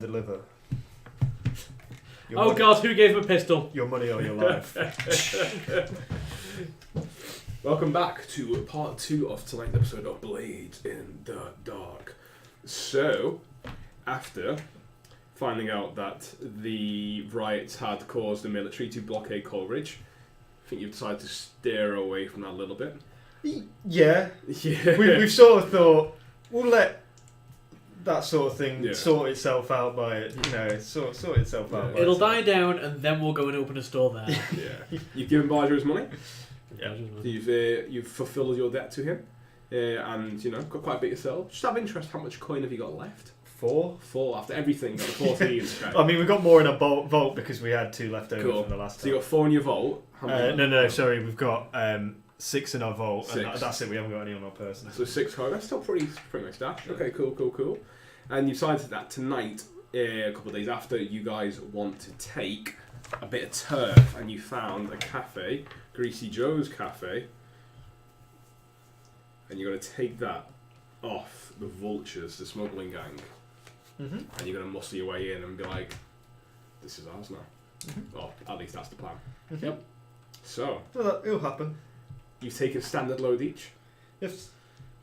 deliver. Oh God, who gave him a pistol? Your money or your life. Welcome back to part 2 of tonight's episode of Blades in the Dark. So, after finding out that the riots had caused the military to blockade Coleridge, I think you've decided to steer away from that a little bit. Yeah. Yeah. We've sort of thought, we'll let that sort of thing Yeah. sort itself out by it, sort itself out by It'll itself. die down, and then we'll go and open a store there. Yeah. You've given Barger his money. Yeah. You've fulfilled your debt to him, and got quite a bit yourself. Just out of interest, how much coin have you got left? 4. 4 after everything. Got the 14. Okay. I mean, we got more in a vault because we had 2 left over Cool. from the last So time. you got 4 in your vault. How many- No, sorry, we've got 6 in our vault, 6. and that's it. We haven't got any on our person. So 6 coin. That's still pretty nice stash. Okay, cool. And you decided that tonight, a couple of days after, you guys want to take a bit of turf, and you found a cafe, Greasy Joe's Cafe, and you're going to take that off the vultures, the smuggling gang, Mm-hmm. and you're going to muscle your way in and be like, this is ours now. Mm-hmm. Or at least that's the plan. Mm-hmm. Yep. So, Well, it'll happen. you've taken standard load each. Yes.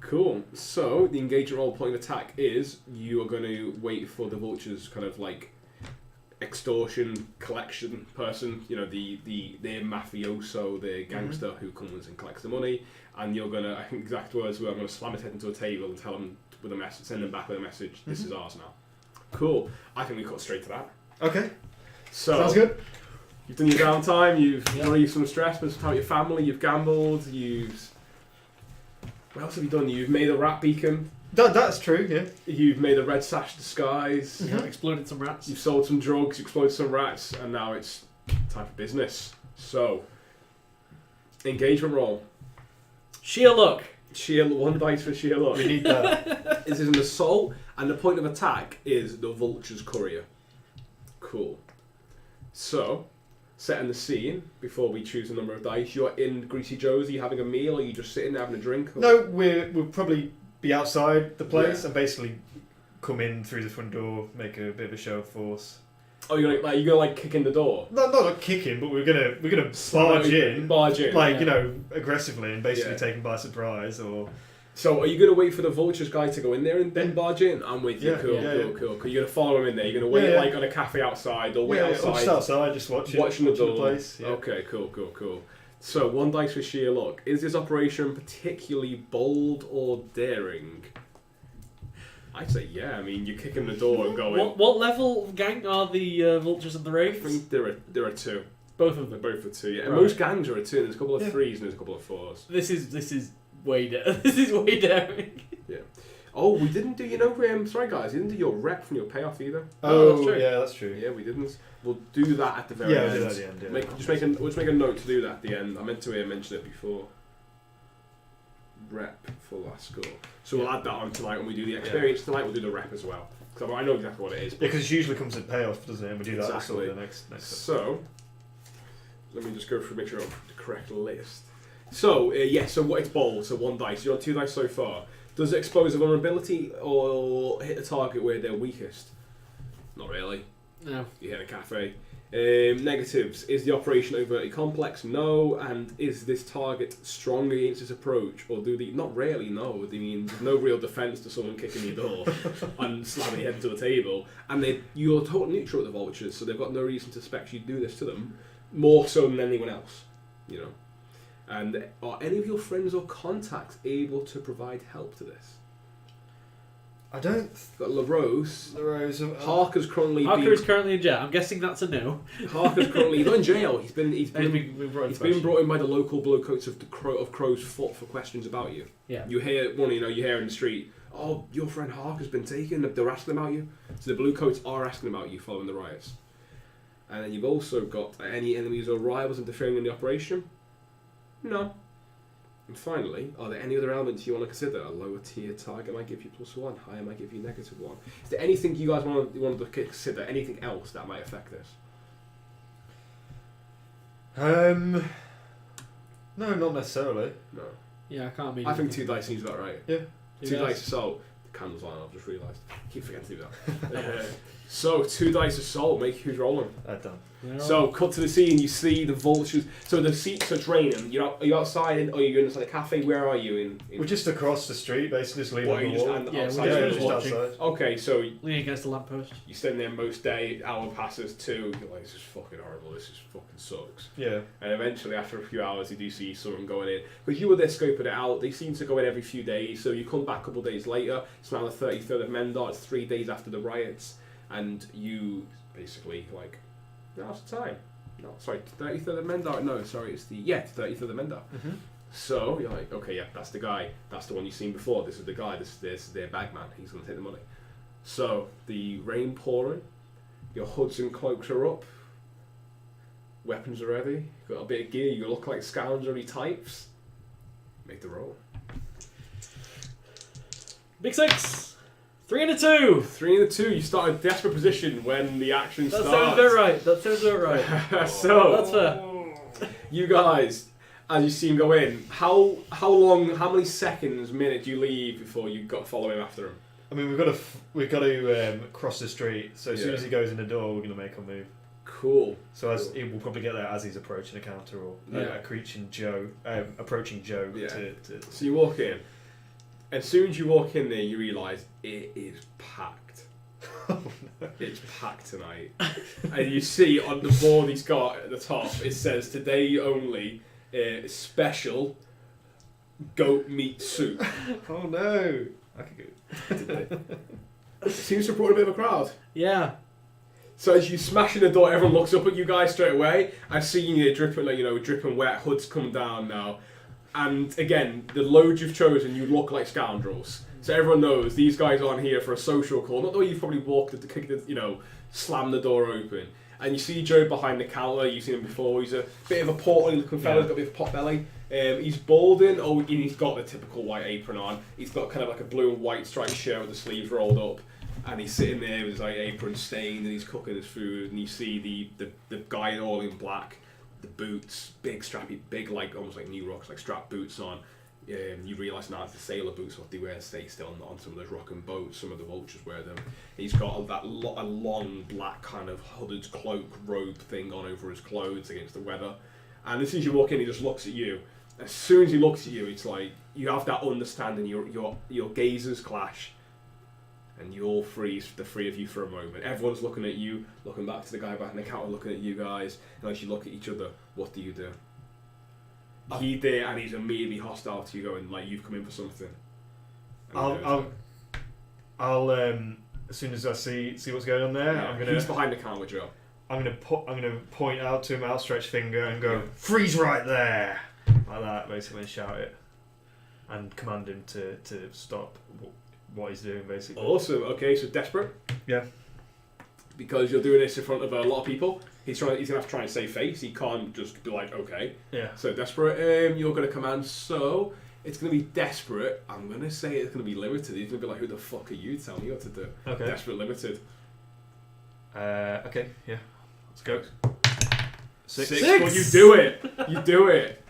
Cool. So the engagement role point of attack is you are going to wait for the vultures, kind of like extortion collection person. The mafioso, the gangster who comes and collects the money, and you're gonna. I think exact words were, I'm gonna slam his head into a table and tell him with a message, send them back with a message. This is ours now. Cool. I think we cut straight to that. Okay. So Sounds good. you've done your downtime. You've relieved some stress, but time with your family. You've gambled. What else have you done? You've made a rat beacon. That's true. Yeah. You've made a red sash disguise. Yeah, exploded some rats. You've sold some drugs. You exploded some rats, and now it's time for business. So, engagement roll. Sheer luck. Sheer 1 dice for sheer luck. We need that. This is an assault, and the point of attack is the vulture's courier. Cool. So, setting the scene before we choose a number of dice. You're in Greasy Joe's. Are you having a meal? Or are you just sitting there having a drink? Or? No, we'll probably be outside the place Yeah. and basically come in through the front door, make a bit of a show of force. Oh, you're gonna kick in the door. No, not kicking, but we're gonna barge in, Yeah. aggressively and basically Yeah. take them by surprise. Or So, are you going to wait for the vulture's guy to go in there and then barge in? I'm with you. Yeah, Cool. yeah. You're going to follow him in there. You're going to wait Yeah. on a cafe outside or wait or outside. just outside, just watching the door. place. Yeah. Okay, cool. So, 1 dice for sheer luck. Is this operation particularly bold or daring? I'd say yeah. I mean, you're kicking the door and going. What level gang are the vultures and the I wraiths? think there are 2. Both of They're them. both for 2. Yeah, Right. most gangs are a 2. There's a couple of Yeah. 3s and there's a couple of 4s. This is way down. This is way down. Oh, we didn't do. Sorry guys, we didn't do your rep from your payoff either. Oh, that's true. yeah, that's true. Yeah, we didn't. We'll do that at the very Yeah, end. we'll do that at the end. Yeah. We'll just make a note to do that at the end. I meant to mention it before. Rep for last score. So we'll add that on tonight when we do the experience tonight. We'll do the rep as well. Because I know exactly what it is. Yeah, because it usually comes at payoff, doesn't it? And we do that Exactly. sort of the next episode. So let me just go through, make sure I've the correct list. So so what? It's bold. So 1 dice. You're on 2 dice so far. Does it expose a vulnerability or hit the target where they're weakest? Not really. No. You hit a cafe. Negatives. Is the operation overtly complex? No. And is this target strong against this approach? Or do they... Not really, no. I mean, there's no real defence to someone kicking your door and slamming your head into a table. And you're totally neutral with the vultures, so they've got no reason to suspect you do this to them. More so than anyone else, And are any of your friends or contacts able to provide help to this? I don't. You've got LaRose. Harker's currently Harper is currently in jail. I'm guessing that's a no. Harker's currently he's not in jail. He's been brought brought in by the local blowcoats of Crow's Foot for questions about you. Yeah. You hear you hear in the street, oh, your friend Harker's been taken. They're asking about you. So the bluecoats are asking about you following the riots. And then you've also got any enemies or rivals interfering in the operation? No. And finally, are there any other elements you want to consider? A lower tier target might give you +1, higher might give you -1. Is there anything you guys want to consider? Anything else that might affect this? No, not necessarily. No. Yeah, I can't mean. I think 2 dice seems about right. Yeah. 2 dice assault. Candles on, I've just realised. Keep forgetting to do that. So, 2 dice of soul, make who's rolling. Done. So, cut to the scene, you see the vultures. So, the seats are draining. Are you outside, or are you inside a cafe? Where are you? We're just across the street, basically, just leaning What, are on you the just wall. outside? we're Just watching. outside. Okay, so Leaning against the lamppost. you stand there most day, hour passes, 2, you're like, this is fucking horrible, this is fucking sucks. Yeah. And eventually, after a few hours, you do see someone going in. Because you were there scoping it out, they seem to go in every few days, so you come back a couple of days later, it's now the 33rd of Mendar, it's 3 days after the riots, and you basically, like, now's the time. No, sorry, 33rd of Mendar? No, sorry, it's the 33rd of Mendar. Mm-hmm. So, you're like, okay, yeah, that's the guy, that's the one you've seen before, this is the guy, this is their bagman, he's going to take the money. So, the rain pouring, your hoods and cloaks are up, weapons are ready, you've got a bit of gear, you look like scoundrelly types. Make the roll. Big 6. 3 and a 2. 3 and a 2, you start in a desperate position when the action That starts. sounds about right. That sounds about right. So, That's fair. you guys, as you see him go in, how many seconds, minute do you leave before you got to follow him after him? I mean, we've got to cross the street. So as soon as he goes in the door, we're gonna make a move. Cool. So he will probably get there as he's approaching the counter or approaching Joe. Yeah. To So you walk in. As soon as you walk in there, you realise it is packed. It's packed tonight. And you see on the board he's got at the top, it says today only special goat meat soup. Oh no! I could go. It seems to have brought a bit of a crowd. Yeah. So as you smash in the door, everyone looks up at you guys straight away. I see you dripping, dripping wet. Hoods come down now, and again, the load you've chosen, you look like scoundrels. So everyone knows these guys aren't here for a social call. Not the way you've probably walked at the, slam the door open. And you see Joe behind the counter. You've seen him before. He's a bit of a portly looking fella. He's got a bit of a pot belly. He's balding. And he's got the typical white apron on. He's got kind of like a blue and white striped shirt with the sleeves rolled up. And he's sitting there with his apron stained, and he's cooking his food. And you see the guy all in black, the boots, big strappy, big almost like New Rocks, like strap boots on. You realise now it's the sailor boots what they wear still on some of those rocking boats. Some of the vultures wear them. He's got a long black kind of hooded cloak robe thing on over his clothes against the weather. And as soon as you walk in, he just looks at you. As soon as he looks at you, it's like you have that understanding. Your gazes clash. And you all freeze, the three of you, for a moment. Everyone's looking at you, looking back to the guy behind the counter, looking at you guys. And as you look at each other, what do you do? He's there and he's immediately hostile to you, going like you've come in for something. And I'll as soon as I see what's going on there, yeah, he's behind the counter, Joe. I'm gonna point out to him, outstretched finger, and go, "Freeze right there!" Like that, basically, and shout it, and command him to stop what he's doing, basically. Awesome. Okay, so desperate. Yeah. Because you're doing this in front of a lot of people, he's gonna have to try and save face. He can't just be like, okay. Yeah. So desperate. You're gonna command. So it's gonna be desperate. I'm gonna say it's gonna be limited. He's gonna be like, who the fuck are you? Tell me what to do. Okay. Desperate limited. Okay. Yeah. Let's go. 6. Well, you do it. You do it.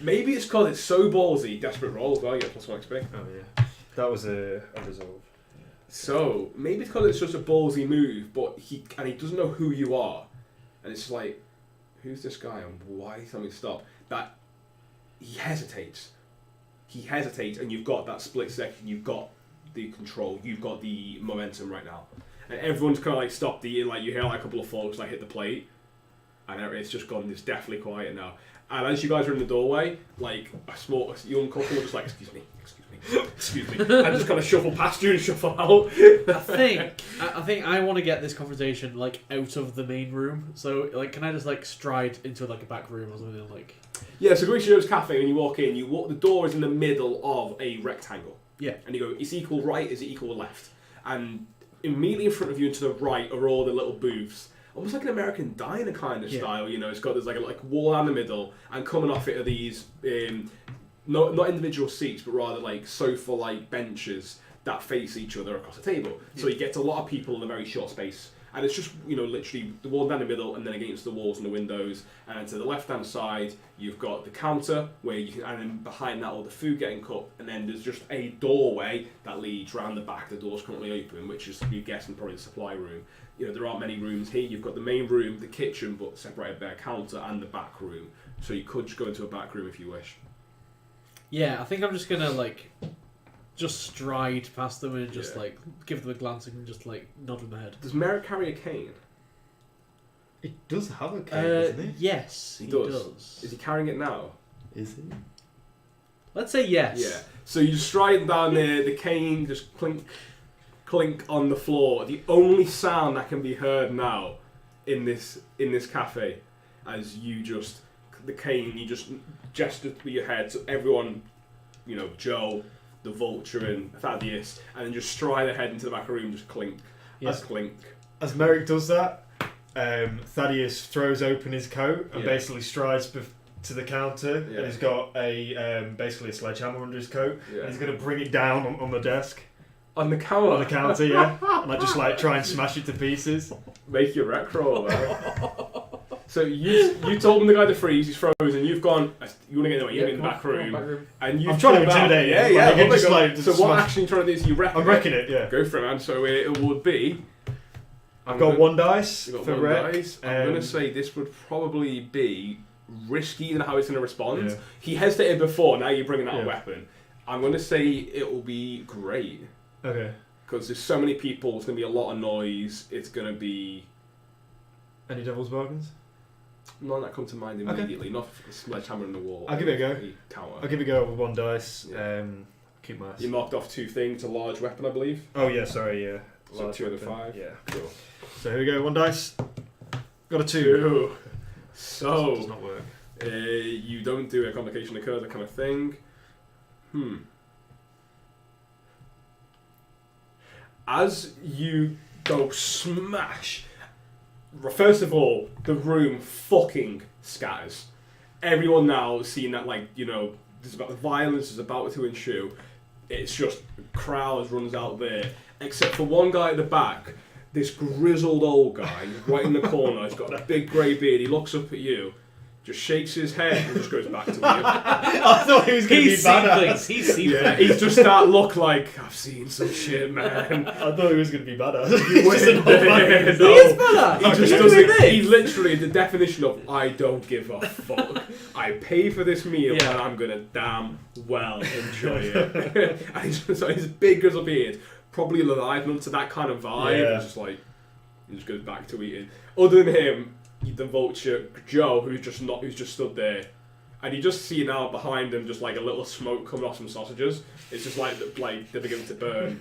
Maybe it's because it's so ballsy. Desperate roll as well. You get +1 XP. Oh yeah. That was a resolve. So maybe it's because it's just a ballsy move, but he doesn't know who you are, and it's like, who's this guy and why is he telling me to stop? That he hesitates, and you've got that split second. You've got the control. You've got the momentum right now, and everyone's kind of like stopped. You hear like a couple of folks like hit the plate, and it's just gone. It's definitely quiet now. And as you guys are in the doorway, like a young couple are just like, excuse me, and just kind of shuffle past you and shuffle out. I think I want to get this conversation like out of the main room. So like, can I just like stride into like a back room or something like? Yeah. So Greasy Joe's Cafe, when you walk in, the door is in the middle of a rectangle. Yeah. And you go, is it equal right? Is it equal left? And immediately in front of you and to the right are all the little booths. Almost like an American diner kind of style, It's got there's like a wall down the middle, and coming off it are these not individual seats, but rather like sofa-like benches that face each other across the table. So he gets a lot of people in a very short space. And it's just, literally the wall down the middle and then against the walls and the windows. And to the left-hand side, you've got the counter where you can, and then behind that, all the food getting cooked. And then there's just a doorway that leads round the back. The door's currently open, which is, you're guessing, probably the supply room. There aren't many rooms here. You've got the main room, the kitchen, but separated by a counter, and the back room. So you could just go into a back room if you wish. Yeah, I think I'm just gonna just stride past them and just give them a glance and just nod them head. Does Merrick carry a cane? He does have a cane, doesn't he? Yes, he does. Is he carrying it now? Is he? Let's say yes. Yeah. So you just stride down there, the cane just clink, clink on the floor. The only sound that can be heard now in this cafe, as you just the cane, you just gesture with your head to everyone, Joe, the Vulture and Thaddeus, and then just stride ahead into the back room, just clink, clink. As Merrick does that, Thaddeus throws open his coat and basically strides to the counter, and he's got basically a sledgehammer under his coat, and he's going to bring it down on the desk. On the counter? On the counter, yeah. And I just try and smash it to pieces. Make your rec roll, man. So you told him the guy to freeze, he's frozen, you've gone, you want to get away, you're in the back room. And I'm trying to intimidate him. Yeah. So what action are you trying to do? So you wreck I'm wrecking it, yeah. Go for it, man. So it would be... I've got one dice for wreck. I'm going to say this would probably be risky in how he's going to respond. Yeah. He hesitated before, now you're bringing out a weapon. I'm going to say it will be great. Okay. Because there's so many people, it's going to be a lot of noise, it's going to be... Any devil's bargains? None that come to mind immediately. Not a sledgehammer in the wall. I'll give it a go. Counter. I'll give it a go with one dice. Yeah. Keep my... You marked off 2 things, a large weapon, I believe. Oh yeah, sorry, yeah. So 2 out of 5. Yeah. Cool. So here we go, one dice. Got a 2. So... It does not work. You don't do a complication occur, that kind of thing. As you go smash... First of all, the room fucking scatters. Everyone now seeing that, there's about the violence is about to ensue. It's just crowds runs out there, except for one guy at the back. This grizzled old guy right in the corner. He's got a big grey beard. He looks up at you, just shakes his head, and just goes back to you. I thought he was going to be badass. He's seen things. He's just that look like, I've seen some shit, man. I thought he was going to be badass. He is badass. He just doesn't. He's literally the definition of I don't give a fuck. I pay for this meal and I'm gonna damn well enjoy it. And he's just his big grizzled beard, probably alive to that kind of vibe. Yeah. It's just he just goes back to eating. Other than him, the Vulture, Joe, who's just stood there, and you just see now behind him just a little smoke coming off some sausages. It's just they're beginning to burn,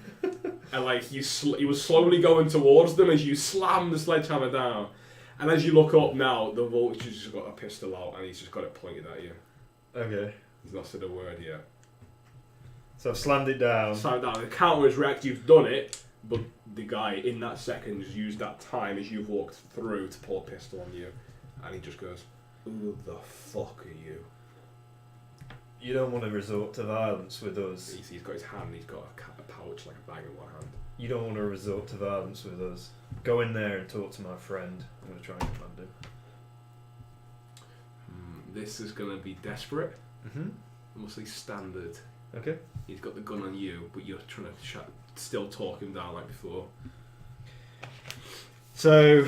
and he was slowly going towards them as you slam the sledgehammer down. And as you look up now, the Vulture's just got a pistol out and he's just got it pointed at you. Okay. He's not said a word yet. So I've slammed it down. Slammed it down. The counter is wrecked. You've done it, but the guy in that second has used that time as you've walked through to pull a pistol on you, and he just goes, "Who the fuck are you?" You don't want to resort to violence with us. He's got his hand. He's got a pouch like a bag in one hand. You don't want to resort to violence with us. Go in there and talk to my friend. I'm going to try and command him. This is going to be desperate. Mm-hmm. Mostly standard. Okay. He's got the gun on you, but you're trying to still talk him down like before. So,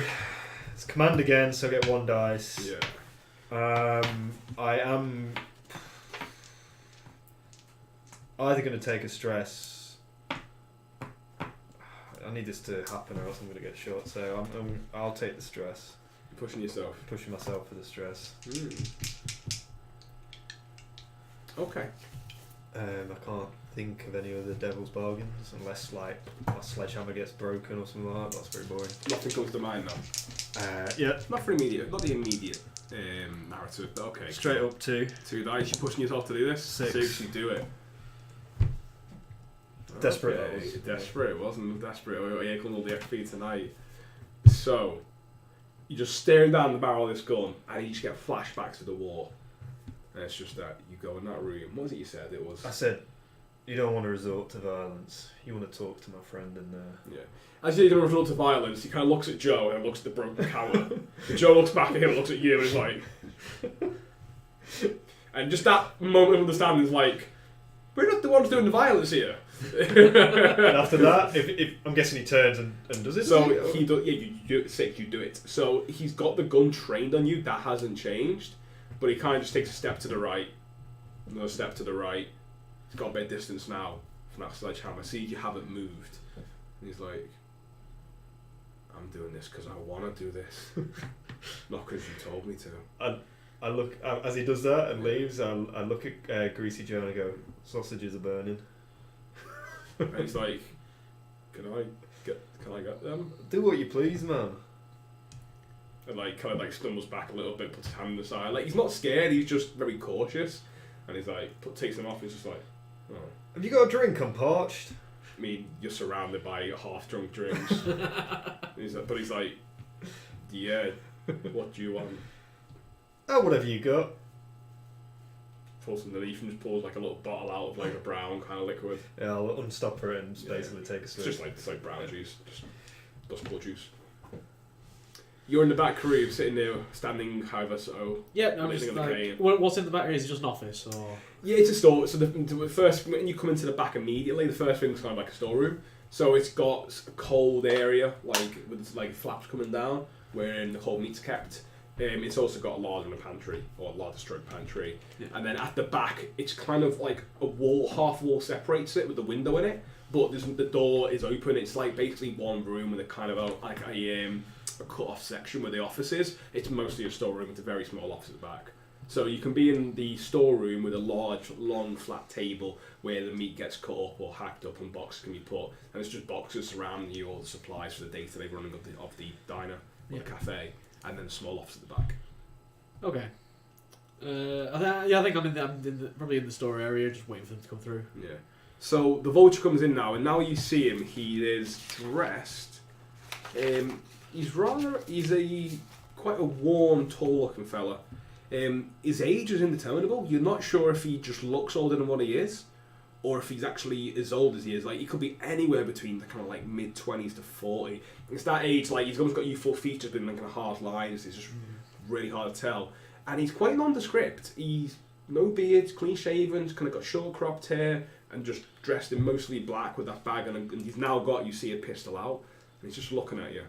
it's command again, so I get 1 dice. Yeah. I am either going to take a stress. I need this to happen or else I'm going to get shot, so I'll take the stress. You're pushing yourself? Pushing myself for the stress. Okay. I can't think of any other devil's bargains unless my sledgehammer gets broken or something like that. That's very boring. Nothing comes to mind now. Yeah. Not the immediate narrative, but okay. Straight up 2. 2 dice. You're pushing yourself to do this? 6. You do it. Desperate. Okay. Desperate. It wasn't desperate. Oh, yeah, all the XP tonight. So, you're just staring down the barrel of this gun, and you just get flashbacks to the war. And it's just that you go in that room. What was it you said? It was. I said, You don't want to resort to violence. You want to talk to my friend in there. Yeah. As you're going to resort to violence, he kind of looks at Joe and looks at the broken counter. And Joe looks back at him and looks at you and is like... And just that moment of understanding is like, we're not the ones doing the violence here. And after that, if I'm guessing he turns and does it. So he does. Yeah, you do it. So he's got the gun trained on you. That hasn't changed, but he kind of just takes a step to the right, another step to the right. He's got a bit of distance now from that sledgehammer. See, you haven't moved. And he's like, I'm doing this because I want to do this, not because you told me to. I look as he does that and leaves. I look at Greasy Joe and I go, sausages are burning. And he's like, can I get them? Do what you please, man. And like kind of like stumbles back a little bit, puts his hand on the side. Like he's not scared. He's just very cautious. And he's like takes them off. He's just like, oh. Have you got a drink? I'm parched. I mean, you're surrounded by half-drunk drinks. But he's like, yeah, what do you want? Oh, whatever you got. Pulls underneath and just pulls like a little bottle out of like a brown kind of liquid. Yeah, I'll unstop her and basically take a swig. It's like brown juice, just Doskvol juice. You're in the back room, sitting there, standing however so. Yeah, I'm just like, what's in the back room? Is it just an office or? Yeah, it's a store. So the first, when you come into the back immediately, the first thing's kind of like a storeroom. So it's got a cold area, like with like flaps coming down, wherein the cold meat's kept. It's also got a larder pantry, or a larder stroke pantry. Yeah. And then at the back, it's kind of like a wall, half wall separates it with the window in it, but the door is open. It's like basically one room with a kind of a cut-off section where the office is. It's mostly a storeroom with a very small office at the back. So you can be in the storeroom with a large, long, flat table where the meat gets cut up or hacked up and boxes can be put. And it's just boxes surrounding you, all the supplies for the day-to-day running of the diner or the cafe. And then a small office at the back. Okay. I think I'm probably in the store area, just waiting for them to come through. Yeah. So the vulture comes in now, and now you see him. He is dressed. He's quite a warm, tall-looking fella. His age is indeterminable. You're not sure if he just looks older than what he is, or if he's actually as old as he is. Like he could be anywhere between the kind of like mid-20s to 40. It's that age, like he's almost got youthful features, but in kind of hard lines. It's just really hard to tell. And he's quite nondescript. He's no beard, clean shaven, kind of got short cropped hair, and just dressed in mostly black with that bag. And he's now got, you see, a pistol out, and he's just looking at you.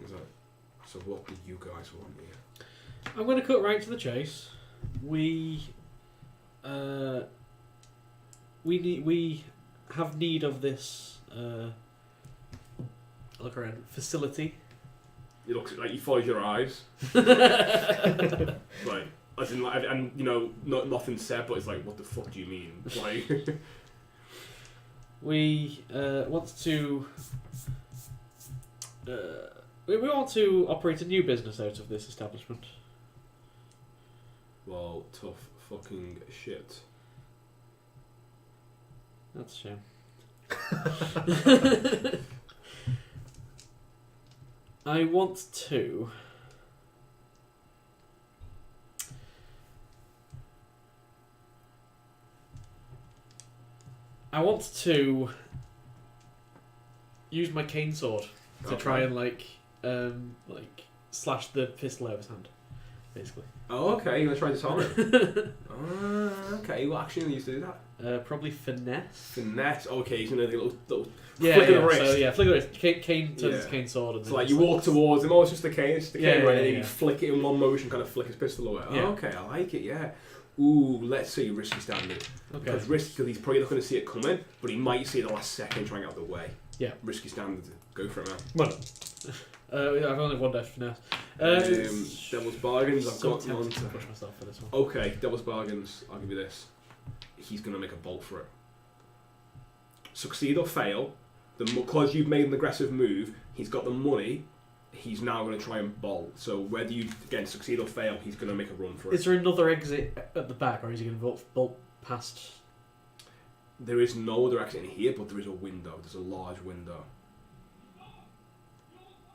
He's like, so what do you guys want here? I'm going to cut right to the chase. We have need of this. Look around. Facility. He looks like he follows your eyes. Like, as in, like, and you know, nothing said, but it's like, what the fuck do you mean? Like, we want to. We want to operate a new business out of this establishment. Well, tough fucking shit. That's a shame. I want to use my cane sword to try and like slash the pistol out of his hand, basically. Oh, okay. You're gonna try to disarm it. Okay. What action are you used to do that? Probably finesse. Finesse. Okay, he's gonna do a little flick of the wrist. So yeah, flick of the wrist. Cane turns his cane sword. And so like you walk towards him. Oh, it's just the cane. It's the cane, right? And yeah. you flick it in one motion, kind of flick his pistol away. Yeah. Oh, okay, I like it. Yeah. Ooh, let's see risky standard. Okay. Because he's probably not going to see it coming, but he might see it the last second trying out of the way. Yeah. Risky standard. Go for it, man. Well, I've only one dash for now. Devil's bargains. I've got one to push myself for this one. Okay, devil's bargains. I'll give you this. He's going to make a bolt for it. Succeed or fail, because you've made an aggressive move, he's got the money. He's now going to try and bolt. So whether you again succeed or fail, he's going to make a run for it. Is there another exit at the back, or is he going to bolt past? There is no other exit in here, but there is a window. There's a large window.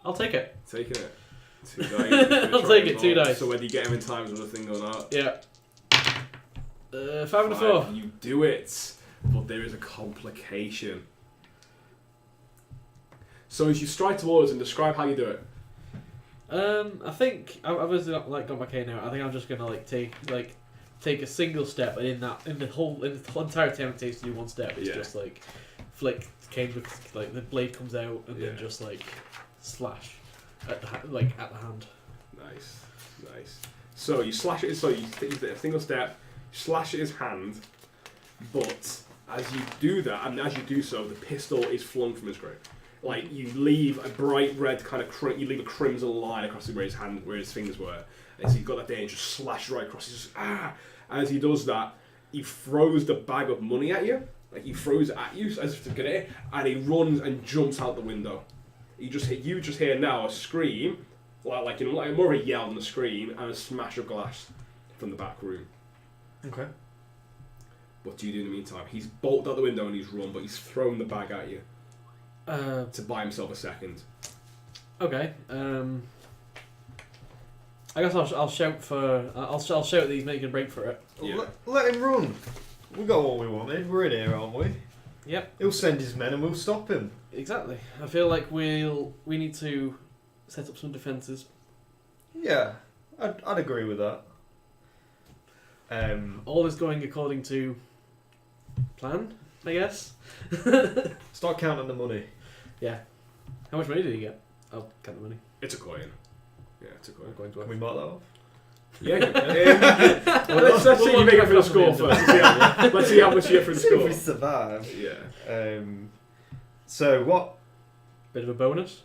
I'll take it. Taking it. 2 dice. I'll take it. 2 dice. So whether you get him in time is another thing or not. Yeah. 5 and a 4. You do it. but there is a complication. So as you stride towards and describe how you do it. I think I've obviously got my cane out. I think I'm just gonna take a single step, and in the whole entire time it takes to do one step, it's just like flick cane with like the blade comes out and then just like slash at the hand. Nice. So you slash it. So you take a single step, slash at his hand, but as you do that, and as you do so, the pistol is flung from his grip. Like, you leave a bright red kind of you leave a crimson line across where his hand, where his fingers were. And so you've got that there and just slash right across. He's just, As he does that, he throws the bag of money at you. Like, he throws it at you as if to get it, and he runs and jumps out the window. You just hear now a scream, like more of a yell than a scream, and a smash of glass from the back room. Okay. What do you do in the meantime? He's bolted out the window and he's run, but he's thrown the bag at you. To buy himself a second. Okay. I guess I'll shout for. I'll shout that he's making a break for it. Yeah. Let him run. We got what we wanted. We're in here, aren't we? Yep. He'll send his men and we'll stop him. Exactly. I feel like we need to set up some defences. Yeah, I'd agree with that. All is going according to plan, I guess. Start counting the money. Yeah. How much money did he get? I'll count the money. It's a coin. Yeah, it's a coin. Can we mark that off? Yeah. Let's see you make it for the score first. Let's see how much you get for the See if score. we survive. Yeah. So what? Bit of a bonus.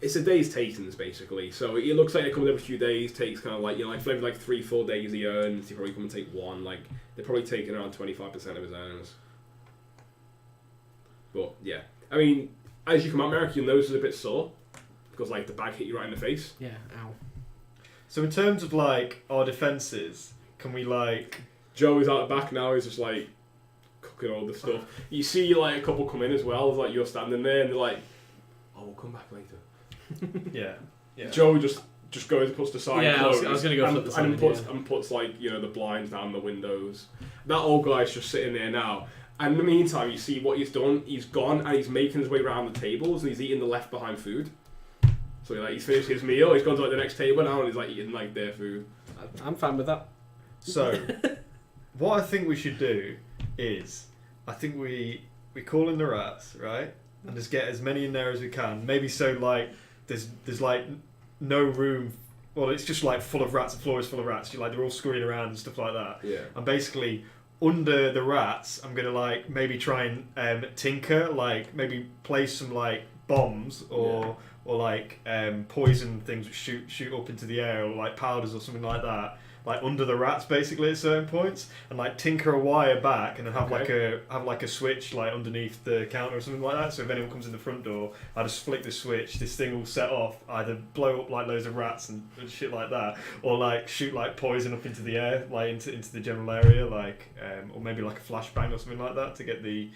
It's a day's takings basically. So it looks like it comes every few days. Takes kind of like maybe like 3-4 days he earns. He probably come and take one. Like they're probably taking around 25% of his earnings. But yeah, I mean, as you come out, Merrick, your nose is a bit sore because like the bag hit you right in the face. Yeah. Ow. So in terms of like our defences, can we like? Joe is out the back now. He's just like cooking all the stuff. You see like a couple come in as well. It's like you're standing there and they're like, "Oh, we'll come back later." Yeah. Joe just goes and puts the sign. Yeah, closed, I was going to go flip the sign. And puts like the blinds down the windows. That old guy's just sitting there now. And in the meantime, you see what he's done. He's gone and he's making his way around the tables and he's eating the left behind food. So like he's finished his meal. He's gone to like the next table now and he's like eating like their food. I'm fine with that. So, what I think we should do is, I think we call in the rats, right, and just get as many in there as we can. Maybe so like there's like no room. Well, it's just like full of rats. The floor is full of rats. Like they're all scurrying around and stuff like that. Yeah. And basically, under the rats, I'm gonna like maybe try and tinker, like maybe place some like bombs or like poison things which shoot up into the air, or like powders or something like that, like under the rats basically at certain points, and like tinker a wire back, and then have like a switch like underneath the counter or something like that. So if anyone comes in the front door, I just flick the switch. This thing will set off, either blow up like loads of rats and shit like that, or like shoot like poison up into the air, like into the general area, like or maybe like a flashbang or something like that to get the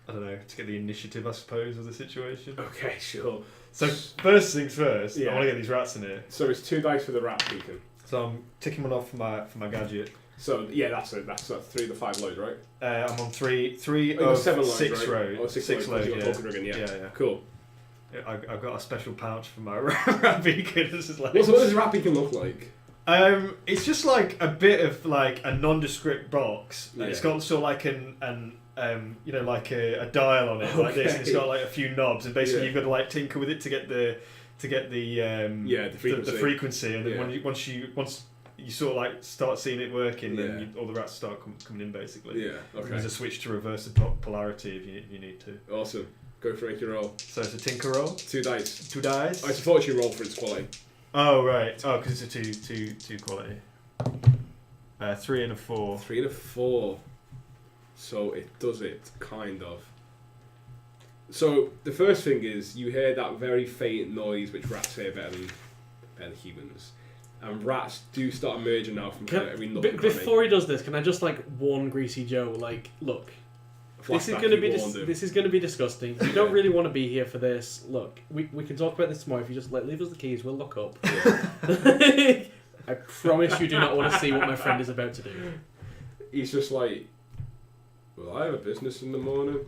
I don't know, to get the initiative, I suppose, of the situation. Okay, sure. So first things first, Yeah. I want to get these rats in here. So it's 2 dice for the rat beacon. So I'm ticking one off for my gadget. So yeah, that's 3 of the 5 loads, right? I'm on three Oh, of 7 loads, 6 right? road. Oh, 6 Six loads. load, You got Vulcan Dragon, yeah. Cool. I've got a special pouch for my rat beacon. This is like. What does a rat beacon look like? It's just like a bit of like a nondescript box. Yeah. It's got sort of like like a dial on it like this, and it's got like a few knobs, and basically you've got to like tinker with it to get the frequency, and then once you sort of like start seeing it working, then all the rats start coming in basically. Yeah. Okay. There's a switch to reverse the polarity if you need to. Awesome. Go for it, roll. So it's a tinker roll. 2 dice. 2 dice. I thought you roll for its quality. Oh right. Oh, because it's a two quality. 3 and a 4. 3 and a 4. So it does it, kind of. So the first thing is you hear that very faint noise which rats hear better than humans. And rats do start emerging now from every nook and cranny. Before he does this, can I just like warn Greasy Joe, like, look, this is going to be disgusting. You don't really want to be here for this. Look, we can talk about this tomorrow. If you just leave us the keys, we'll look up. Yeah. I promise you do not want to see what my friend is about to do. He's just like, well, I have a business in the morning.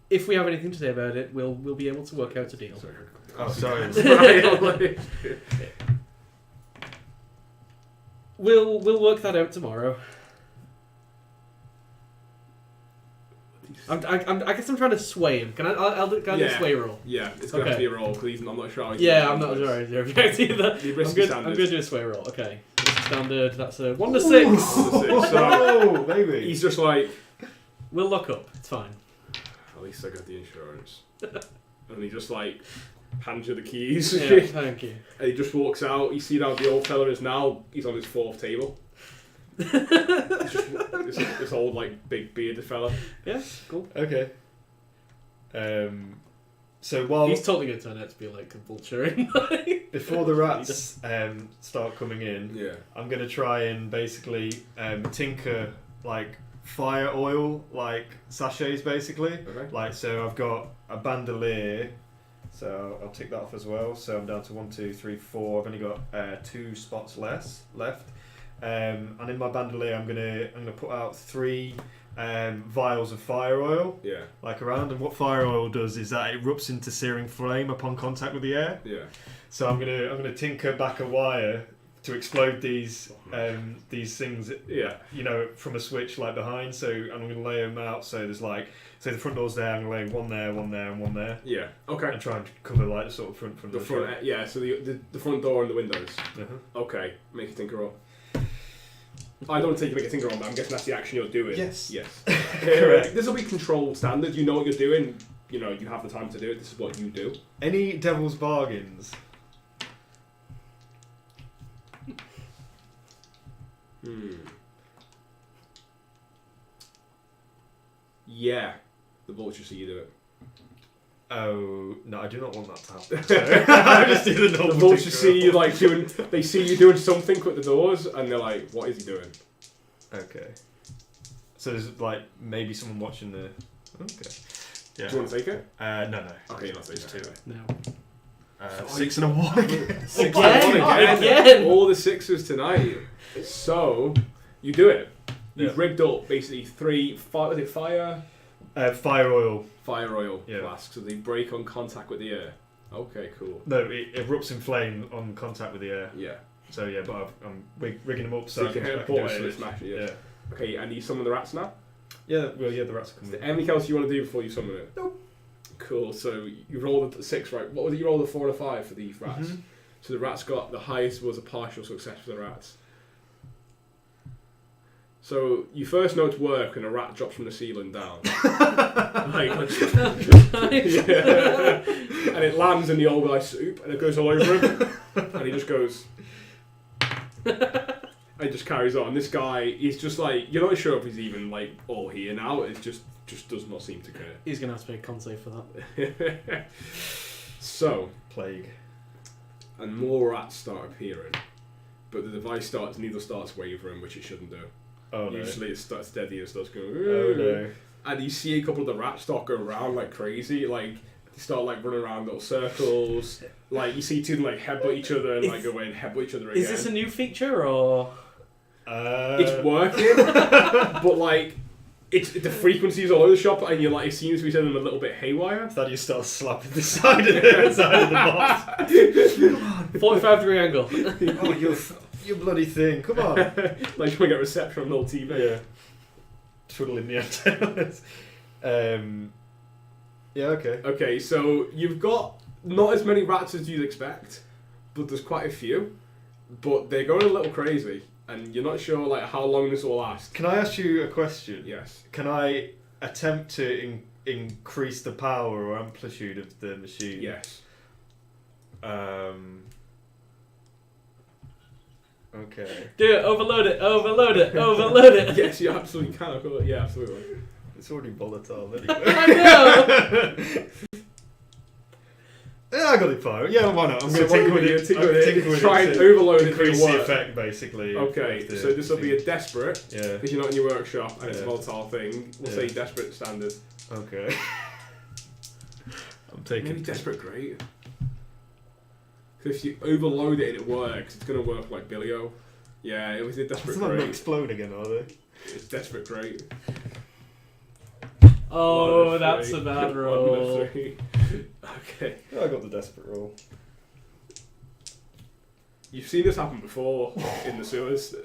If we have anything to say about it, we'll be able to work out a deal. Sorry. We'll work that out tomorrow. I guess I'm trying to sway him. Can I do a sway roll? Yeah, it's going to have to be a roll because I'm not sure how he's I'm not sure how he's either. I'm going to do a sway roll. Okay. Standard, that's a 1 to 6. 1 to 6. So, baby. He's just like... We'll lock up. It's fine. At least I got the insurance. And he just like hands you the keys. Yeah, thank you. And he just walks out. You see how the old fella is now. He's on his 4th table. this old like big bearded fella. Yeah, cool. Okay. So while he's totally going to turn out to be like a vulturing. Before the rats start coming in, I'm going to try and basically tinker like fire oil like sachets basically. Okay. Like, so I've got a bandolier, so I'll tick that off as well. So I'm down to 1, 2, 3, 4. I've only got 2 spots left. And in my bandolier, I'm gonna put out 3 vials of fire oil. Yeah. Like around, and what fire oil does is that it erupts into searing flame upon contact with the air. Yeah. So I'm gonna tinker back a wire to explode these things. Yeah. You know, from a switch like behind. So I'm gonna lay them out. So there's like, so the front door's there. I'm gonna lay one there, one there, and one there. Yeah. Okay. And try and cover like the sort of front. The front. Yeah. So the front door and the windows. Uh-huh. Okay. Make a tinker roll. I don't take you make a tinker roll, but I'm guessing that's the action you're doing. Yes. Correct. This will be controlled standard. You know what you're doing. You know you have the time to do it. This is what you do. Any devil's bargains? Yeah. The vultures see you do it. Oh no, I do not want that to happen. So I just do the normal. The vultures see you like doing. They see you doing something with the doors, and they're like, "What is he doing?" Okay. So there's like maybe someone watching the. Okay. Yeah. Do you want to take it? No. Okay, you're not taking it. Two. No. 6 and a 1 again. 6 and 1 again. All the 6s tonight. So you do it. You've rigged up basically 3. Was it fire? Fire oil. Fire oil flasks, so they break on contact with the air. Okay, cool. No, it erupts in flame on contact with the air. Yeah. So yeah, but I'm rigging them up so you can hit a button and smash it. Yeah. Okay, and you summon the rats now? Yeah, well, the rats are coming. Is there anything else you want to do before you summon it? Nope. Cool, so you rolled a 6, right? What was it? You rolled a 4 and a 5 for these rats. Mm-hmm. So the rats got, the highest was a partial success for the rats. So you first know it's work and a rat drops from the ceiling down. And it lands in the old guy's soup and it goes all over him. And he just goes... and he just carries on. This guy, he's just like, you're not sure if he's even like all here now. It just does not seem to care. He's going to have to make a con save for that. So... Plague. And more rats start appearing. But the device needle starts wavering, which it shouldn't do. Oh, no. Usually it starts steady and starts going. Oh no! And you see a couple of the rats start going around like crazy, like they start like running around little circles. Like you see two of them like headbutt each other and like go away and headbutt each other again. Is this a new feature or? It's working, but like the frequencies all over the shop, and you're like it seems to be sending them a little bit haywire. Thought you start slapping the side of the box. Come on, 45-degree angle. Oh, you bloody thing! Come on! Like trying to get reception on an old TV. Yeah. Twiddling the antennas. Yeah. Okay. Okay, so you've got not as many rats as you'd expect, but there's quite a few. But they're going a little crazy, and you're not sure like how long this will last. Can I ask you a question? Yes. Can I attempt to increase the power or amplitude of the machine? Yes. Okay. Do it, overload it. Yes, you absolutely can. Yeah, absolutely. It's already volatile anyway. I know! Yeah, I got it fired. Yeah, why not? I'm going to So tinker with it. Try and overload it increase to the work. effect, basically. Okay, so this will be a desperate, Yeah. because you're not in your workshop and it's a volatile thing. We'll Yeah. say desperate standard. Okay. I'm taking... Maybe desperate great. Because if you overload it and it works, it's going to work like Billy-O. Yeah, it was a desperate It's not going to crate. explode again, are they? It's desperate crate. Oh, 1 of that's 3. a bad 1 roll. of 3. Okay. I got the desperate roll. You've seen this happen before in the sewers.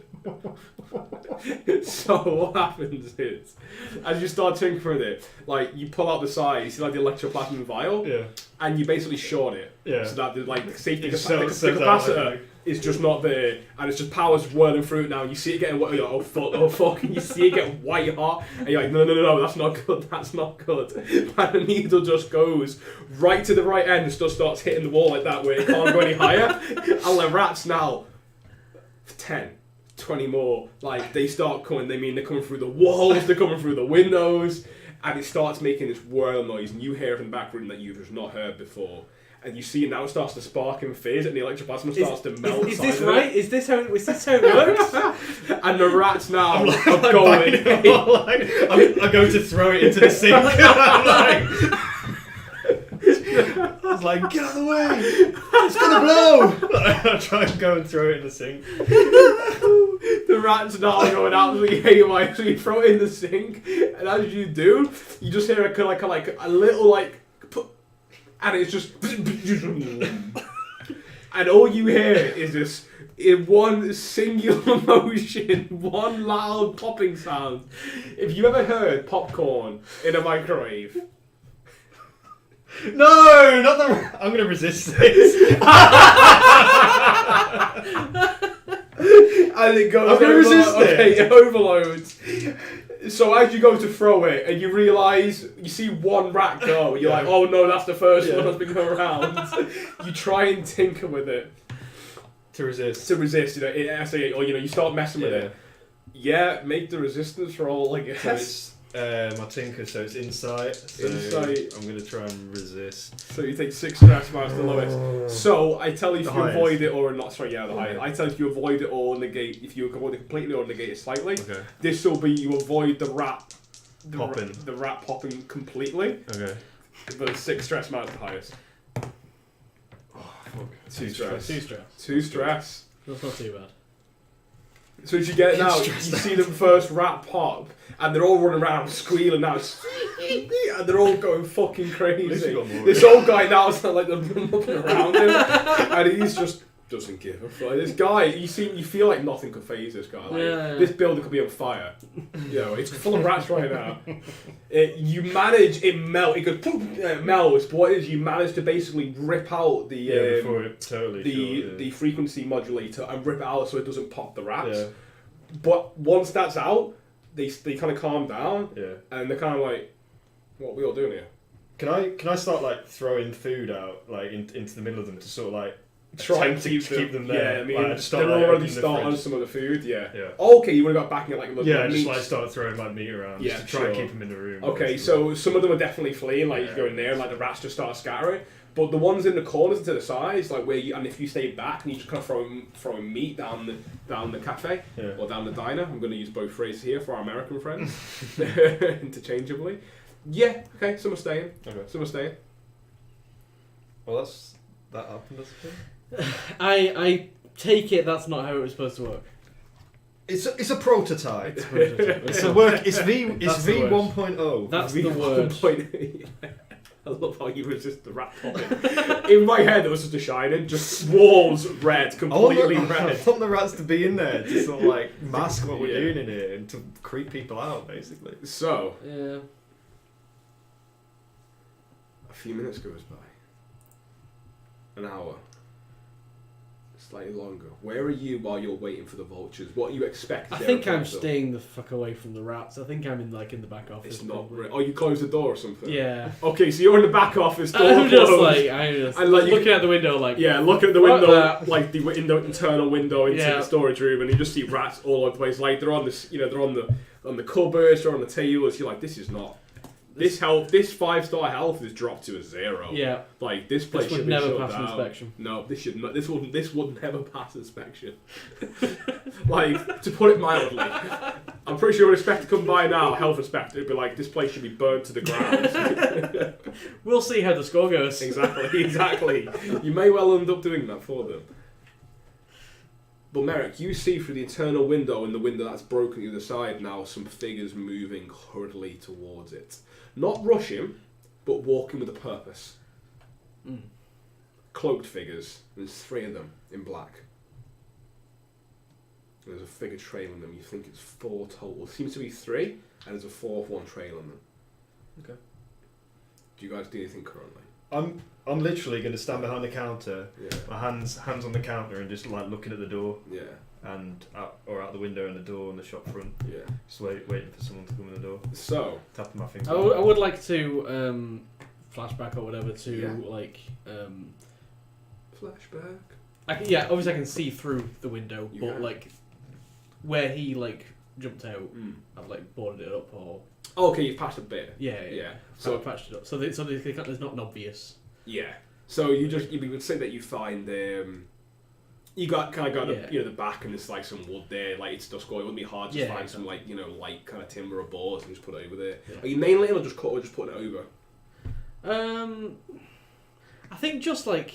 So what happens is, as you start tinkering with it, like you pull out the side, you see like the electroplasm vial, Yeah. and you basically short it. Yeah. So that the like safety It the sells out, capacitor like- is just not there, and it's just power's whirling through it now. And you see it getting you're like, oh fuck, and you see it get white hot, and you're like, no, that's not good, that's not good. And the needle just goes right to the right end and just starts hitting the wall like that, where it can't go any higher. And the rats now, 10, 20 more, like they start coming. They're coming through the walls, they're coming through the windows, and it starts making this whirl noise, and you hear it from the back room that you've just not heard before. And you see it now, it starts to spark and fizz, and the ectoplasm starts to melt. Is this right? Is this how it works? And the rats now I'm are going. I go to throw it into the sink. I was like, get out of the way! It's gonna blow! I try and go and throw it in the sink. The rats now are going absolutely haywire, so you throw it in the sink, and as you do, you just hear a little like, and it's just, and all you hear is this in one singular motion, one loud popping sound. If you ever heard popcorn in a microwave. No, not the. I'm gonna resist this. And it goes. I'm gonna resist okay, it. it overloads. So as you go to throw it, and you realise you see one rat go, you're like, oh no, that's the first one that's been going around. You try and tinker with it To resist. to resist, or you start messing with it. Yeah, make the resistance roll, I guess. So it's my tinker, so it's insight. So Insight. I'm gonna try and resist. So you take 6 stress minus the lowest. So I tell you if The you highest. avoid it or not. Sorry, yeah, the highest. I tell you if you avoid it or negate. If you avoid it completely or negate it slightly. Okay. This will be you avoid the rat Popping. The rat popping completely. Okay. But 6 stress minus the highest. Oh, fuck. 2 stress. 2 stress. 2 stress. That's not too bad. So as you get it now, you Stressed see the first rat pop, and they're all running around squealing now, and they're all going fucking crazy. This old guy now is like they're looking around him, and he's just doesn't give a fuck. This guy, you feel like nothing could phase this guy. Like, this building could be on fire. It's full of rats right now. It melts. But what it is, you manage to basically rip out the before it totally the frequency modulator and rip it out so it doesn't pop the rats. Yeah. But once that's out, they kind of calm down, Yeah. and they're kind of like, "What are we all doing here?" Can I start like throwing food out like into the middle of them to sort of like Try and attempt to keep them there? Yeah, I mean, Like, start, they're like, already opening the starting on fridge. some of the food. Yeah. Yeah. Okay, you would have got back in like Yeah, just meat. like start throwing like meat around Yeah, just to try and sure. keep them in the room. Okay, basically. so some of them are definitely fleeing. Like you go in there, and like the rats just start scattering. But the ones in the corners and to the sides, like and if you stay back and you just kind of throwing meat down the cafe or down the diner. I'm going to use both phrases here for our American friends interchangeably. Yeah. Okay. Some are staying. Okay. Some are staying. Well, that happened. I take it that's not how it was supposed to work. It's a prototype. It's a work. It's V. It's That's the V word. 1.0. That's the word. I love how you resist the rat popping. In my head, there was just a shining, just walls red, completely I red. want the rats to be in there to sort of like mask what we're doing in here and to creep people out, basically. So, Yeah. a few minutes goes by. An hour. Slightly longer. Where are you while you're waiting for the vultures? What you expect? I think I'm staying the fuck away from the rats. I think I'm in the back office. It's not. probably. Oh, you closed the door or something? Yeah. Okay, so you're in the back office. Door I'm just closed. and looking out the window like. Yeah, looking at the Fuck window, that. like the internal window into the storage room, and you just see rats all over the place. Like they're on this, they're on the cupboards, they're on the tables. You're like, this is not. This 5-star health is dropped to a 0. Yeah. Like this place This should would be never shut pass down. inspection. No, this should not. This would never pass inspection. Like, to put it mildly, I'm pretty sure when inspector come by now, health inspector would be like, this place should be burnt to the ground. We'll see how the score goes. Exactly. You may well end up doing that for them. But Merrick, you see through the internal window and the window that's broken to the side now some figures moving hurriedly towards it. Not rushing, but walking with a purpose. Cloaked figures. There's 3 of them in black. There's a figure trailing them. You think it's 4 total. It seems to be 3, and there's a 4th one trailing them. Okay. Do you guys do anything currently? I'm literally going to stand behind the counter, Yeah. my hands on the counter, and just like looking at the door Yeah. and out the window and the door and the shop front. Yeah. Just waiting for someone to come in the door. So, Tapping my finger. I would like to flashback or whatever to Yeah. like. flashback. Obviously I can see through the window, You but can. like where he like jumped out, Mm. I've like boarded it up or Okay, you've passed a bit. yeah. So So I patched it up. So there's not an obvious. yeah. So you would say that you find you got kind of got Yeah. the back and there's like some wood there, like it's Doskvol. It wouldn't be hard to find some like light kind of timber or boards and just put it over there. Yeah. Are you nailing it or just putting it over? I think just like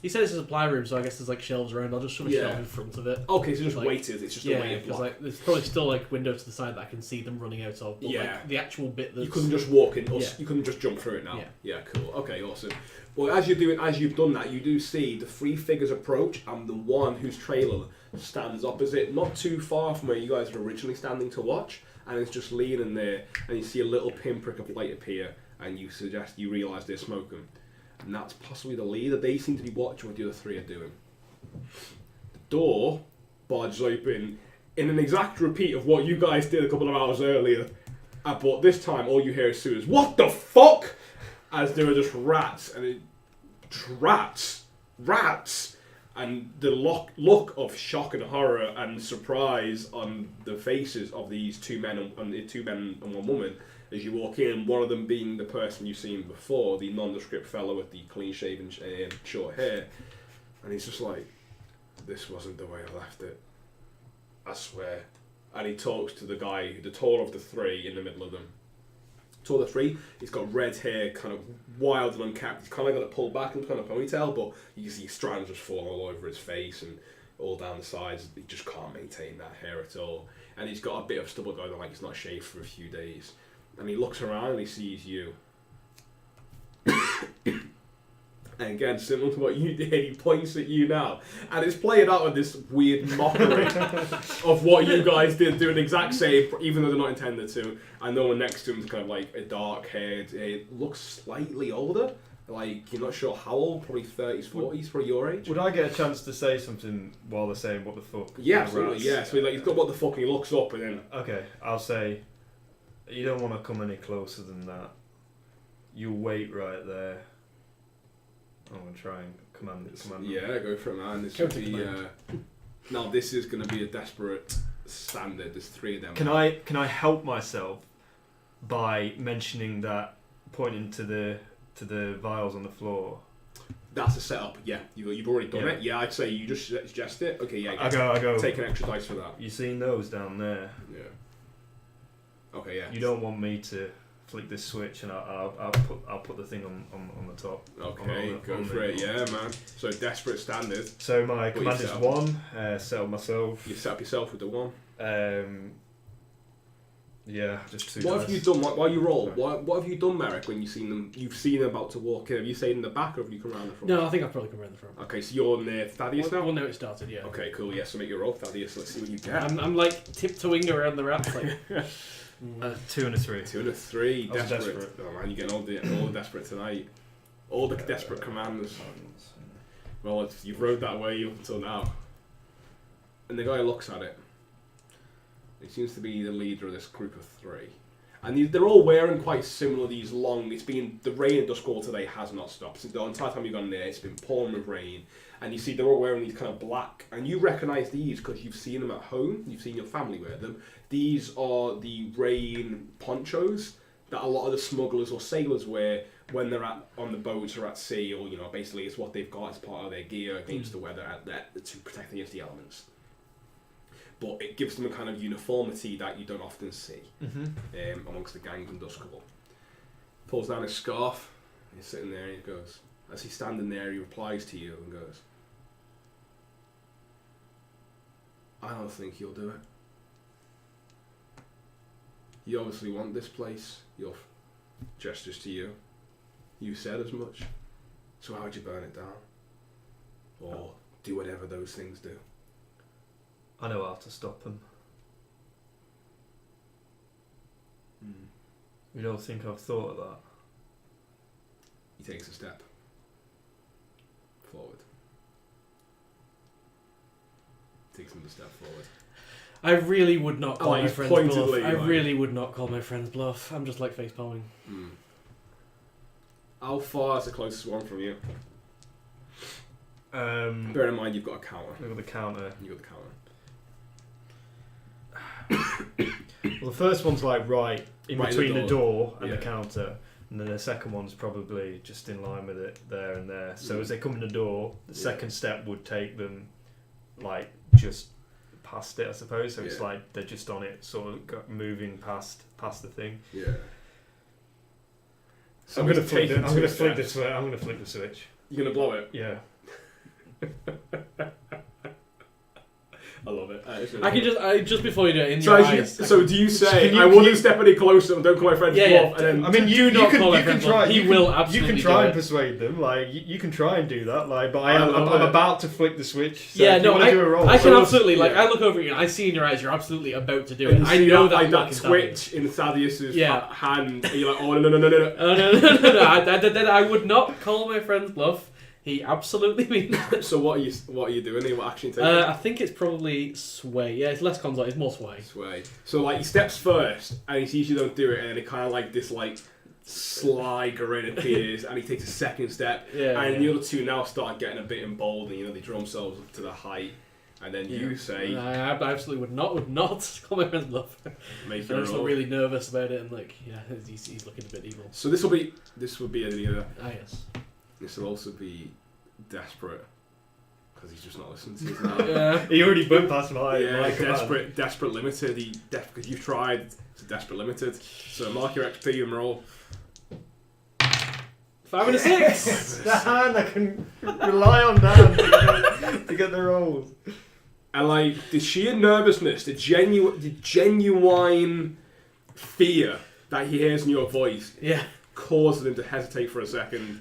you said, it's a supply room, so I guess there's like shelves around. I'll just shove a shelf in front of it. Okay, so just Like, weighted. It's just a weighted because block. like there's probably still like windows to the side that I can see them running out of. But Yeah. like, the actual bit that's You couldn't just walk in, or Yeah. you couldn't just jump through it now. Yeah. Yeah, cool. Okay, awesome. Well, as you've done that, you do see the 3 figures approach, and the one whose trailer stands opposite, not too far from where you guys were originally standing to watch, and it's just leaning there, and you see a little pinprick of light appear, and you realise they're smoking, and that's possibly the leader. They seem to be watching what the other 3 are doing. The door barges open in an exact repeat of what you guys did a couple of hours earlier. But this time, all you hear is Sue's, "What the fuck?" As there are just rats, and rats, and the look of shock and horror and surprise on the faces of these 2 men and 1 woman as you walk in. One of them being the person you've seen before, the nondescript fellow with the clean-shaven short hair, and he's just like, "This wasn't the way I left it, I swear." And he talks to the guy, the taller of the 3 in the middle of them. Taller 3, he's got red hair, kind of wild and unkept. He's kind of got it pulled back into kind of ponytail, but you see strands just falling all over his face and all down the sides. He just can't maintain that hair at all. And he's got a bit of stubble going on, like he's not shaved for a few days. And he looks around and he sees you. And again, similar to what you did, he points at you now. And it's playing out with this weird mockery of what you guys did, doing the exact same, even though they're not intended to. And no one next to him is kind of like a dark-haired, it looks slightly older. Like, you're not sure how old, probably 30s, 40s, for your age. Would I get a chance to say something while they're saying what the fuck? Yeah, The absolutely, rats? yeah. So like, he's got what the fuck, and he looks up and then... Okay, I'll say, you don't want to come any closer than that. You wait right there. I'm going to try and command them. Yeah, go for it, man. This Go would to be... command. now, this is going to be a desperate standard. There's 3 of them. Can I help myself by mentioning that, pointing to the vials on the floor? That's a setup, yeah. You've already done Yeah. it. Yeah, I'd say you just suggest it. Okay, yeah. I go. Take an extra dice for that. You seen those down there? Yeah. Okay, yeah. You don't want me to flick this switch, and I'll put the thing on the top. Okay, go on for the- it. Yeah, man. So desperate standard. So my What command you is set up? 1. Set up myself. You set up yourself with the 1. Yeah, just 2 What dice. have you done? While you roll, what have you done, Merrick? When you've seen them about to walk in, have you stayed in the back or have you come around the front? No, I think I've probably come around the front. Okay, so you're near Thadeus now. Well, no, it started. Yeah. Okay, cool. Yeah, so make your roll, Thadeus. Let's see what you get. I'm like tiptoeing around the rats, like. 2 and a 3. 2 and a 3. I was Desperate. desperate. Oh man, you're getting all the desperate tonight. All the desperate commands. Well, you've rode that way up until now. And the guy looks at it. He seems to be the leader of this group of 3. And they're all wearing quite similar, these long... The rain in Doskvol today has not stopped. Since the entire time you've gone there, it's been pouring with rain. And you see they're all wearing these kind of black... And you recognise these because you've seen them at home. You've seen your family wear them. These are the rain ponchos that a lot of the smugglers or sailors wear when they're on the boats or at sea. Or, basically it's what they've got as part of their gear against the weather to protect against the elements. But it gives them a kind of uniformity that you don't often see amongst the gangs in Doskvol. Pulls down his scarf, he's sitting there and he goes, as he's standing there, he replies to you and goes, I don't think you'll do it. You obviously want this place. Your gestures to you. You said as much. So how would you burn it down? Or do whatever those things do? I know how to stop them. You don't think I've thought of that? He takes a step forward. Takes another step forward. I really would not call my he's friend's bluff. pointedly, I like- really would not call my friend's bluff. I'm just like face palming. How far is the closest one from you? Bear in mind you've got a counter. Look at the counter. You've got the counter. Well, the first one's like right in Right in between the the door and Yeah. the counter, and then the second one's probably just in line with it there and there. So as they come in the door, the second step would take them like just past it, I suppose. So it's like they're just on it, sort of moving past the thing. Yeah. So I'm gonna he's flick. taking I'm gonna two flick steps. this. I'm gonna flick the switch. You're gonna blow it. Yeah. I love it. I can just before you do it in So, your as you- eyes. so do you say, Can you- I can wouldn't you- step any closer and don't call my friend's Yeah, yeah. bluff, and then... I mean, you not can call you my can friend try. bluff. He you will can, absolutely You can try do and it. persuade them. Like you can try and do that. Like, but I love I'm it. about to flick the switch. So Yeah, if you no, wanna do a roll. I can So absolutely, like, yeah. I look over at you and I see in your eyes you're absolutely about to do and it. you I see know that, like, look that in Thadeus. twitch in Thaddeus's Yeah. hand, and you're like, oh, no. Oh, no. I would not call my friend's bluff. He absolutely means it. So what are you doing? What action you taking? I think it's probably sway. Yeah, it's less console, it's more sway. Sway. So like he steps first, and he sees you don't do it, and then it kind of like this like sly grin appears, and he takes a second step, and the other two now start getting a bit emboldened. You know, they draw themselves up to the height, and then you say, I absolutely would not call my friend's bluff. make I'm your just roll. really nervous about it, and like, yeah, he's looking a bit evil. So this would be either. Yes. This will also be desperate because he's just not listening to you now. Yeah. He already went past my desperate limited. Because you've tried. It's a desperate limited. So mark your XP and roll. 5 and a 6. Dan, I can rely on Dan to get the rolls. And like the sheer nervousness, the genuine fear that he hears in your voice, Yeah. causes him to hesitate for a second.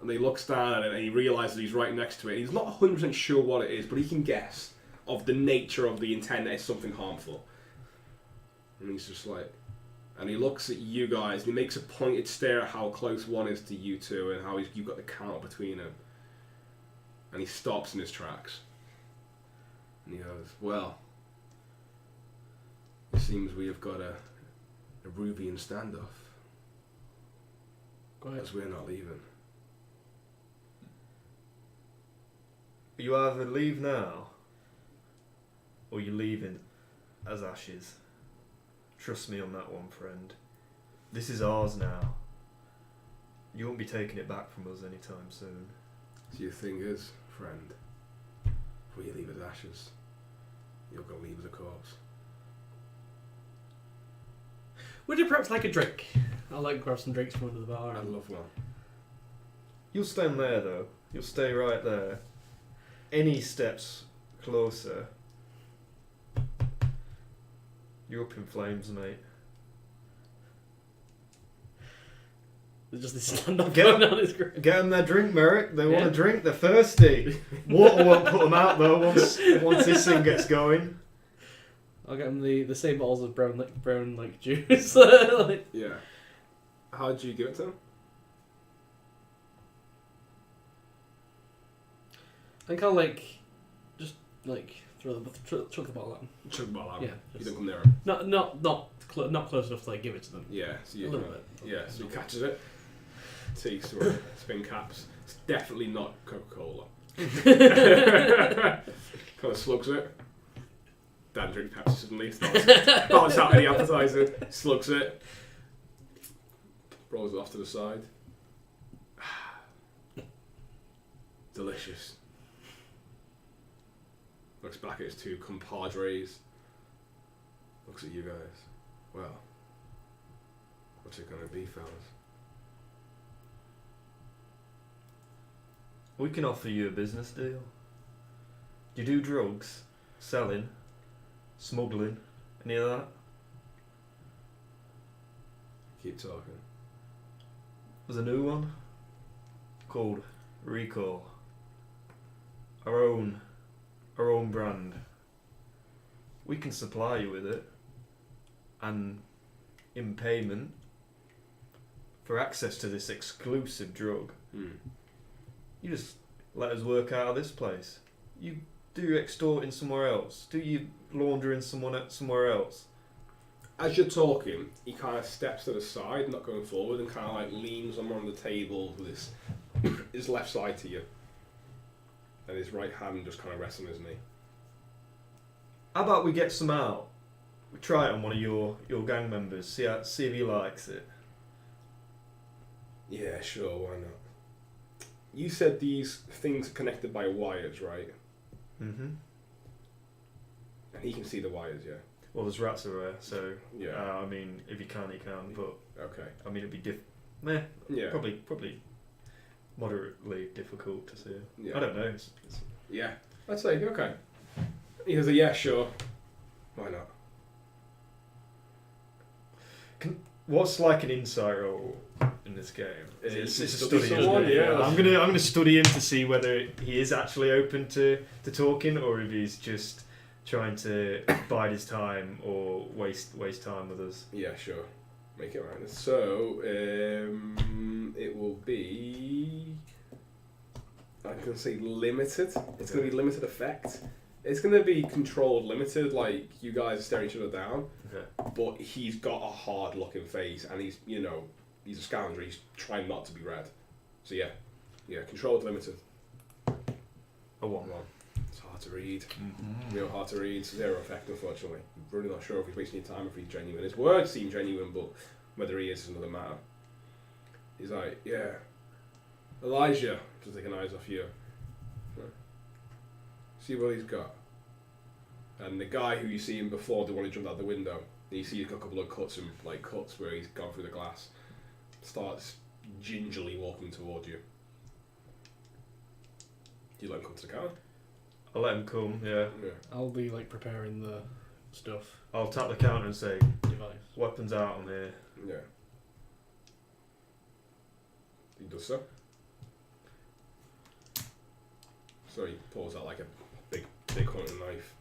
And he looks down at it and he realises he's right next to it. He's not 100% sure what it is, but he can guess of the nature of the intent that it's something harmful. And he's just like... And he looks at you guys and he makes a pointed stare at how close one is to you two and how you've got the counter between them. And he stops in his tracks. And he goes, well, it seems we have got a Rubian standoff. Because we're not leaving. You either leave now, or you're leaving as ashes. Trust me on that one, friend. This is ours now. You won't be taking it back from us anytime soon. So your thing is, friend, if we leave as ashes, you're going to leave as a corpse. Would you perhaps like a drink? I'll like grab some drinks from under the bar. I'd love one. You'll stand there though. You'll stay right there. Any steps closer, you're up in flames, mate. There's just this stand-up Get going on his group. Get them their drink, Merrick. They want Yeah. a drink. They're thirsty. Water won't put them out though. Once this thing gets going. I'll get them the same bottles of brown juice. Like, Yeah. How'd you give it to him? I think I'll just chuck the bottle at them. Chug the bottle out. Yeah, You just- don't come near him. Not close enough to like give it to them. Yeah. So you A little bit. Yeah. So he catches it. Takes to it. Spin caps. It's definitely not Coca-Cola. Kind of slugs it. Dan drinks Pepsi suddenly. Starts out any appetizer. Slugs it. Rolls it off to the side. Delicious. Looks back at his two compadres. Looks at you guys. Well, what's it gonna be, fellas? We can offer you a business deal. Do you do drugs? Selling? Smuggling? Any of that? Keep talking. There's a new one called Recall. Our own brand. We can supply you with it, and in payment for access to this exclusive drug, you just let us work out of this place. You do your extorting somewhere else. Do you laundering somewhere else. As you're talking, he kind of steps to the side, not going forward, and kind of like leans on one of the tables with his left side to you, and his right hand just kind of rests on his knee. How about we get some out? We try it on one of your gang members. See if he likes it. Yeah, sure, why not? You said these things are connected by wires, right? Mm-hmm. And he can see the wires, yeah. Well, there's rats everywhere, so Yeah. I mean, if he can, he can. But Okay. I mean, it'd be Yeah. probably moderately difficult to see. Yeah. I don't know. It's Yeah. I'd say okay. He goes, yeah, sure. Why not? What's like an insight roll in this game? It's a study, isn't someone, it? yeah. I'm gonna study him to see whether he is actually open to talking, or if he's just trying to bide his time or waste time with us. Yeah, sure. Make it right. So, it will be... I'm going to say limited. It's going to be limited effect. It's going to be controlled limited, like you guys are staring each other down. Okay. But he's got a hard looking face and he's, he's a scoundrel. He's trying not to be red. So yeah, controlled limited. A 1. It's hard to read. Real hard to read. 0 effect, unfortunately. I'm really not sure if he's wasting your time, if he's genuine. His words seem genuine, but whether he is another matter. He's like, yeah, Elijah, just taking eyes off you. See what he's got. And the guy who you see him before, the one who jumped out the window, you see he's got a couple of cuts where he's gone through the glass, starts gingerly walking toward you. Do you let him come to the car? I'll let him come. Yeah. I'll be like preparing the stuff. I'll tap the counter and say, Device. "Weapons out on here." Yeah. He does so. So he pulls out like a big hunting knife.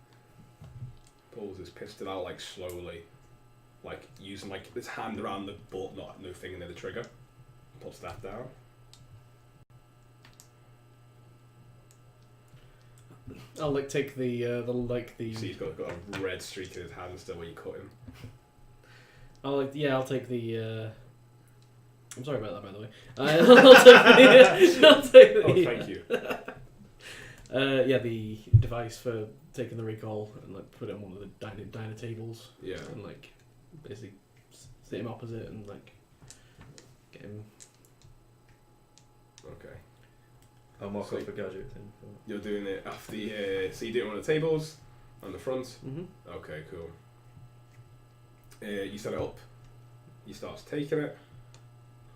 Pulls his pistol out like slowly, like using like his hand around the butt, no finger near the trigger. Puts that down. I'll like take the. See, he's got a red streak in his hand still where you cut him. I'll take the. I'm sorry about that, by the way. I'll take the. Oh, thank you. The device for taking the recall and like put it on one of the diner tables. Yeah. And like basically sit him opposite and like get him. Okay. I'll mark So up a gadget thing. You're doing it off the. So you do it on the tables, on the front. Mm-hmm. Okay, cool. You set it up. You start taking it.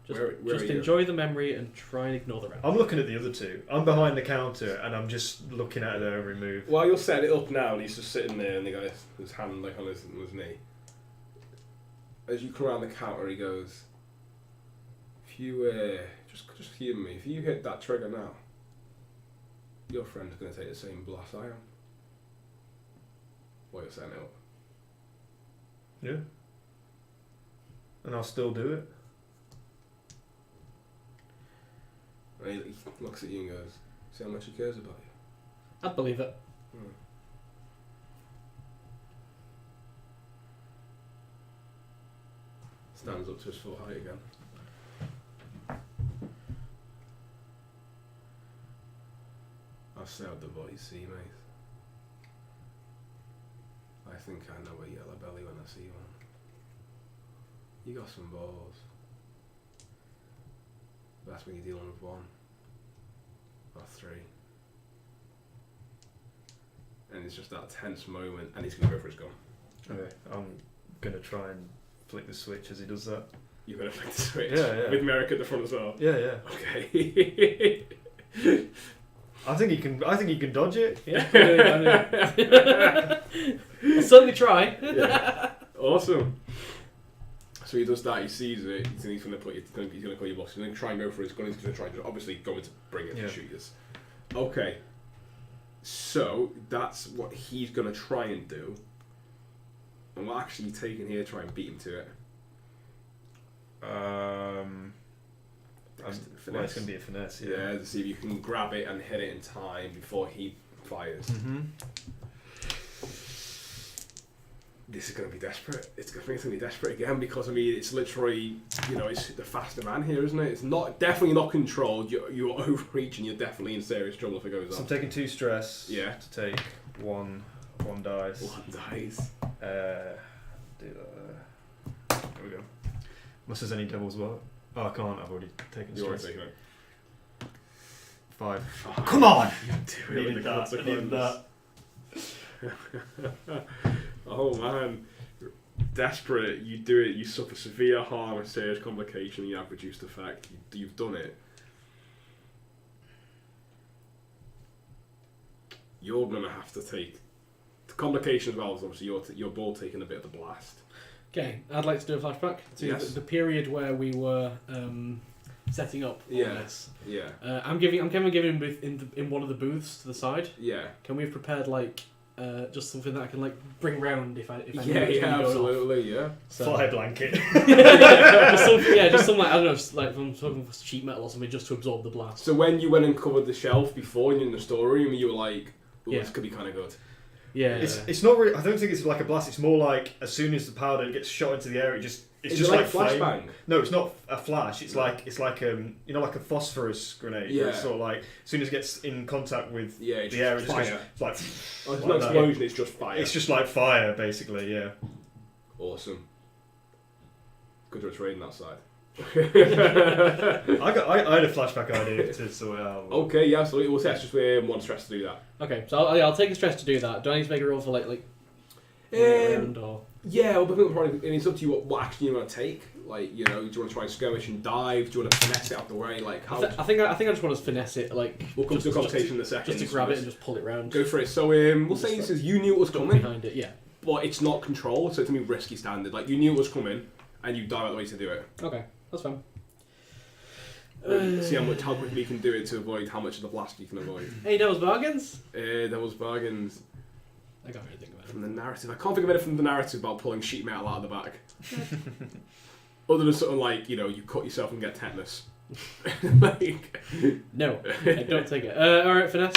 Just Where are you? enjoy the memory and try and ignore the rest. I'm looking at the other two. I'm behind the counter and I'm just looking at their every move. While you're setting it up now, and he's just sitting there, and the guy his hand like on his knee. As you come around the counter, he goes, "If you just hear me. If you hit that trigger now, your friend's going to take the same blast I am." While you're setting it up. Yeah. And I'll still do it. And he looks at you and goes, "See how much he cares about you." I'd believe it. Stands up to his full height again. I've sailed the bloody sea, mate. I think I know a yellow belly when I see one. You got some balls. That's when you're dealing with 1 or 3. And it's just that tense moment, and he's going to go for his gun. Okay. I'm gonna try and flick the switch as he does that. You're going to flick the switch? Yeah. With Merrick at the front as well? Yeah. Okay. I think he can dodge it. Yeah. I'll certainly try. Yeah. Awesome. So he does that. He sees it. He's going to call your boss. He's going to try and go for his gun. He's going to try. Obviously, going to bring it to shoot us. Okay. So that's what he's going to try and do. And we'll actually take in here, try and beat him to it. It's going to be a finesse. Yeah, to see if you can grab it and hit it in time before he fires. Mm-hmm. This is going to be desperate. It's going to be desperate again because, I mean, it's literally, it's the faster man here, isn't it? It's definitely not controlled. You're overreaching. You're definitely in serious trouble if it goes So on. I'm taking 2 stress. Yeah. To take one dice. 1 dice. Do that. There we go. Unless there's any doubles, what? Oh, I can't. I've already taken You're stress. already taking it. 5. Come on! You do it Needed with the that. I needed consequence. Oh man, desperate. You do it. You suffer severe harm, a serious complication. You have reduced effect. You've done it. You're gonna have to take the complication as well. Is obviously you're both taking a bit of the blast. Okay, I'd like to do a flashback to the period where we were setting up all this. Yeah. I'm giving him booth in one of the booths to the side. Yeah. Can we have prepared just something that I can bring round if I know it's Yeah, gonna go absolutely, off. yeah. So, Fly blanket. just some I don't know, from sheet metal or something, just to absorb the blast. So when you went and covered the shelf before and you're in the storeroom, you were like, this could be kind of good. Yeah. It's not really. I don't think it's like a blast. It's more like as soon as the powder gets shot into the air, it's just like flashbang. No, it's not a flash. It's like like a phosphorus grenade. Yeah. Where it's sort of like as soon as it gets in contact with the air, it's fire. like It's like not that. explosion. It's just fire. It's just like fire, basically. Yeah. Awesome. Good to trading that side. I had a flashback idea to sort it out. Okay, yeah, absolutely. We'll say it's just 1 stress to do that. Okay, so I'll take a stress to do that. Do I need to make a roll for round or? Yeah, well, probably, it's up to you what action you want to take. Like, do you want to try and skirmish and dive? Do you want to finesse it out the way? Like, how? I think I just want to finesse it. Like, we'll come to the conversation in a second. Just to grab it and just pull it round. Go for it. So, we'll say this is you knew it was coming behind it. Yeah. But it's not controlled, so it's gonna be risky standard. Like, you knew it was coming, and you dive out the way to do it. Okay, that's fine. See how quickly you can do it to avoid how much of the blast you can avoid. Hey, Devil's Bargains? Devil's Bargains. I can't really think of it. From the narrative. I can't think of anything from the narrative about pulling sheet metal out of the back. Other than something like, you cut yourself and get tetanus. No, I don't take it. Alright, finesse.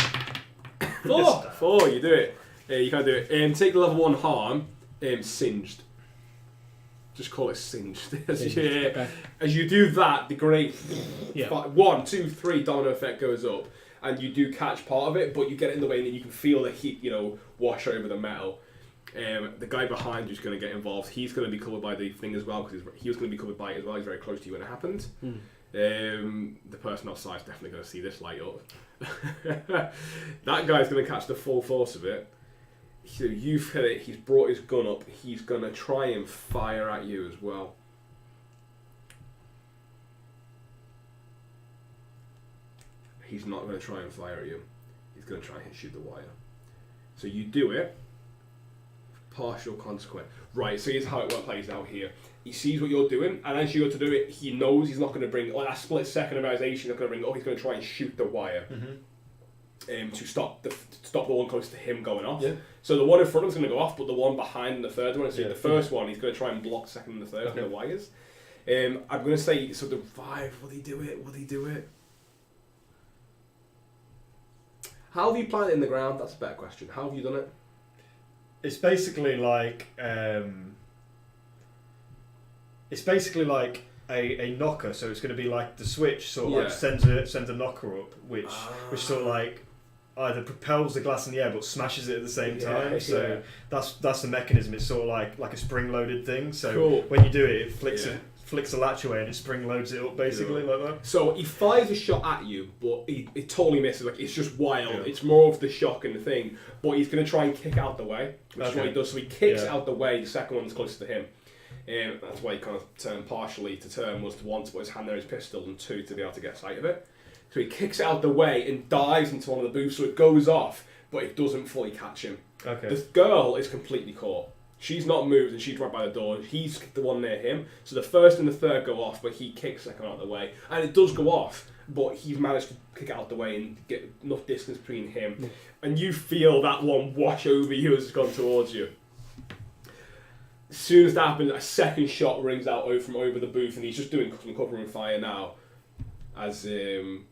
4! 4, you do it. You can't do it. Take the level 1 harm, singed. Just call it singed. Okay. As you do that, the grenade, 1, 2, 3 domino effect goes up, and you do catch part of it, but you get it in the way, and you can feel the heat, wash over the metal. The guy behind you is going to get involved. He's going to be covered by the thing as well, because he was going to be covered by it as well. He's very close to you when it happened. The person outside is definitely going to see this light up. That guy's going to catch the full force of it. So you've hit it, he's brought his gun up, he's going to try and fire at you as well. He's not going to try and fire at you. He's going to try and shoot the wire. So you do it. Partial consequence. Right, so here's how it plays out here. He sees what you're doing, and as you go to do it, he knows he's not going to bring, that split second of realization, he's not going to bring, he's going to try and shoot the wire. To stop the one close to him going off. Yeah. So the one in front of him is going to go off, but the one behind and the third one, so the first one, he's going to try and block the second and the third from the wires. I'm going to say, so the revive, will he do it? Will he do it? How have you planted it in the ground? That's a better question. How have you done it? It's basically like a knocker, so it's going to be like the switch sort of like sends a knocker up, which sort of like either propels the glass in the air but smashes it at the same time. So that's the mechanism. It's sort of like a spring-loaded thing. So when you do it, it flicks the latch away and it spring loads it up basically like that. So he fires a shot at you, but it totally misses. Like it's just wild. Yeah. It's more of the shock and the thing. But he's going to try and kick out the way, which is what he does. So he kicks out the way. The second one's closer to him. That's why he kind of turned partially to turn was to 1 to put his hand on his pistol and 2 to be able to get sight of it. So he kicks it out the way and dives into one of the booths, so it goes off, but it doesn't fully catch him. Okay. The girl is completely caught. She's not moved and she's right by the door, and he's the one near him. So the first and the third go off, but he kicks the second out of the way. And it does go off, but he's managed to kick it out the way and get enough distance between him. Mm. And you feel that one wash over you as it's gone towards you. As soon as that happens, a second shot rings out from over the booth, and he's just doing some cover and fire now. As he's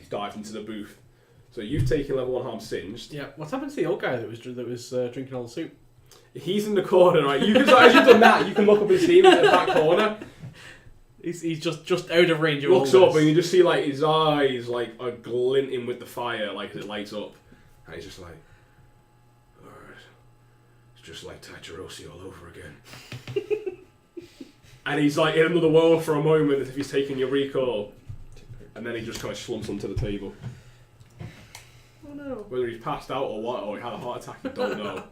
dived into the booth. So you've taken level 1 harm singed. Yeah. What's happened to the old guy that was drinking all the soup? He's in the corner, right? You can, as you've done that, you can look up and see him in the back corner. He's just out of range of looks up and you just see like his eyes like are glinting with the fire, like as it lights up, and he's just like, alright, it's just like Tatarosi all over again. And he's like in another world for a moment as if he's taking your recall, and then he just kind of slumps onto the table. Oh no. Whether he's passed out or what, or he had a heart attack, you don't know.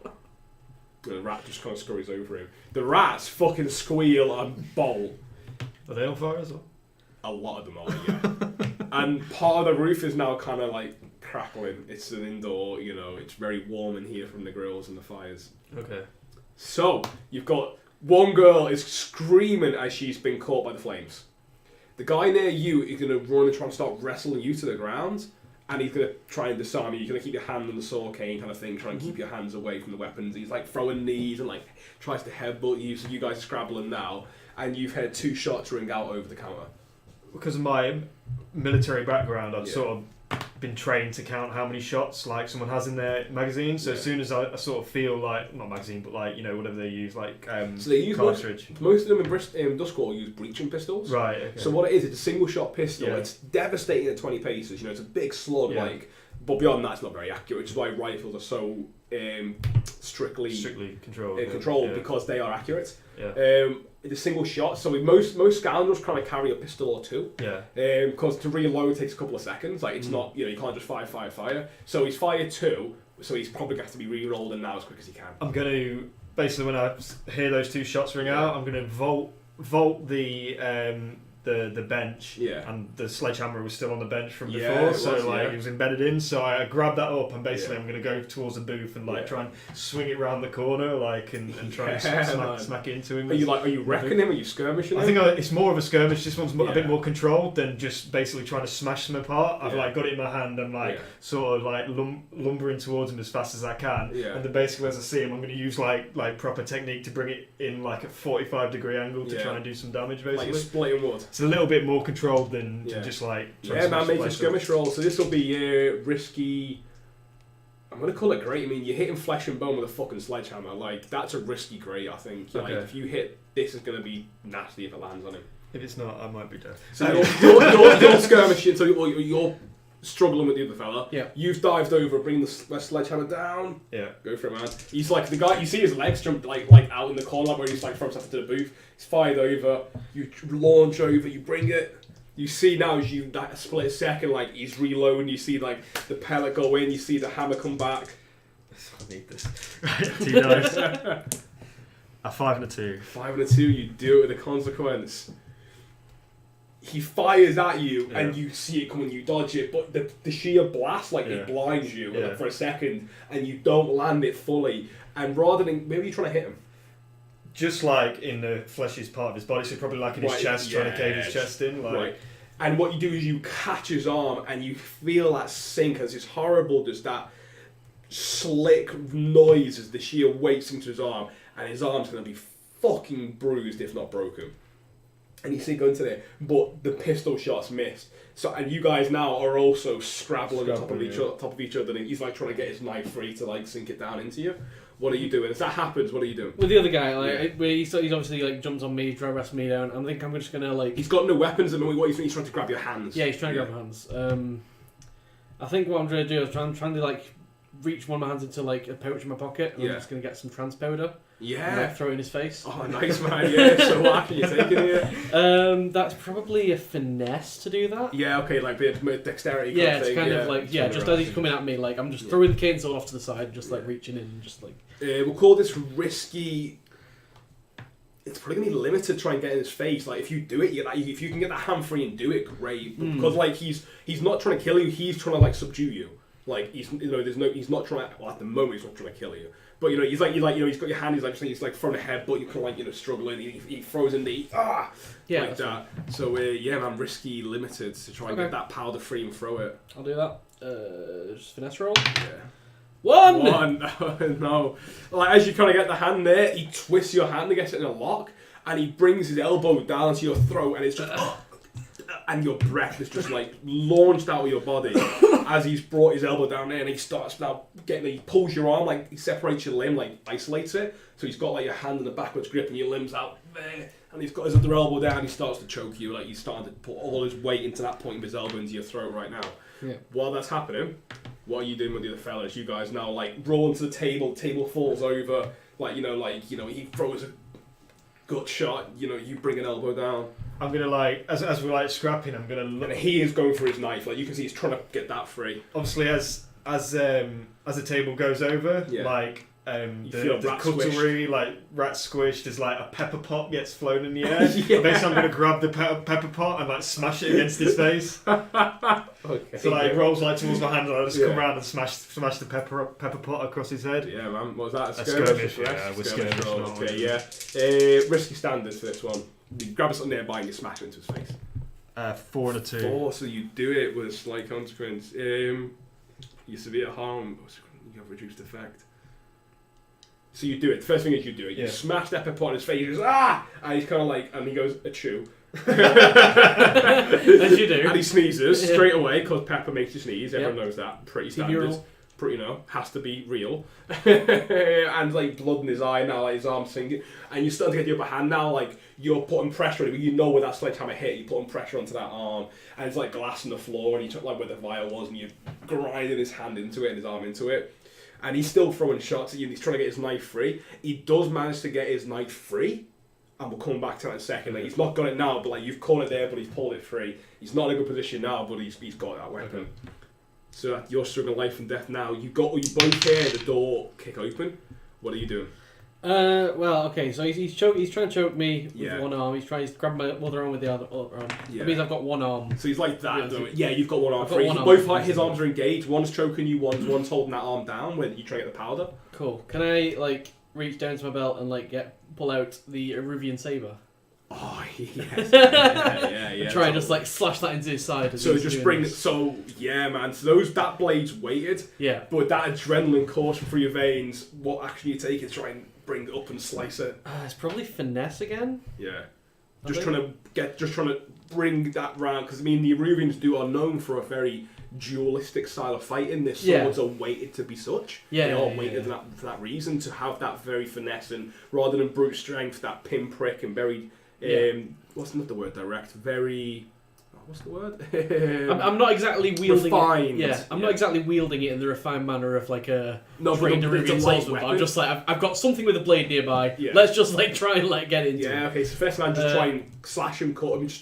The rat just kind of scurries over him. The rats fucking squeal and bolt. Are they on fire as well? A lot of them are, yeah. And part of the roof is now kind of like crackling. It's an indoor, it's very warm in here from the grills and the fires. Okay. So, you've got one girl is screaming as she's been caught by the flames. The guy near you is going to run and try and start wrestling you to the ground. And he's going to try and disarm you. You're going to keep your hand on the saw cane kind of thing, try and keep your hands away from the weapons. He's like throwing knees and like tries to headbutt you, so you guys are scrabbling now. And you've had 2 shots ring out over the counter. Because of my military background, I've sort of been trained to count how many shots like someone has in their magazine. So as soon as I sort of feel like, not magazine, but like, whatever they use, like so they use cartridge. Most of them in Doskvol use breaching pistols. Right, okay. So what it is, it's a single shot pistol. Yeah. It's devastating at 20 paces. It's a big slug, but beyond that, it's not very accurate, which is why rifles are so strictly controlled because they are accurate. Yeah. It's a single shot, so most scoundrels kind of carry a pistol or 2. Yeah. Because to reload takes a couple of seconds. Like it's not, you can't just fire. So he's fired 2, so he's probably got to be re-rolling now as quick as he can. I'm going to basically when I hear those 2 shots ring out, I'm going to vault the bench, and the sledgehammer was still on the bench from before, it was embedded in. So I grabbed that up, and basically I'm going to go towards the booth and try and swing it round the corner, and try and smack it into him. Are you wrecking him? Are you skirmishing him? I think it's more of a skirmish. This one's a bit more controlled than just basically trying to smash them apart. I've got it in my hand. I'm sort of lumbering towards him as fast as I can, and then basically as I see him, I'm going to use like proper technique to bring it in like a 45-degree angle to try and do some damage. Basically, like splitting wood. It's a little bit more controlled than just like... make a skirmish roll. So this will be risky... I'm going to call it great. I mean, you're hitting flesh and bone with a fucking sledgehammer. Like, that's a risky great, I think. Like, if you hit... This is going to be nasty if it lands on him. If it's not, I might be dead. So you're skirmishing, so you're struggling with the other fella. Yeah. You've dived over, bring the sledgehammer down. Yeah. Go for it, man. He's like the guy. You see his legs jump like out in the corner where he's like from something to the booth. He's fired over. You launch over. You bring it. You see now as you that split second, like he's reloading. You see like the pellet go in. You see the hammer come back. I need this. Right. 2 dice. A 5 and a 2. 5 and a 2. You do it with a consequence. He fires at you and you see it coming, you dodge it, but the sheer blast, it blinds you for a second and you don't land it fully. And rather than, maybe you're trying to hit him. Just like in the fleshiest part of his body, so probably like in his chest, trying to cave his chest in. Right. And what you do is you catch his arm and you feel that sink as it's horrible, just that slick noise as the sheer weight sinks to his arm, and his arm's going to be fucking bruised if not broken. And you see it going to there, but the pistol shots missed. So, and you guys now are also scrabbling on top of each other, and he's like trying to get his knife free to sink it down into you. What are you doing? As that happens, what are you doing? With the other guy, he's obviously jumped on me, trying to wrestle me down. I think I'm just gonna He's got no weapons, and what he's trying to grab your hands. Yeah, he's trying to grab my hands. I think what I'm trying to do is trying to reach one of my hands into a pouch in my pocket, and I'm just gonna get some trans powder. Yeah. And, throw it in his face. Oh, nice, man. Yeah. So what action are you taking here? That's probably a finesse to do that. Yeah. Okay. Like a bit of dexterity. Yeah. It's kind of just as he's coming at me, I'm just throwing the cane sword off to the side, just reaching in, and just we'll call this risky. it's probably gonna be limited to try and get in his face. Like if you do it, if you can get that hand free and do it, great. Because like he's not trying to kill you, he's trying to like subdue you. Like he's he's not trying to, well, at the moment he's not trying to kill you. But he's got your hand, he's like throwing a headbutt, you kind of like struggling, he throws in the like that. So man, risky, limited to try and get that powder free and throw it. I'll do that. Just finesse roll. Yeah. One. No. Like as you kind of get the hand there, he twists your hand and gets it in a lock, and he brings his elbow down to your throat, and it's just and your breath is just like launched out of your body as he's brought his elbow down there, and he starts now he pulls your arm, like he separates your limb, like isolates it, so he's got like your hand in the backwards grip and your limb's out there, and he's got his other elbow down, he starts to choke you, like he's starting to put all his weight into that point of his elbow into your throat right now. Yeah. While that's happening, what are you doing with the other fellas? You guys now like roll into the table falls over, he throws a gut shot, you bring an elbow down. I'm gonna like as we're like scrapping, I'm gonna look. And he is going for his knife, like you can see he's trying to get that free. Obviously, as the table goes over, like the cutlery, like rat squished, there's like a pepper pot gets flown in the air. Basically, I'm gonna grab the pepper pot and like smash it against his face. Okay. So like it rolls like towards my hand, and I just come around and smash the pepper pot across his head. Yeah, man. What was that? A skirmish. Yeah, with skirmish. Okay, yeah. Risky standards for this one. You grab something nearby and you smash it into his face. 4 and a 2. 4, so you do it with a slight consequence. Your severe harm, you have reduced effect. So you do it. The first thing is you do it. You smash that pepper pot in his face. He goes, ah! And he's kind of like, and he goes, achoo. As you do. And he sneezes straight away because pepper makes you sneeze. Everyone knows that. Pretty standard. Has to be real. And like blood in his eye now, like his arm's sinking. And you're starting to get the upper hand now, like you're putting pressure on it. You know where that sledgehammer hit, you're putting pressure onto that arm. And it's like glass on the floor, and you took like where the vial was, and you're grinding his hand into it and his arm into it. And he's still throwing shots at you, and he's trying to get his knife free. He does manage to get his knife free, and we'll come back to that in a second. Like, he's not got it now, but like you've caught it there, but he's pulled it free. He's not in a good position now, but he's got that weapon. Okay. So you're struggling life and death now. You both hear the door kick open. What are you doing? Okay. So he's trying to choke me with one arm. He's trying to grab my other arm with the other arm. Yeah. That means I've got one arm. So he's like that. Yeah, you've got one arm free. Both like his arms are engaged. One's choking you. One's holding that arm down when you try to get the powder. Cool. Can I like reach down to my belt and like pull out the Eruvian saber? Oh yes. Yeah. Try and just like slash that into his side. So just bring this. So yeah, man. So that blade's weighted. Yeah. But that adrenaline coursing through your veins. What action you take is try and bring it up and slice it. It's probably finesse again. Yeah. Just trying to bring that round, because I mean the Eruvians are known for a very dualistic style of fighting. Their swords are weighted to be such. Yeah. They are weighted for that reason, to have that very finesse, and rather than brute strength, that pinprick and very what's not the word direct? Very. What's the word? I'm not exactly wielding refined. it. I'm not exactly wielding it in the refined manner of like a trained Eruvian swordsman. But I'm just like I've got something with a blade nearby. Yeah. Let's just like try and like get into it. Yeah. Okay. So first man, just try and slash him, cut him, just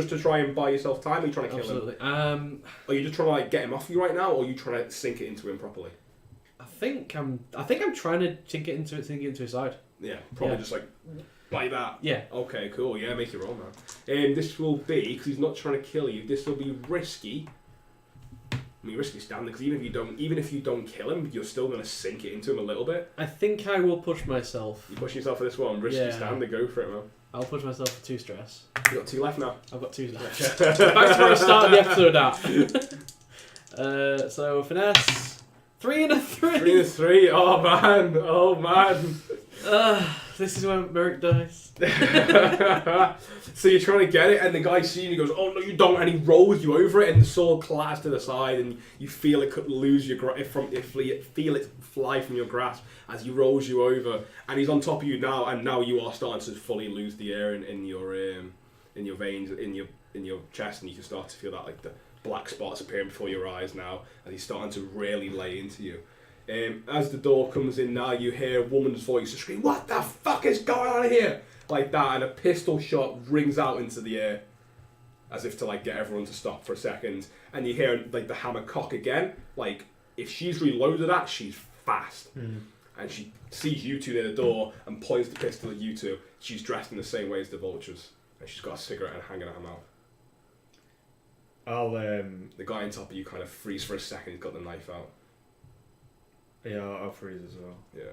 to try and buy yourself time. Are you trying to kill him? Are you just trying to like get him off you right now, or are you trying to sink it into him properly? I think I'm trying to sink it into his side. Yeah. Probably just like. Like that? Yeah. Okay, cool. Yeah, make it roll, man. This will be, because he's not trying to kill you, this will be risky. I mean, risky standing, because even if you don't kill him, you're still going to sink it into him a little bit. I think I will push myself. You push yourself for this one? Risky standing, go for it, man. I'll push myself for 2 stress. You got 2 left now? I've got 2 left. Back to where I started the episode at. So, finesse. 3 and a 3. 3 and a 3. Oh, man. This is when Merrick dies. So you're trying to get it, and the guy sees you and he goes, oh no you don't, and he rolls you over it, and the sword clatters to the side, and you feel it could lose your feel it fly from your grasp as he rolls you over, and he's on top of you now, and now you are starting to fully lose the air in your veins, in your chest, and you can start to feel that like the black spots appearing before your eyes now, as he's starting to really lay into you. As the door comes in now, you hear a woman's voice scream, what the fuck is going on here? Like that, and a pistol shot rings out into the air, as if to like get everyone to stop for a second, and you hear like the hammer cock again, like if she's reloaded that, she's fast. and she sees you two near the door and points the pistol at you two. She's dressed in the same way as the vultures, and she's got a cigarette and hanging out her mouth. The guy on top of you kind of freezes for a second. He's got the knife out. Yeah, I'll freeze as well. Yeah.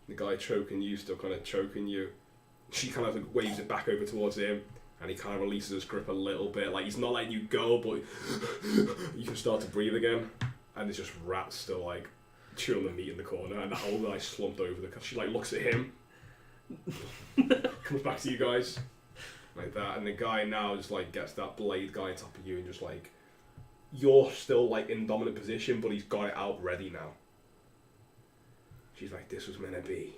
The guy choking you, still kind of choking you. She kind of like waves it back over towards him, and he kind of releases his grip a little bit. Like he's not letting you go, but you can start to breathe again. And there's just rats still like chewing the meat in the corner, and that old guy slumped over the. She like looks at him, comes back to you guys, like that, and the guy now just like gets that blade guy on top of you, and just like you're still like in dominant position, but he's got it out ready now. She's like, this was meant to be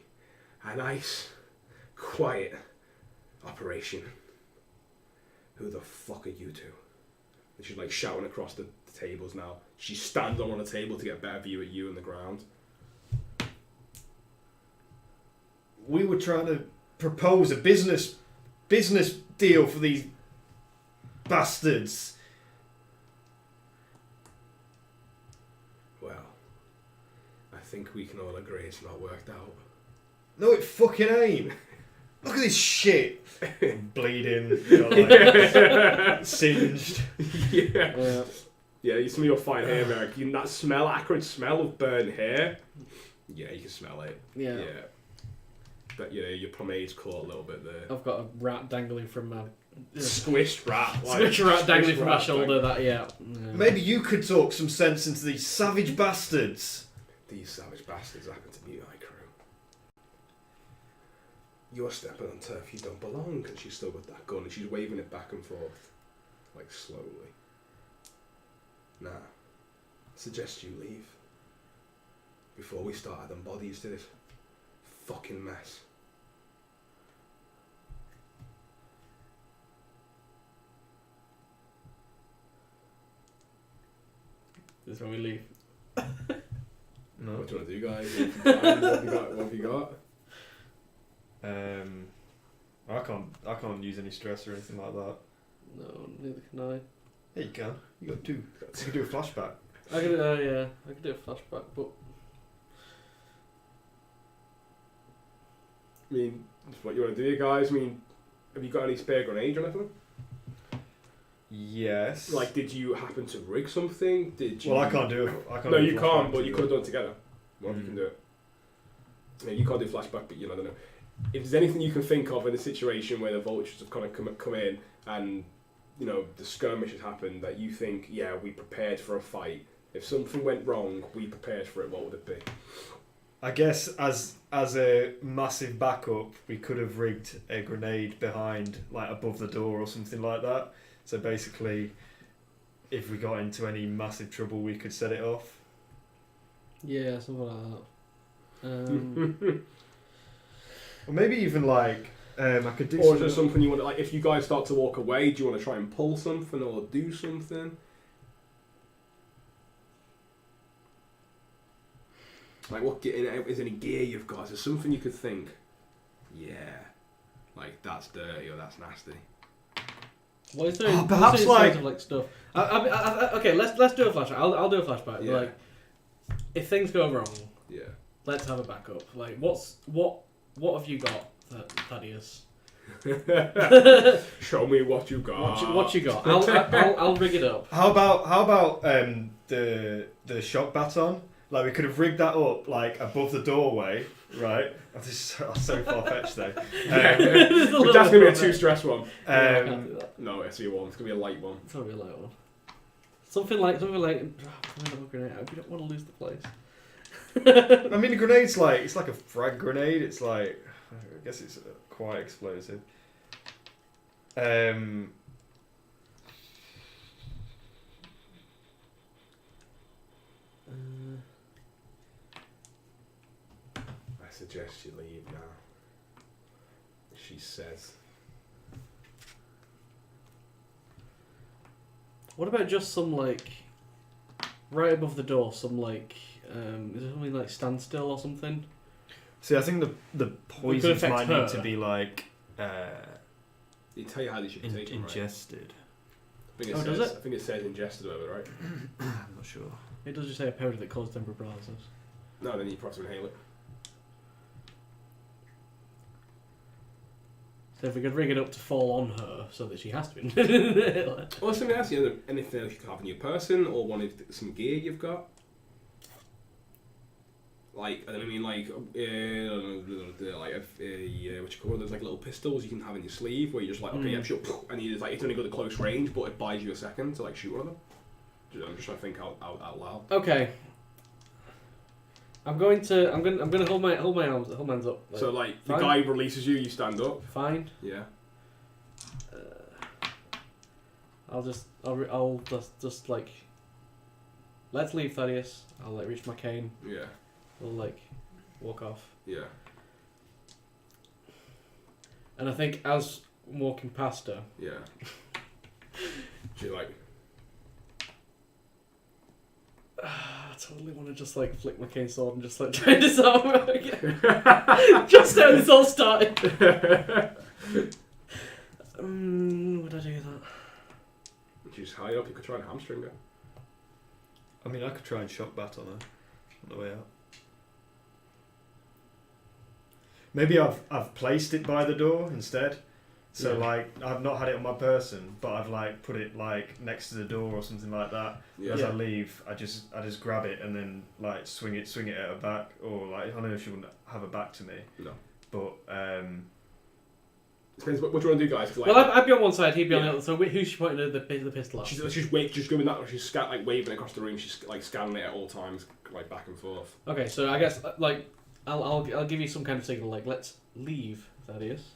a nice, quiet operation. Who the fuck are you two? And she's like shouting across the tables now. She's standing on a table to get a better view at you and the ground. We were trying to propose a business deal for these bastards. Well, I think we can all agree it's not worked out. No, it fucking ain't. Look at this shit. Bleeding, like, singed. Yeah. Yeah, you smell your fine hair, Merrick. You that smell, acrid smell of burnt hair. Yeah, you can smell it. Yeah. But your pomade's caught a little bit there. I've got a rat dangling from my... Squished rat. Squished rat dangling from my shoulder, yeah. Maybe you could talk some sense into these savage bastards. These savage bastards happen to be my crew. You're stepping on turf you don't belong, and she's still got that gun, and she's waving it back and forth, like slowly. Nah, suggest you leave before we start adding bodies to this fucking mess. This is when we leave. No. What do you want to do, guys? What have you got? I can't use any stress or anything like that. No, neither can I. Yeah, you can. You got two. You can do a flashback. I can do a flashback, but I mean, what you want to do, guys? I mean, have you got any spare grenades or anything? Yes. Like, did you happen to rig something? Did you? Well, I can't do it. No, you can't. But you could have done it together. Well, you can do it. Yeah, you can't do flashback, but I don't know. If there's anything you can think of in a situation where the vultures have kind of come in and the skirmish has happened that you think, yeah, we prepared for a fight. If something went wrong, we prepared for it. What would it be? I guess as a massive backup, we could have rigged a grenade behind, like above the door or something like that. So basically, if we got into any massive trouble, we could set it off. yeah, something like that. Or maybe even like I could do. Or is there something you want to, like? If you guys start to walk away, do you want to try and pull something or do something? Like, what is any gear you've got? Is there something you could think? Yeah, like that's dirty or that's nasty. What is there? Perhaps like stuff. Okay, let's do a flashback. I'll do a flashback. Yeah. Like, if things go wrong, Yeah. let's have a backup. Like, what have you got, Thaddeus? Show me what you got. What you got? I'll rig it up. How about the shock baton? Like we could have rigged that up like above the doorway, right? This is so far fetched though. That's gonna be a 2-stress one. I can't do that. No, it's a 1. It's gonna be a light one. It's gonna be a light one. Something like. Grenade. We don't want to lose the place. I mean, a grenade's like it's like a frag grenade. It's like I guess it's quite explosive. I suggest you leave now. She says. What about just some like right above the door? Some like is there something like standstill or something? See, I think the poisons might her. need to be like They tell you how they should be taken, ingested. Right? Does it? I think it says ingested over there, right? I'm not sure. It does just say a powder that causes temporary paralysis. No, then you probably inhale it. So if we could rig it up to fall on her so that she has to be. Well, something else, anything else you can have a new person or one of some gear you've got. Like, I mean, like, what you call those like little pistols you can have in your sleeve where you're just like, okay, yeah, shoot, and it's like it's only got a close range, but it buys you a second to like shoot one of them. I'm just trying to think out loud. Okay. I'm gonna hold my hands up. So like the fine. guy releases you, you stand up. Fine. Yeah. I'll just like. Let's leave, Thaddeus. I'll like reach my cane. Yeah. We'll like walk off. Yeah. And I think as I'm walking past her. Yeah. She like. I totally want to just like flick my cane sword and just like try and disarm her again. Just how this all started. Would I do that? She's high up. You could try and hamstring her. I mean, I could try and shock bat on her on the way out. Maybe I've placed it by the door instead. So like I've not had it on my person, but I've like put it like next to the door or something like that. Yeah. As I leave, I just grab it and then like swing it at her back, or like I know she wouldn't have her back to me. No. But depends what do you want to do, guys? Like, well, I'd be on one side, he'd be on the other. So who's she pointing the pistol at? She's going that. She's like waving across the room. She's like scanning it at all times, like back and forth. Okay, so I guess like I'll give you some kind of signal, like let's leave, Thaddeus.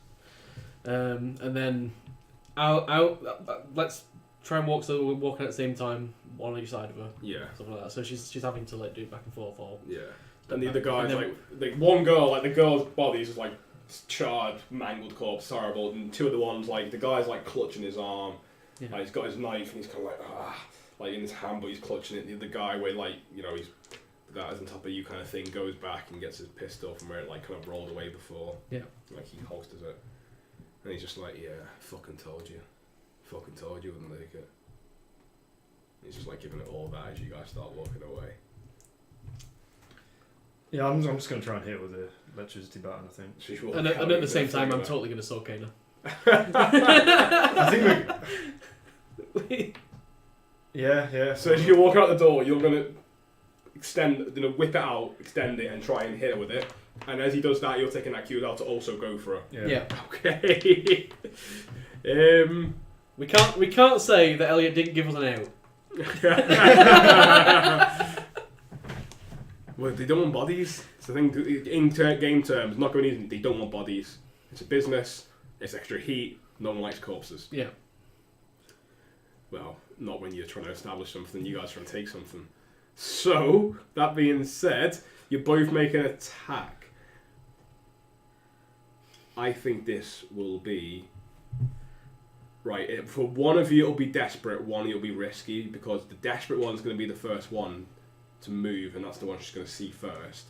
And then let's try and walk so we're walking at the same time on each side of her. Yeah. Something like that. So she's having to like do it back and forth or. Yeah. And the other guys, then, like one girl, like the girl's body is just like charred, mangled corpse, horrible, and two of the ones, like the guy's like clutching his arm, like he's got his knife and he's kind of like in his hand, but he's clutching it. The other guy, where like he's that is on top of you kind of thing, goes back and gets his pistol from where it like kind of rolled away before. Yeah. Like he holsters it, and he's just like, yeah, fucking told you wouldn't make it. He's just like giving it all that as you guys start walking away. yeah, I'm just gonna try and hit her with the electricity baton, I think. And at the same time, I'm totally gonna soak her. I think we. Yeah. So as you walk out the door, you're gonna whip it out, extend it, and try and hit her with it. And as he does that, you're taking that cue out to also go for her. Yeah. Okay. We can't say that Eliot didn't give us an out. Well, they don't want bodies. It's the thing in game terms, not going easy. They don't want bodies. It's a business. It's extra heat. No one likes corpses. Yeah. Well, not when you're trying to establish something. You guys are trying to take something. So that being said, you both make an attack. I think this will be right. For one of you, it'll be desperate. One, it'll be risky because the desperate one's going to be the first one to move, and that's the one she's going to see first.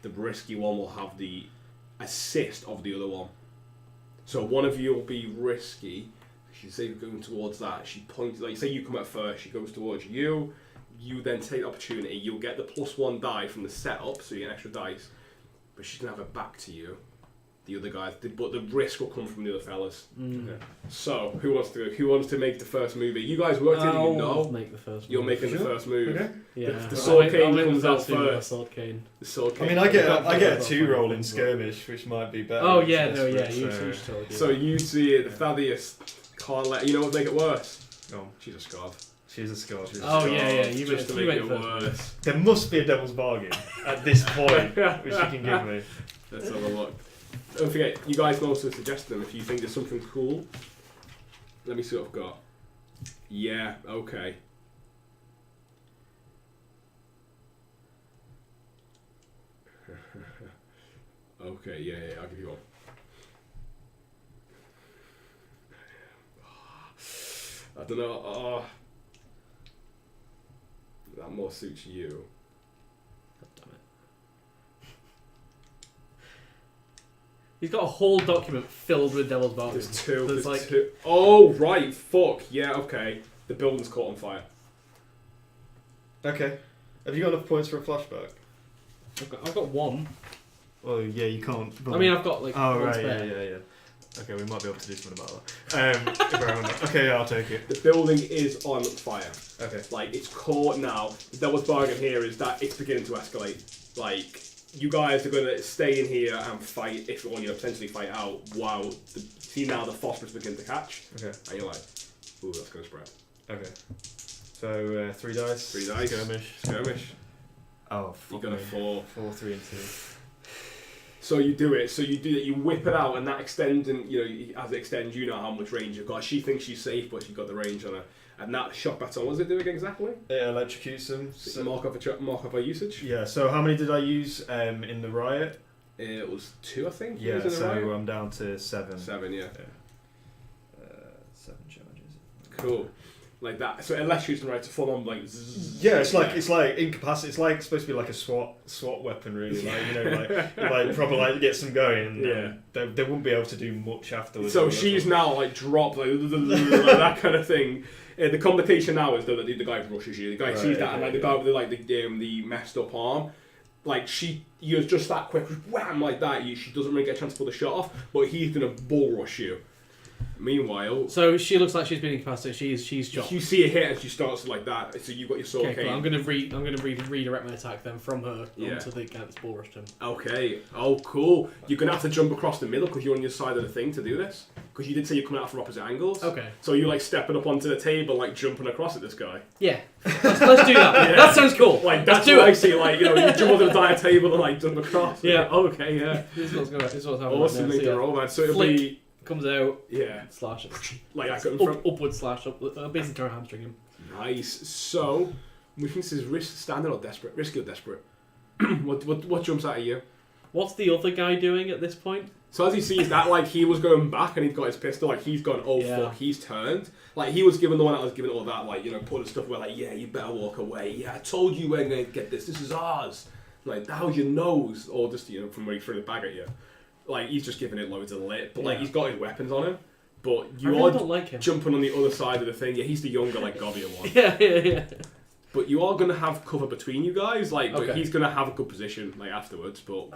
The risky one will have the assist of the other one. So one of you will be risky. She's say going towards that. She points, like say you come at first. She goes towards you. You then take the opportunity. You'll get the +1 die from the setup, so you get an extra dice. But she's gonna have it back to you. The other guys, but the risk will come from the other fellas. Mm. Yeah. So who wants to make the first move? You guys worked in. You know. Make the first. You're making the first move. Okay. Yeah. The sword cane I'll comes out first. Sword cane. The sword cane. I mean, I get a 2-roll in skirmish, which might be better. Oh yeah, no, yeah. You should totally do So that. you see it. Thaddeus can't let. You know what would make it worse? Oh, She's a scarred. she's a scar. Oh yeah. You Just to went make it first. worse. There must be a devil's bargain at this point, which you can give me. Let's have a look. Don't forget, you guys can also suggest them if you think there's something cool. Let me see what I've got. Yeah, okay. Okay, yeah, I'll give you one. I don't know. That more suits you. Damn it. He's got a whole document filled with devil's bargains. There's two. There's There's like two. Oh, right. Fuck. Yeah, okay. The building's caught on fire. Okay. Have you got enough points for a flashback? I've got one. Oh yeah, you can't. I mean, I've got like Oh one right, spare. yeah. Okay, we might be able to do something about that. If I remember. Okay, yeah, I'll take it. The building is on fire. Okay. Like, it's caught now. The devil's bargain here is that it's beginning to escalate. Like, you guys are going to stay in here and fight, if you want, potentially fight out, while see now the phosphorus begin to catch. Okay. And you're like, ooh, that's going to spread. Okay. So, 3 dice. 3 dice. Skirmish. Oh, fuck. You got a 4. 4, 3, and 2. So you do it. So you do that. You whip it out, and that extends, and as it extends, you know how much range you've got. She thinks she's safe, but she's got the range on her. And that shock baton, what does it do again exactly? It electrocutes them. So mark off a usage. Yeah. So how many did I use in the riot? It was 2, I think. Yeah. In the So riot? I'm down to 7. 7, yeah. 7 charges. Cool. Like that. So it electrocutes them right to full on like. Zzz, Yeah, it's like incapacitated. It's like supposed to be like a SWAT weapon, really. Like like probably like gets them going. And, they wouldn't be able to do much afterwards. So she's now like dropped like that kind of thing. The complication now is that the guy rushes you. The guy sees that, and like the guy with the messed up arm, like you're just that quick, wham, like that. She doesn't really get a chance to pull the shot off, but he's gonna bull rush you. Meanwhile, so she looks like she's been incapacitated. She's dropped. You see a hit and she starts like that. So you've got your sword. Okay, cool. I'm gonna redirect my attack then from her onto the guy that's bull rushed him. Okay. Oh, cool. You're gonna have to jump across the middle because you're on your side of the thing to do this. Because you did say you're coming out from opposite angles. Okay. So you're like stepping up onto the table, like jumping across at this guy. Yeah. Let's do that. Yeah. That sounds cool. Like that's what I see. Like you jump onto the entire table and like jump across. Yeah. Okay. Yeah. This is what's happening. Awesome. Right now. So, roll, man. So it'll Flick. be. Comes out, slash it. Like I got upward slash, basically trying to hamstring him. Nice. So, which means this is standard or desperate? Risky or desperate? what jumps out at you? What's the other guy doing at this point? So as he sees that, like he was going back and he's got his pistol, like he's gone, fuck, he's turned. Like he was given the one that was given all that, like putting stuff away, like you better walk away. Yeah, I told you we're going to get this. This is ours. Like how's your nose? Or just from where he threw the bag at you. Like, he's just giving it loads of lit, but like he's got his weapons on him. But you don't like him. Jumping on the other side of the thing. Yeah, he's the younger, like, gobbier one. Yeah. But you are going to have cover between you guys, like, okay. But he's going to have a good position, like, afterwards, but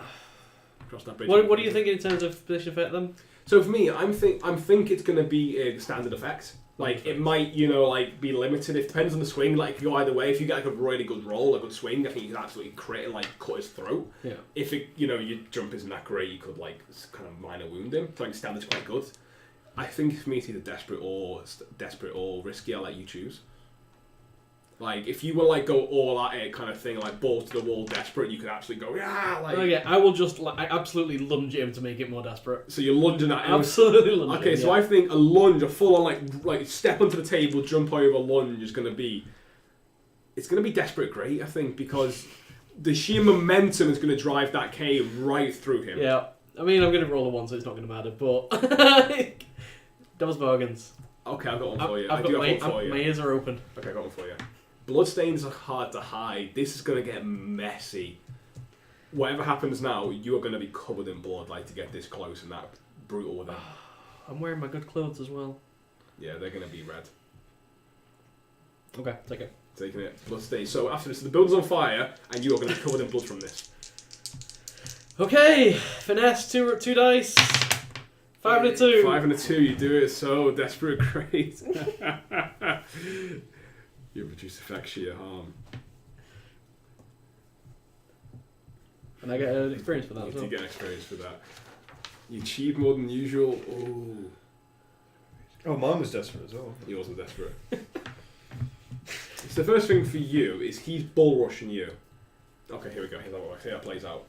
cross that bridge. What are you thinking in terms of position effect, then? So for me, I'm think it's going to be a standard effect. Like, it might, like, be limited. It depends on the swing. Like, if you go either way, if you get, like, a really good roll, a good swing, I think you can absolutely crit and, like, cut his throat. Yeah. If it, your jump isn't that great, you could, like, kind of minor wound him. So, like, standard's quite good. I think for me, it's either desperate or risky. I'll let you choose. Like, if you were, like, go all at it kind of thing, like, balls to the wall desperate, you could actually go, like... Okay, I will just, I absolutely lunge at him to make it more desperate. So you're lunging at him? Absolutely lunge Okay, at him, so I think a lunge, a full-on, like step onto the table, jump over, lunge is going to be... It's going to be desperate great, I think, because the sheer momentum is going to drive that cave right through him. Yeah. I mean, I'm going to roll a 1, so it's not going to matter, but... Those bargains. Okay, I've got one for you. I've got one for you. My ears are open. Okay, I got one for you. Bloodstains are hard to hide. This is going to get messy. Whatever happens now, you are going to be covered in blood, like, to get this close and that brutal with them. I'm wearing my good clothes as well. Yeah, they're going to be red. Okay, take it. Taking it. Bloodstains. So after this, the building's on fire, and you are going to be covered in blood from this. Okay, finesse, two dice. 5 and a 2. 5 and a 2, you do it so desperate great. You reduce effect sheer harm. And I get an experience for that as well. You do get experience for that. You achieve more than usual. Oh, mine was desperate as well. Yours was desperate. So the first thing for you is he's bull rushing you. Okay, here we go. Here's how that plays out.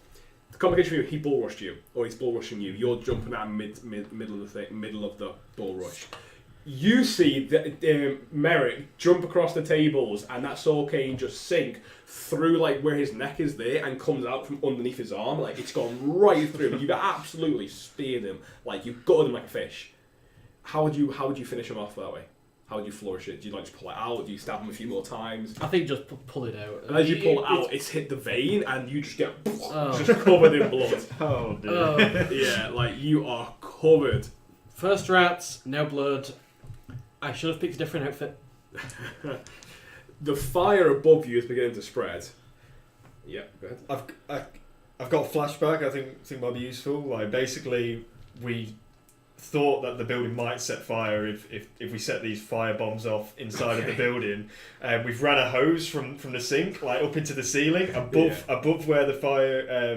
The complication for you, he bull rushed you, or he's bull rushing you. You're jumping at middle of the bull rush. You see Merrick jump across the tables, and that sword cane just sink through like where his neck is there, and comes out from underneath his arm. Like it's gone right through. You absolutely speared him. Like you gutted him like a fish. How would you finish him off that way? How would you flourish it? Do you like just pull it out? Do you stab him a few more times? I think just pull it out. And as you pull it out, it's hit the vein, and you just get just covered in blood. Oh dear. Yeah, like you are covered. First rats, now blood. I should have picked a different outfit. The fire above you is beginning to spread. Yeah, go ahead. I've got a flashback. I think might be useful. Like basically, we thought that the building might set fire if we set these fire bombs off inside of the building. We've ran a hose from the sink like up into the ceiling above where the fire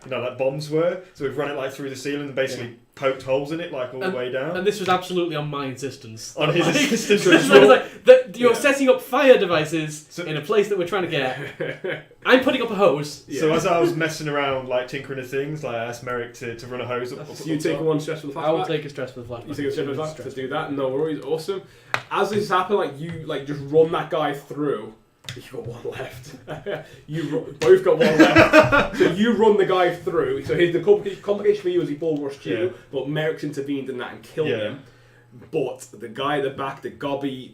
like bombs were. So we've run it like through the ceiling and basically poked holes in it like all the way down. And this was absolutely on my insistence. On his insistence. You're setting up fire devices in a place that we're trying to get. I'm putting up a hose. Yeah. So as I was messing around like tinkering with things, like I asked Merrick to run a hose up. So you take one stress for the flashback? I will take a stress for the flashback. You take a stress for the flashback to do that? No worries, awesome. As this happens, like you like just run that guy through. You've got one left. Both got one left. So you run the guy through. So here's the complication for you is he bull rushed you, but Merrick's intervened in that and killed him. But the guy at the back, the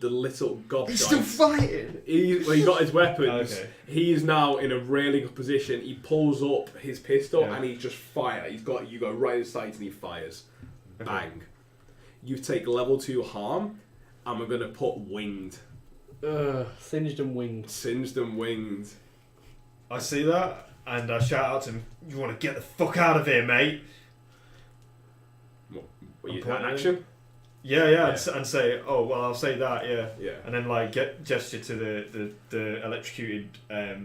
little gob He's still fighting! He got his weapons. Okay. He is now in a really good position. He pulls up his pistol and he just fires. You go right in his sights and he fires. Okay. Bang. You take level 2 harm, and we're going to put winged. Singed and winged. Singed and winged. I see that, and I shout out to him, "You want to get the fuck out of here, mate?" What you that in action? Yeah. And say, "Oh, well, I'll say that, yeah." And then like gesture to the electrocuted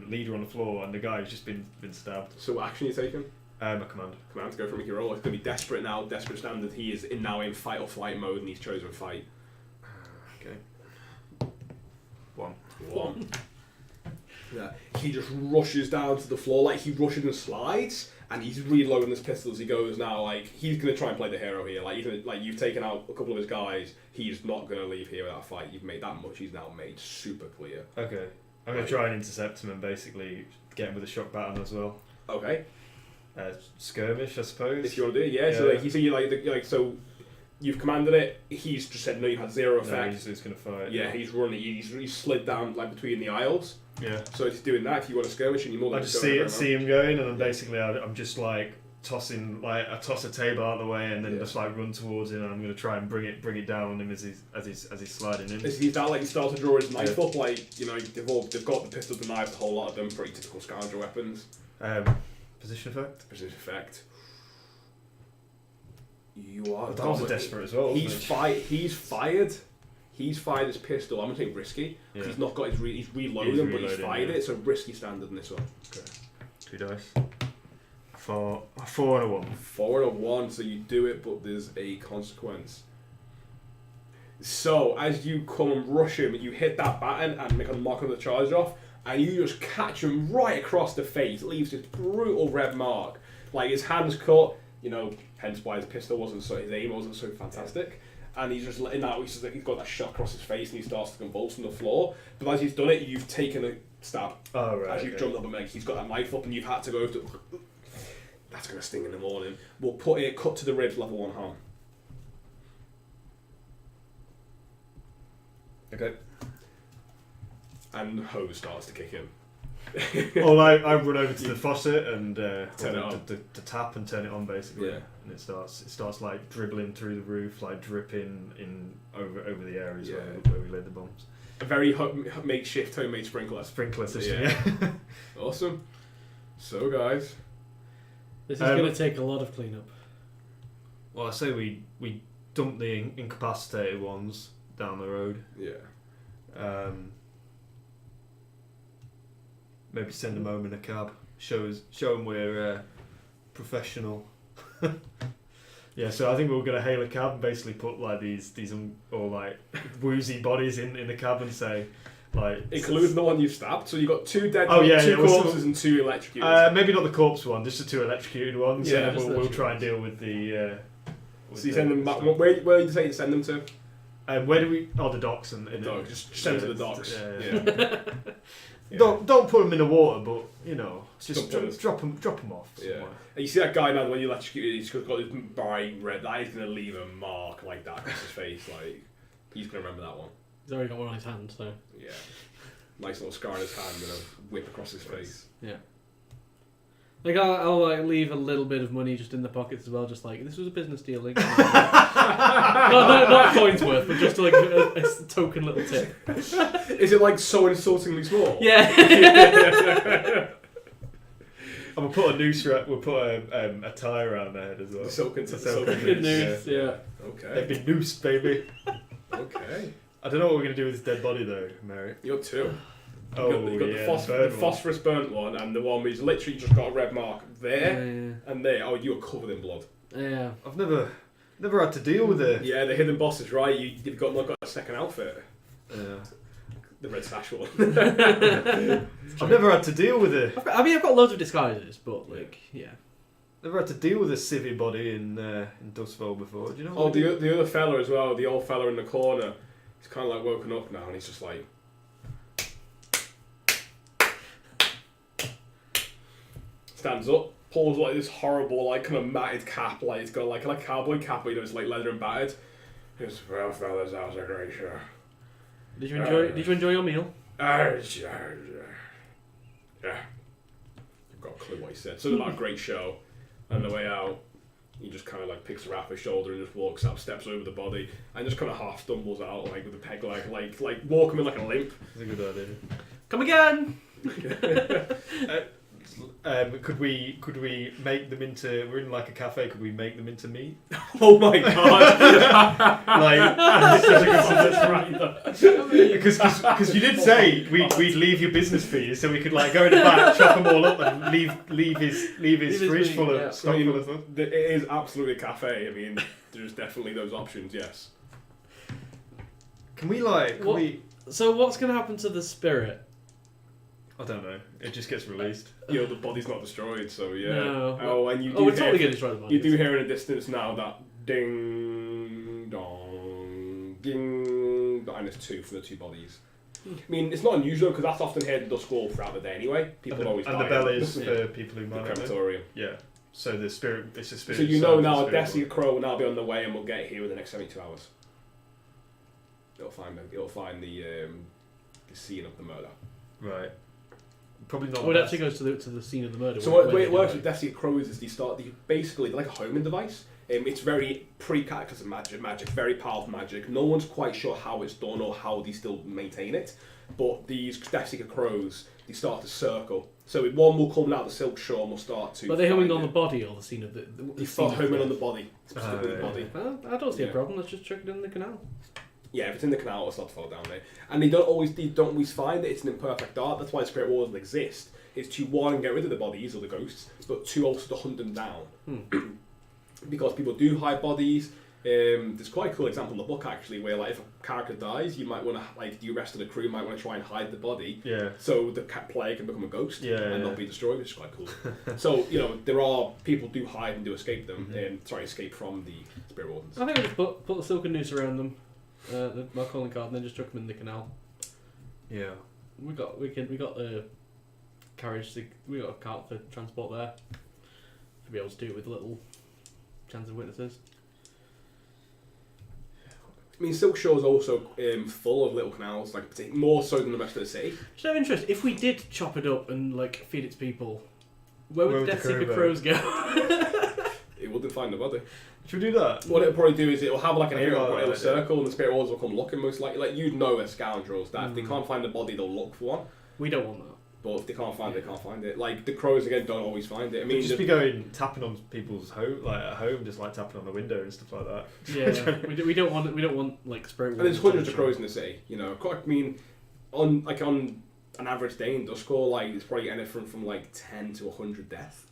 leader on the floor, and the guy who's just been stabbed. So what action are you taking? A command. Command to go for a Mickey roll. It's going to be desperate now. Desperate standard. He is now in fight or flight mode, and he's chosen fight. Okay. 1. Yeah. He just rushes down to the floor, like he rushes and slides, and he's reloading his pistol as he goes now. Like he's gonna try and play the hero here. You've taken out a couple of his guys. He's not gonna leave here without a fight. You've made that much. He's now made super clear. Okay. I'm gonna try and intercept him and basically get him with a shock baton as well. Okay. Skirmish, I suppose. If you want to do it, yeah. So you've commanded it. He's just said no. You had 0 effect. No, he's gonna fight. Yeah, he's running. He's slid down like between the aisles. Yeah. So he's doing that. If you want to skirmish, and you're more I than just see him going, and then basically I'm just like tossing I toss a table out of the way, and then just like run towards him, and I'm gonna try and bring it down on him as he's sliding in. He's now like he starts to draw his knife up, like they've got the pistol, the knife, the whole lot of them, pretty typical scoundrel weapons. Position effect. Position effect. You are. That was desperate as well. He's fired. He's fired his pistol. I'm gonna take risky. Yeah. He's not got his. He's reloading, but he's fired it. It's a risky standard in this one. Okay. 2 dice. 4 and a 1. 4 and a 1. So you do it, but there's a consequence. So as you come and rush him, you hit that button and make a mark on the charge off, and you just catch him right across the face. It leaves this brutal red mark. Like his hand's cut. Hence why his pistol wasn't so. His aim wasn't so fantastic. And he's just letting out. He's got that shot across his face, and he starts to convulse on the floor. But as he's done it, you've taken a stab. Oh right. As you've jumped up, and he's got that knife up, and you've had to go to. That's gonna sting in the morning. We'll put it cut to the ribs, level 1 harm. Okay. And hose starts to kick in. Well, I run over to the faucet and turn it on. The tap and turn it on basically. Yeah. And it starts like dribbling through the roof, like dripping in over the areas where we laid the bombs. A very makeshift homemade sprinkler. Sprinkler system. Yeah. Awesome. So guys, this is going to take a lot of cleanup. Well, I say we dump the incapacitated ones down the road. Yeah. Maybe send them home in a cab. Show them we're professional. Yeah, so I think we were going to hail a cab and basically put like these like woozy bodies in the cab and say like including the one you stabbed. So you got 2 dead, 2 corpses and 2 electrocuted. Maybe not the corpse one, just the 2 electrocuted ones. Yeah, we'll try and deal with the. So you send them back. Where did you say you send them to? Where do we? Oh, the docks and just send them to the docks. Yeah. Yeah. Don't put them in the water, but just drop them off. Yeah. And you see that guy now when you electrocute, he's got his bright red. That is gonna leave a mark like that across his face. Like he's gonna remember that one. He's already got one on his hand, so yeah, nice little scar on his hand and a whip across his face. Yeah. Like I'll like leave a little bit of money just in the pockets as well, just like this was a business deal. Like, not coins worth, but just like a token little tip. Is it like so insultingly small? Yeah. we'll put a noose. We'll put a tie around their head as well. The silken Noose, yeah. Okay. They've been noosed, baby. Okay. I don't know what we're gonna do with this dead body though, Merrick. You got two. Oh, you got the phosphorus burnt one, and the one where he's literally just got a red mark there and there. Oh, you are covered in blood. Yeah. I've never had to deal with it. Yeah, the hidden boss is right. You've got a second outfit. Yeah. The red sash one. I've never had to deal with it. I've got loads of disguises, but Never had to deal with a civvy body in Doskvol before. Do you know? Oh, the other fella as well, the old fella in the corner. He's kind of like woken up now, and he's just like. Stands up, pulls like this horrible, like kind of matted cap, like it's got like a cowboy cap, but it's like leather and battered. He goes, "Well, fellas, that was a great show. Did you enjoy your meal? Yeah. I've got a clue what he said. Something about a great show. And on the way out, he just kind of like picks her up his shoulder and just walks up, steps over the body, and just kind of half stumbles out like with a peg leg, like walking with like a limp. That's a good idea. Come again. Could we make them into? We're in like a cafe. Could we make them into meat? Oh my god! Because you did say we'd leave your business for you, so we could like go in the back, chop them all up, and leave his fridge full of stuff. It is absolutely a cafe. I mean, there's definitely those options. Yes. Can we like? So what's going to happen to the spirit? I don't know. It just gets released. The body's not destroyed, so yeah. No. Oh, and you do we're totally going to destroy the body. You do hear in the distance now that ding dong ding -2 for the two bodies. I mean, it's not unusual because that's often heard in Doskvol throughout the day anyway. People always die. And the bell is for people who might the crematorium. Yeah. So the spirit, it's a spirit. So you know now, a Desi Crow will now be on the way, and we'll get here in the next 72 hours. It'll find the scene of the murder. Right. Probably not. Oh, it actually goes to the scene of the murder. So the way it works with Desi Crows is basically like a homing device. It's very pre-characters magic, very powerful magic. No one's quite sure how it's done or how they still maintain it. But these Desi Crows, they start to circle. So one will come out of the silk shore and will start to. But they're homing on the body or the scene of the. They start homing on the body, specifically the body. Well, I don't see a problem. Let's just chuck it in the canal. Yeah, if it's in the canal, it'll start to fall down there. And they don't always find that it's an imperfect art. That's why Spirit Wars exist. It's to one, get rid of the bodies or the ghosts, but two, also to hunt them down. Because people do hide bodies. There's quite a cool example in the book actually, where like if a character dies, you might want to the rest of the crew might want to try and hide the body. Yeah. So the player can become a ghost and not be destroyed, which is quite cool. So there are people do hide and do escape them. Escape from the Spirit Wardens. I think we just put the silken noose around them. My calling card, and then just chuck them in the canal. Yeah, we got a carriage. We got a cart for transport there. To be able to do it with little chance of witnesses. I mean, Silk Shore's also full of little canals, like more so than the rest of the city. Just out of interest, if we did chop it up and like feed its people, where would the Death Seeker Crows go? It wouldn't find the body. Should we do that? What it'll probably do is it'll have like an area, it'll circle, and the Spirit Wardens will come looking most likely. Like you'd know as scoundrels that if they can't find the body, they'll look for one. We don't want that. But if they can't find it, they can't find it. Like the crows again don't always find it. I mean, just be going tapping on people's home, like at home, just like tapping on the window and stuff like that. Yeah, we don't want like Spirit Wardens. And there's hundreds of crows in the city. I mean, on an average day in Doskvol, like it's probably anything from like 10 to 100 deaths,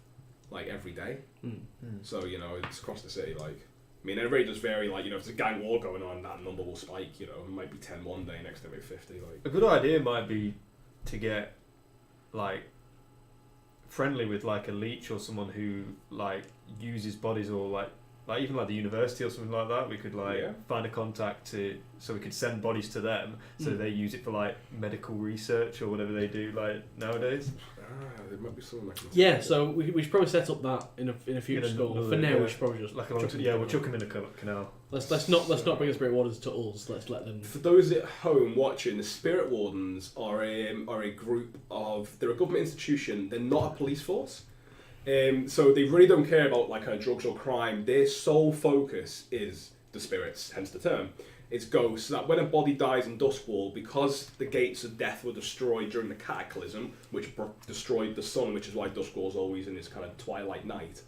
like every day. So it's across the city. Like, I mean, everybody does vary. Like, if there's a gang war going on, that number will spike. It might be 10 one day, next day maybe 50. Like, a good idea might be to get like friendly with like a leech or someone who like uses bodies, or like even like the university or something like that. We could find a contact so we could send bodies to them, so they use it for like medical research or whatever they do like nowadays. There might be something like that. Yeah, so we should probably set up that in a future school. For now, we should probably just like we'll chuck them in a canal. Let's not bring the Spirit Wardens to us. Let's let them. For those at home watching, the Spirit Wardens are a group of. They're a government institution. They're not a police force. So they really don't care about like drugs or crime. Their sole focus is the spirits, hence the term. It's ghosts. That when a body dies in Doskvol, because the gates of death were destroyed during the cataclysm, which destroyed the sun, which is why Doskvol is always in this kind of twilight night,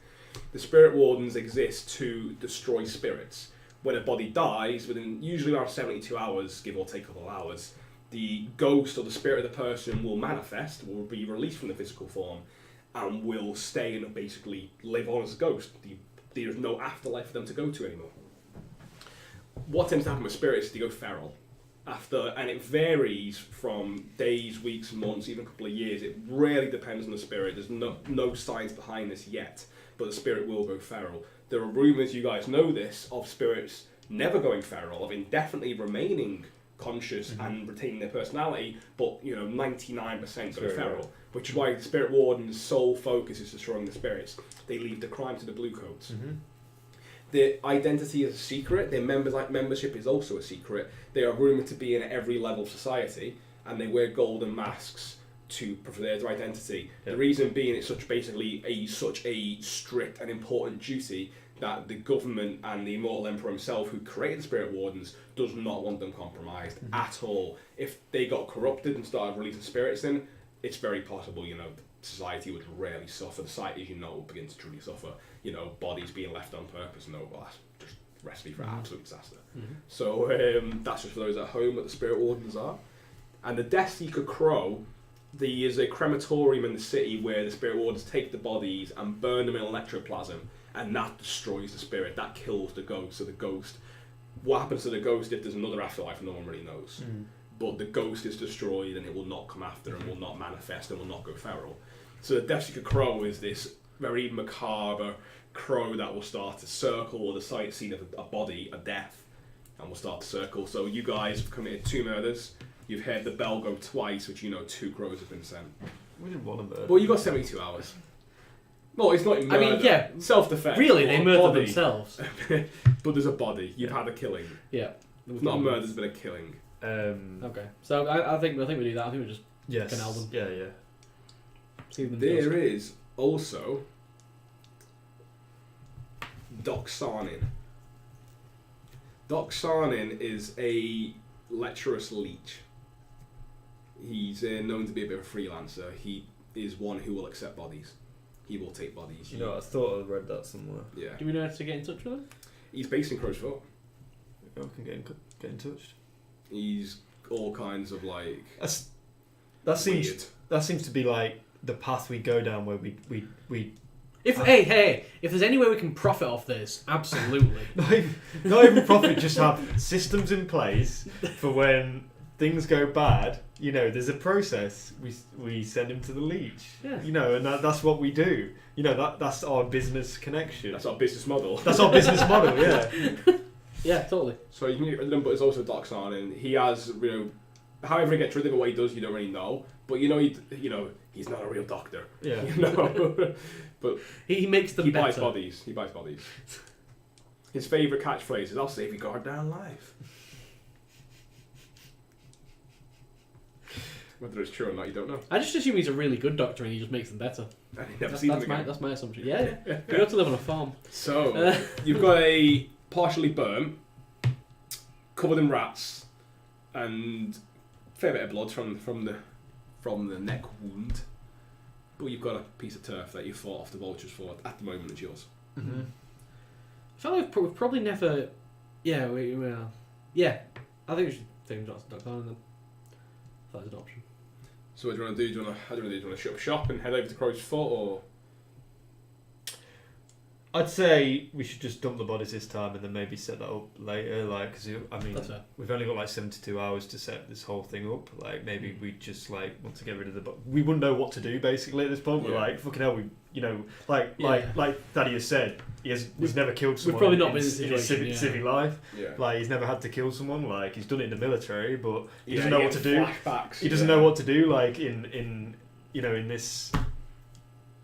the spirit wardens exist to destroy spirits. When a body dies, within usually around 72 hours, give or take a couple of hours, the ghost or the spirit of the person will manifest, will be released from the physical form, and will stay and basically live on as a ghost. There's no afterlife for them to go to anymore. What tends to happen with spirits is they go feral. And it varies from days, weeks, months, even a couple of years. It really depends on the spirit. There's no science behind this yet, but the spirit will go feral. There are rumours, you guys know this, of spirits never going feral, of indefinitely remaining conscious and retaining their personality, but 99% go feral, which is why the spirit warden's sole focus is destroying the spirits. They leave the crime to the bluecoats. Their identity is a secret. Their membership is also a secret. They are rumoured to be in every level of society, and they wear golden masks to preserve their identity. The reason being, it's such a strict and important duty that the government and the immortal emperor himself, who created the spirit wardens, does not want them compromised at all. If they got corrupted and started releasing spirits in, it's very possible, society would really suffer. The society, would begin to truly suffer. Bodies being left on purpose, that's just recipe for absolute disaster. So that's just for those at home what the spirit wardens are. And the Death Seeker Crow, there is a crematorium in the city where the spirit wardens take the bodies and burn them in electroplasm, and that destroys the spirit. That kills the ghost. So the ghost, what happens to the ghost if there's another afterlife, no one really knows. But the ghost is destroyed and it will not come after and will not manifest and will not go feral. So the Death Seeker Crow is this very macabre crow that will start to circle the scene of a body, a death, and will start to circle. So you guys have committed 2 murders. You've heard the bell go twice, which 2 crows have been sent. We didn't want to murder. Well, you got 72 hours. No, it's not murder. Self-defense. Really, they murdered themselves. But there's a body. You've had a killing. Yeah. It's not a murder, there's been a killing. Okay. So I think we do that. I think we just canal them. Yeah. There is also Doxarnin. Doxarnin is a lecherous leech. He's known to be a bit of a freelancer. He is one who will accept bodies. He will take bodies. I thought I read that somewhere. Yeah. Do we know how to get in touch with him? He's based in Crow's Foot. We can get in touch. He's all kinds of like. That seems to be like the path we go down, where we. If there's any way we can profit off this, absolutely. not even profit, just have systems in place for when things go bad. There's a process. We send him to the leech. Yeah. And that's what we do. That's our business connection. That's our business model. That's our business model. Yeah. Yeah, totally. So you can get rid of him, but it's also Doxarnin. He has, however he gets rid of it, what he does, you don't really know. But he's not a real doctor. Yeah. But he makes them better. He buys bodies. His favourite catchphrase is, "I'll save your goddamn life." Whether it's true or not, you don't know. I just assume he's a really good doctor and he just makes them better. And he never sees them again. That's my assumption. Yeah. We go to live on a farm. So you've got a partially burnt, covered in rats, and a fair bit of blood from the neck wound. But you've got a piece of turf that you fought off the vultures for. At the moment, it's yours. Mm-hmm. I feel like we've probably never. Yeah, yeah. I think we should take him to Doxarnin then. That's an option. So what do you want to do? Do you want to shut up shop and head over to Crow's Foot, or? I'd say we should just dump the bodies this time and then maybe set that up later. Because we've only got 72 hours to set this whole thing up. Maybe we just want to get rid of the. We wouldn't know what to do basically at this point. Yeah. We're fucking hell. Like Thadeus said, he's never killed someone. We've probably not been in his civic life. Yeah. He's never had to kill someone. He's done it in the military, but he doesn't know know what to do. He doesn't know what to do. In this.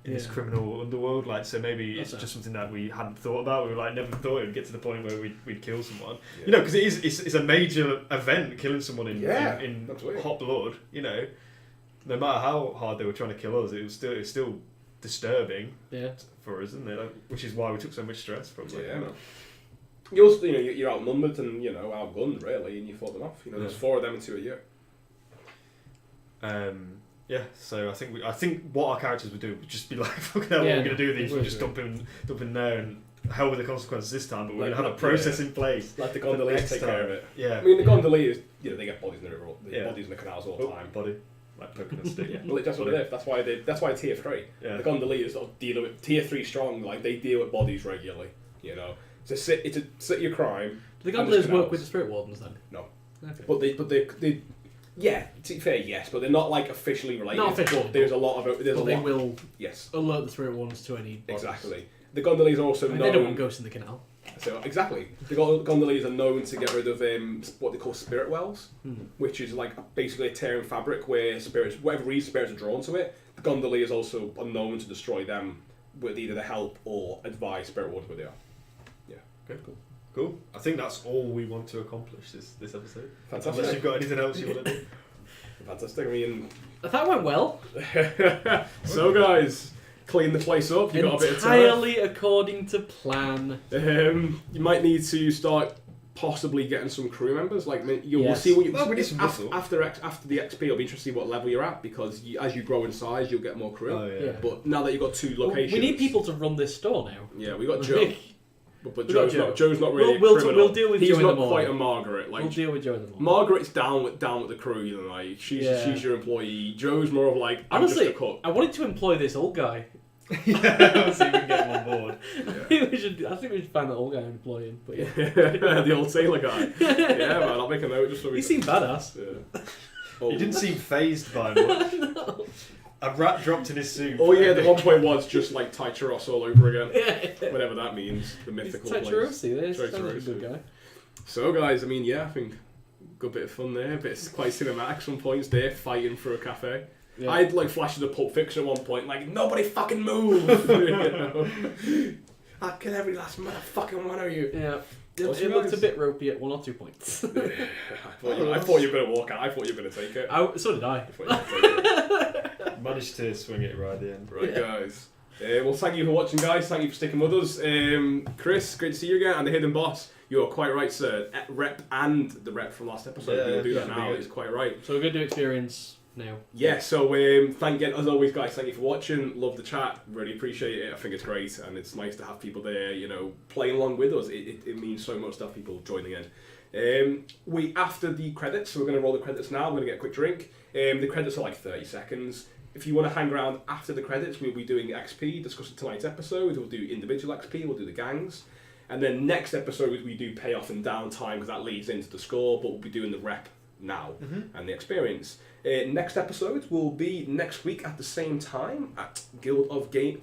In this criminal underworld, so maybe it's just something that we hadn't thought about. We never thought it would get to the point where we'd kill someone. Yeah. Because it's a major event, killing someone in hot blood. No matter how hard they were trying to kill us, it was still disturbing. Yeah. For us, isn't it? Which is why we took so much stress, probably. Yeah. You're outnumbered and outgunned really, and you fought them off. There's 4 of them and 2 of you. So I think what our characters would do would just be like, fucking hell, what are we going to do with these? We'll just dump in there and hell with the consequences this time, but we're going to have a process in place. Let the gondoliers take care of it. Yeah. I mean, the gondoliers, they get bodies in the river, bodies in the canals all the time. Body. Like poking a stick. Well, that's what it is. That's why tier 3. Yeah. The gondoliers sort of deal with tier 3 strong. Like they deal with bodies regularly. It's a city of crime. Do the gondoliers work with the spirit wardens then? No. Okay. But they yeah, to be fair, yes, but they're not like officially related. Not officially. There's a lot of They will yes alert the spirit wardens to any bodies. Exactly. The gondoliers are also known. They don't want ghosts in the canal. So exactly, the gondoliers are known to get rid of what they call spirit wells, which is like basically a tear in fabric where spirits, whatever reason spirits are drawn to it. The gondoliers also are known to destroy them with either the help or advise spirit wardens where they are. Yeah. Okay. Cool. I think that's all we want to accomplish this episode. Fantastic. Unless you've got anything else you want to do. Fantastic. I mean, that went well. So guys, clean the place up. You got a bit of time. Entirely according to plan. You might need to start possibly getting some crew members. Like we'll see what after the XP. It'll be interesting to see what level you're at because as you grow in size, you'll get more crew. Oh, yeah. But now that you've got 2 locations, we need people to run this store now. Yeah, we got Joe. But Joe's not really we'll criminal. We'll deal with He's Joe in the not morning. quite a Margaret. Like we'll deal with Joe in the morning. Margaret's down with the crew. Like she's your employee. Joe's more of like honestly, I'm just a cook. I wanted to employ this old guy. Yeah, see if we can get him on board. I think we should find that old guy and employ him. But yeah, the old sailor guy. Yeah, man, I'll make a note just so we. He seemed badass. Yeah. He didn't seem phased by much. No. A rat dropped in his soup. Oh yeah, the one point was just like Tycheros all over again. Whatever that means, the mythical place. Tycheros, a good guy. So guys, I mean, I think good bit of fun there. Quite cinematic some points there, fighting for a cafe. Yeah. I had like flashes of Pulp Fiction at one point, like nobody fucking move. I'll kill every last motherfucking one of you. Yeah. It looked a bit ropey at 1 or 2 points. I thought you were going to walk out. I thought you were going to take it. So did I. Managed to swing it right at the end. Right, guys. Well, thank you for watching, guys. Thank you for sticking with us. Chris, great to see you again. And the Hidden Boss, you are quite right, sir. Rep and the rep from last episode. We'll do that now. It's quite right. So we're going to do experience now. Yeah, so thank you, as always, guys. Thank you for watching. Love the chat. Really appreciate it. I think it's great. And it's nice to have people there, playing along with us. It means so much to have people joining in. After the credits, so we're going to roll the credits now. I'm going to get a quick drink. The credits are like 30 seconds. If you want to hang around after the credits, we'll be doing XP, discussing tonight's episode. We'll do individual XP, we'll do the gangs. And then next episode, we do payoff and downtime, because that leads into the score, but we'll be doing the rep now and the experience. Next episode will be next week at the same time at Twitch/Guild of Gaming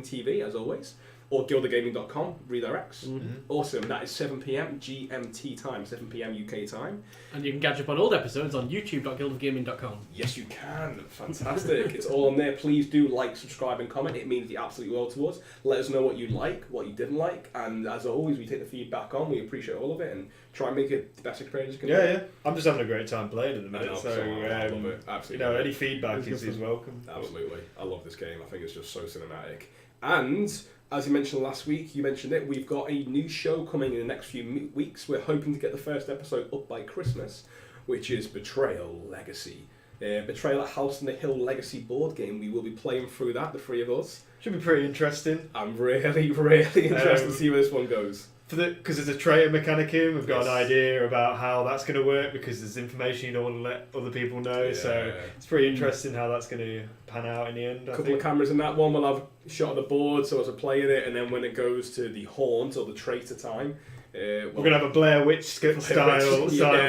TV, as always. Or guildofgaming.com redirects. Awesome. That is 7 PM GMT time, 7 PM UK time. And you can catch up on old episodes on youtube.guildofgaming.com. Yes, you can. Fantastic. It's all on there. Please do like, subscribe, and comment. It means the absolute world to us. Let us know what you like, what you didn't like, and as always, we take the feedback on. We appreciate all of it and try and make it the best experience you can. Yeah. I'm just having a great time playing at the minute. I love it. Absolutely. Any feedback is welcome. Absolutely. I love this game. I think it's just so cinematic. And as you mentioned last week, we've got a new show coming in the next few weeks. We're hoping to get the first episode up by Christmas, which is Betrayal Legacy. Betrayal at House on the Hill Legacy board game. We will be playing through that, the 3 of us. Should be pretty interesting. I'm really, really interested to see where this one goes. Because there's a traitor mechanic in, we've got an idea about how that's going to work because there's information you don't want to let other people know. So it's pretty interesting how that's going to pan out in the end. A couple of cameras in that one. We'll have a shot of the board so as we're playing it, and then when it goes to the haunt or the traitor time, we're going to have a Blair Witch style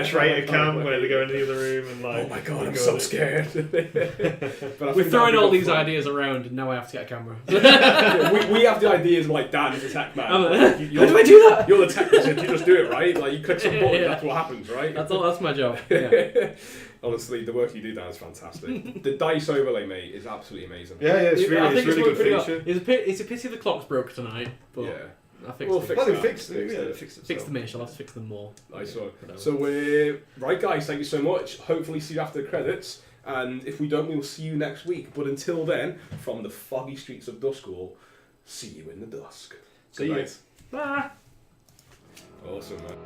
traitor cam where they go into the other room and like... Oh my god, I'm so scared. We're throwing all these ideas around and now I have to get a camera. we have the ideas like Dan is a tech man. How do I do that? You're the tech wizard, you just do it, right? Like you click some button, that's what happens, right? That's my job. Yeah. Honestly, the work you do, Dan, is fantastic. The dice overlay, mate, is absolutely amazing. Yeah, it's really good feature. It's a pity the clock's broke tonight, but... Yeah. I fixed it. Fix the mesh, I'll have to fix them more. Nice one. So, right guys, thank you so much. Hopefully see you after the credits. And if we don't, we'll see you next week. But until then, from the foggy streets of Doskvol, see you in the dusk. See you. Bye. Awesome, man.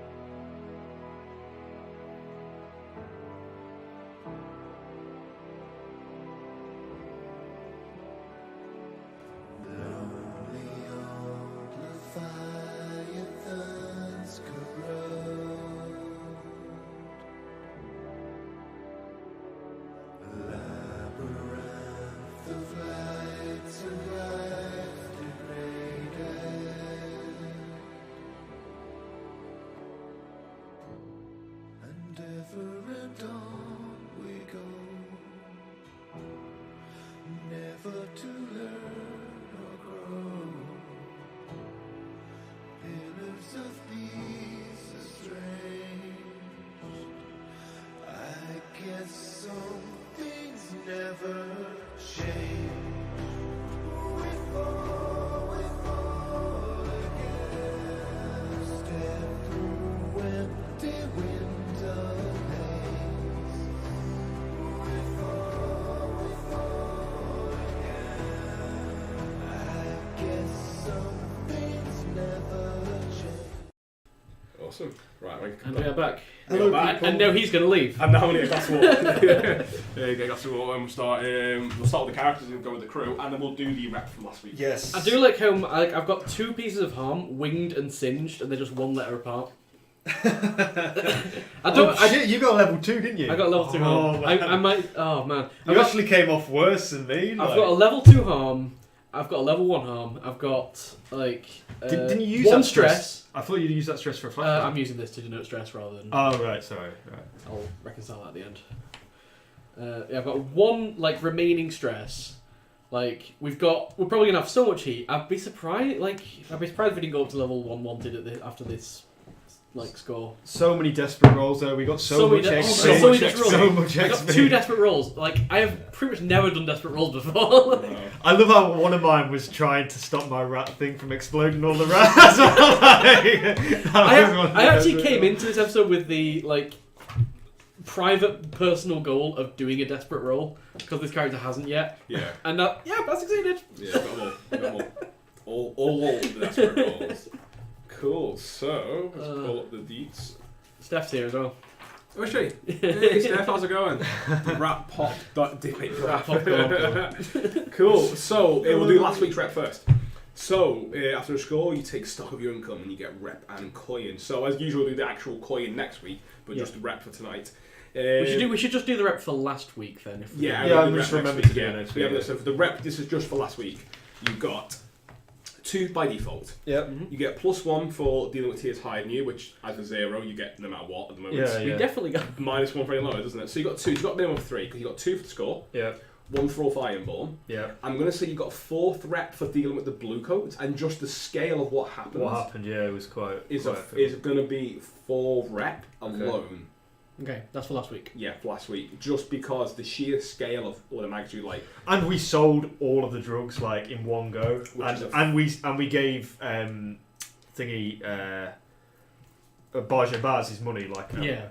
Awesome. Right, and we are back. Hello, and now he's going to leave. And now I'm going to get a glass of water. Get a glass of water and we'll start with the characters and go with the crew, and then we'll do the rep from last week. Yes. I do like how I've got 2 pieces of harm, winged and singed, and they're just 1 letter apart. Shit, you got level 2, didn't you? I got level 2 harm. I might. Oh man. You actually came off worse than me. I've got a level 2 harm. I've got a level 1 harm. I've got didn't you use 1 that stress? I thought you'd use that stress for a flashback. I'm using this to denote stress rather than. Oh right, sorry. Right. I'll reconcile that at the end. Yeah, I've got 1 remaining stress. We're probably gonna have so much heat. I'd be surprised. I'd be surprised if we didn't go up to level 1 wanted after this. Score. So many desperate rolls though. We got so much XP. So much XP. I got 2 desperate rolls. I have pretty much never done desperate rolls before. I love how one of mine was trying to stop my rat thing from exploding all the rats. I actually came into this episode with the private personal goal of doing a desperate roll because this character hasn't yet. Yeah. And I succeeded. Yeah, got them all. All the desperate rolls. Cool, so let's pull up the deets. Steph's here as well. Oh, is she? Hey, Steph, how's it going? Rat pop dot dip. Cool, so we'll do last week's rep first. So, after a score, you take stock of your income and you get rep and coin. So, as usual, we'll do the actual coin next week, but just the rep for tonight. We should just do the rep for last week then. I'm just remember to do it next week. So, for the rep, this is just for last week. You've got 2 by default. Yep. You get +1 for dealing with tiers higher than you, which as a 0 you get no matter what at the moment. Yeah. We definitely got -1 for any lower, doesn't it? So you got 2. So you got a minimum of 3 because you got 2 for the score. Yeah. 1 for all for Ironborn. Yeah. I'm gonna say you got a 4th rep for dealing with the blue coats, and just the scale of what happened. What happened? Yeah, it was quite. Is gonna be 4 rep alone. Okay, that's for last week. Yeah, for last week. Just because the sheer scale of what the magnitude And we sold all of the drugs in one go, and we gave Baja Baz his money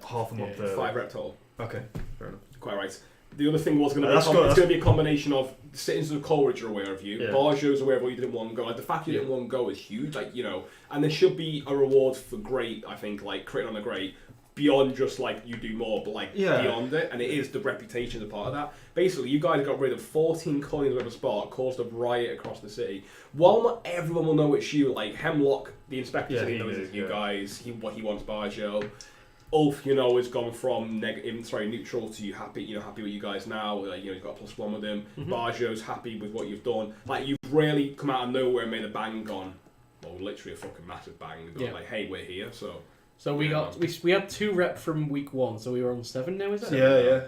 half a month early. 5 rep total. Okay, fair enough. Quite right. The other thing was going to be a combination of citizens of Coleridge are aware of you, Barjo's aware of what you did in one go. The fact you did it in one go is huge, and there should be a reward for great, I think, crit on a great, beyond just you do more, but beyond it, and it is the reputation as a part of that. Basically, you guys got rid of 14 coins of a spark, caused a riot across the city. While not everyone will know it's you, Hemlock, the inspector, he knows it's you guys. He wants Barjo. Ulf, has gone from neutral to happy with you guys now. You've got a +1 with him. Mm-hmm. Barjo's happy with what you've done. You've really come out of nowhere and made a bang on. Well, literally a fucking massive bang. Hey, we're here. So we had 2 rep from week 1, so we were on 7 now, is it? Yeah.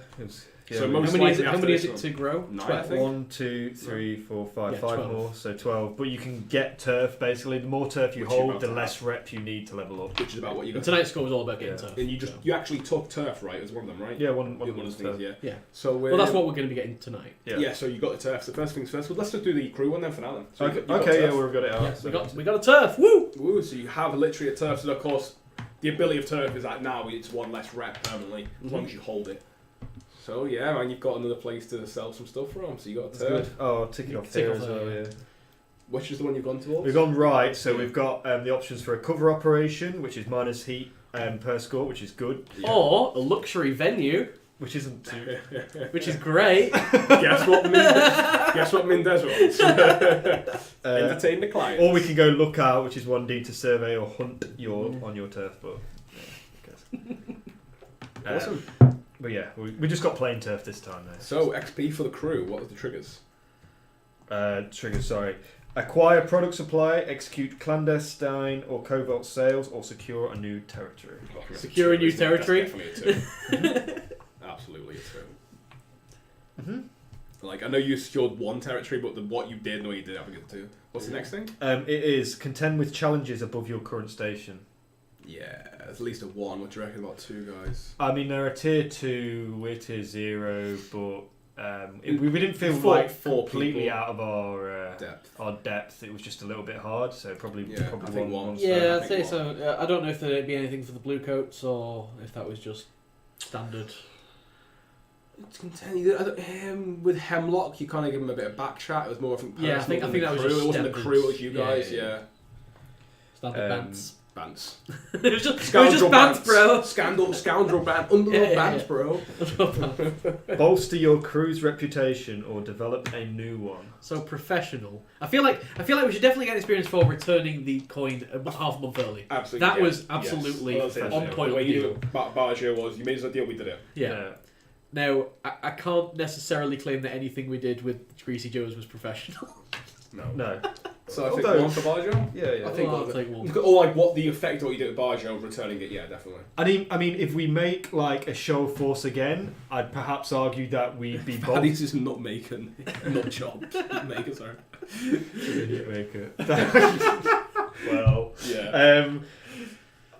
So how many is it to grow? 9, I think. 1, 2, 3, 4, 5, 5 more, so 12. But you can get turf basically. The more turf you hold, the less rep you need to level up. Which is about what you got. Tonight's score was all about getting turf. And you actually took turf, right? As one of them, right? Yeah, one of those things. Yeah. So that's what we're going to be getting tonight. Yeah. So you got the turf. So first things first. Well, let's just do the crew one then for now. Then. So we've got it out. Yeah, so we got a turf. Woo! So you have literally a turf. So of course, the ability of turf is that now it's 1 less rep permanently, as long as you hold it. So and you've got another place to sell some stuff from. So you got turf. Oh, I'll tick it off here as well. Yeah. Which is the one you've gone towards? We've gone right, so we've got the options for a cover operation, which is minus heat per score, which is good. Yeah. Or a luxury venue, which isn't too... which is great. Guess what Mindez wants? Entertain the clients. Or we can go lookout, which is 1D to survey or hunt on your turf, but... Yeah, Awesome. But yeah, we just got plain turf this time though. So, XP for the crew, what are the triggers? Triggers, sorry. Acquire product supply, execute clandestine or covert sales, or secure a new territory. Secure a new territory? That's definitely a 2. Absolutely a 2. Mm-hmm. Like, I know you secured 1 territory, but what you did, no, you did have a good 2. What's the next thing? It is contend with challenges above your current station. Yeah, at least a 1. What do you reckon about 2 guys? I mean, they're a tier 2, we're tier 0, but we didn't feel Four completely people. out of our Depth. depth. It was just a little bit hard, so probably I think one. Yeah, I I'd say think so. I don't know if there'd be anything for the blue coats or if that was just standard. With Hemlock, you kind of give him a bit of back chat. It was more, I think Yeah, I think the that was crew. just It wasn't the standard. crew, it was you guys. Yeah. Yeah. Standard bants. Bants. It was just bants, bro. Scoundrel band. Underlord bants, bro. Bolster your crew's reputation or develop a new one. So professional. I feel like we should definitely get experience for returning the coin half a month early. Absolutely. That yeah. was absolutely Yes. on point. The way with you Barger was, you made us a deal, we did it. Yeah. Now, I can't necessarily claim that anything we did with Greasy Joe's was professional. No. So I think Although- 1 for Barger. Yeah. I think I'll take 1. or like what the effect of what you did with Barger, returning it. Yeah, definitely. I mean, if we make like a show of force again, I'd perhaps argue that we'd be bold. Thadeus is not making, not chopped. Maker, sorry. Maker. Well, Yeah.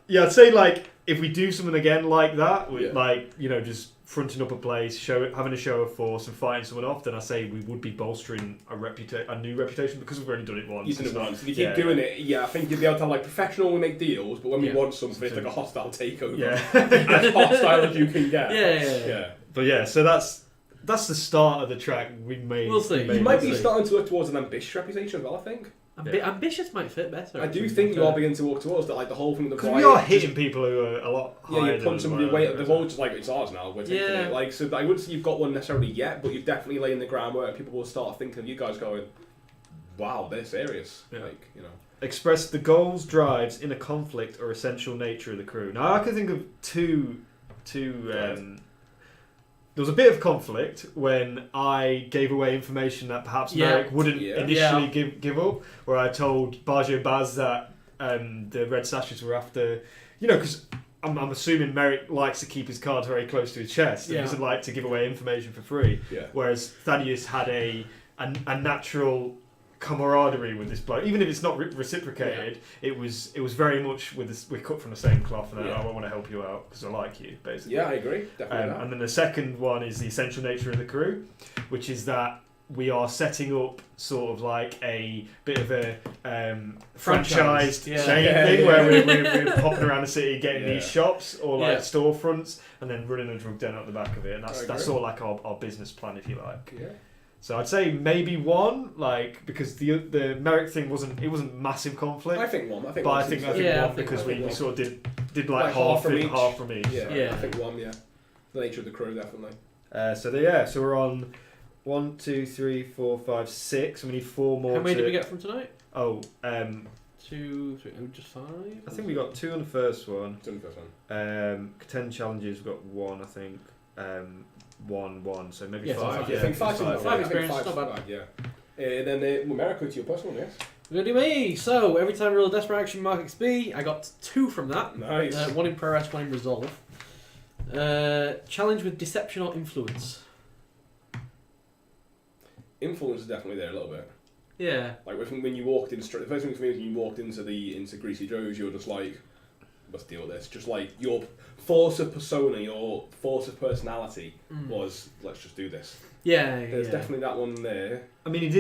Yeah, I'd say like if we do something again like that, with Yeah. like just fronting up a place, having a show of force and fighting someone off, then I say we would be bolstering a new reputation because we've only done it once. You did it It's not- once. If you keep doing it, I think you'd be able to have like professional, we make deals, but when we Yeah. want something, it's like a hostile takeover. Yeah. As hostile as you can get. Yeah. But yeah, so that's the start of the track. We may. We'll see. You might be We'll see. starting to look towards an ambitious reputation as well, I think. Ambitious might fit better. I do actually. think you are beginning to walk towards that, like the whole thing with the Because we are hitting people who are a lot higher. Yeah, you punch than somebody we away. are. They've all just like, it's ours now, we're taking Yeah. it. Like, so I wouldn't say you've got one necessarily yet, but you've definitely laid the groundwork. People will start thinking of you guys going, wow, they're serious. Yeah. Like, Express the goals, drives, inner conflict, or essential nature of the crew. Now I can think of two. There was a bit of conflict when I gave away information that perhaps Merrick wouldn't initially give up, where I told Barjo Baz that the Red Sashes were after, because I'm assuming Merrick likes to keep his cards very close to his chest and doesn't like to give away information for free, whereas Thaddeus had a natural camaraderie with this bloke, even if it's not reciprocated. It was very much we're cut from the same cloth, and I want to help you out because I like you, basically. Yeah, I agree. Definitely. And then the second one is the essential nature of the crew, which is that we are setting up sort of like a bit of a franchised thing where we're popping around the city getting these shops or like storefronts and then running a drug den out the back of it, and that's sort of like our business plan, if you like. Yeah. So I'd say maybe 1, like, because the Merrick thing wasn't massive conflict. I think 1. I think 1 because we sort of did like half from each. Yeah, I think 1. Yeah, the nature of the crew definitely. So we're on 1, 2, 3, 4, 5, 6. And we need 4 more. How many did we get from tonight? 2, 3, just 5. I think we got 2 on the first one. 2 on the first one. 10 challenges. We got 1, I think. 1, so maybe 5. I think 5 experience, not bad. 5, yeah. Then Merrick, to your personal, yes. Gonna do me. So every time I roll a desperate action, mark XP. I got 2 from that. Nice. 1 in prowess, 1 in resolve. Challenge with deception or influence. Influence is definitely there a little bit. Yeah. Like when you walked in, the first thing for me is when you walked into Greasy Joe's, you're just like, let's deal with this. Just like your force of persona, your force of personality was, let's just do this. Yeah. There's definitely that one there. I mean, he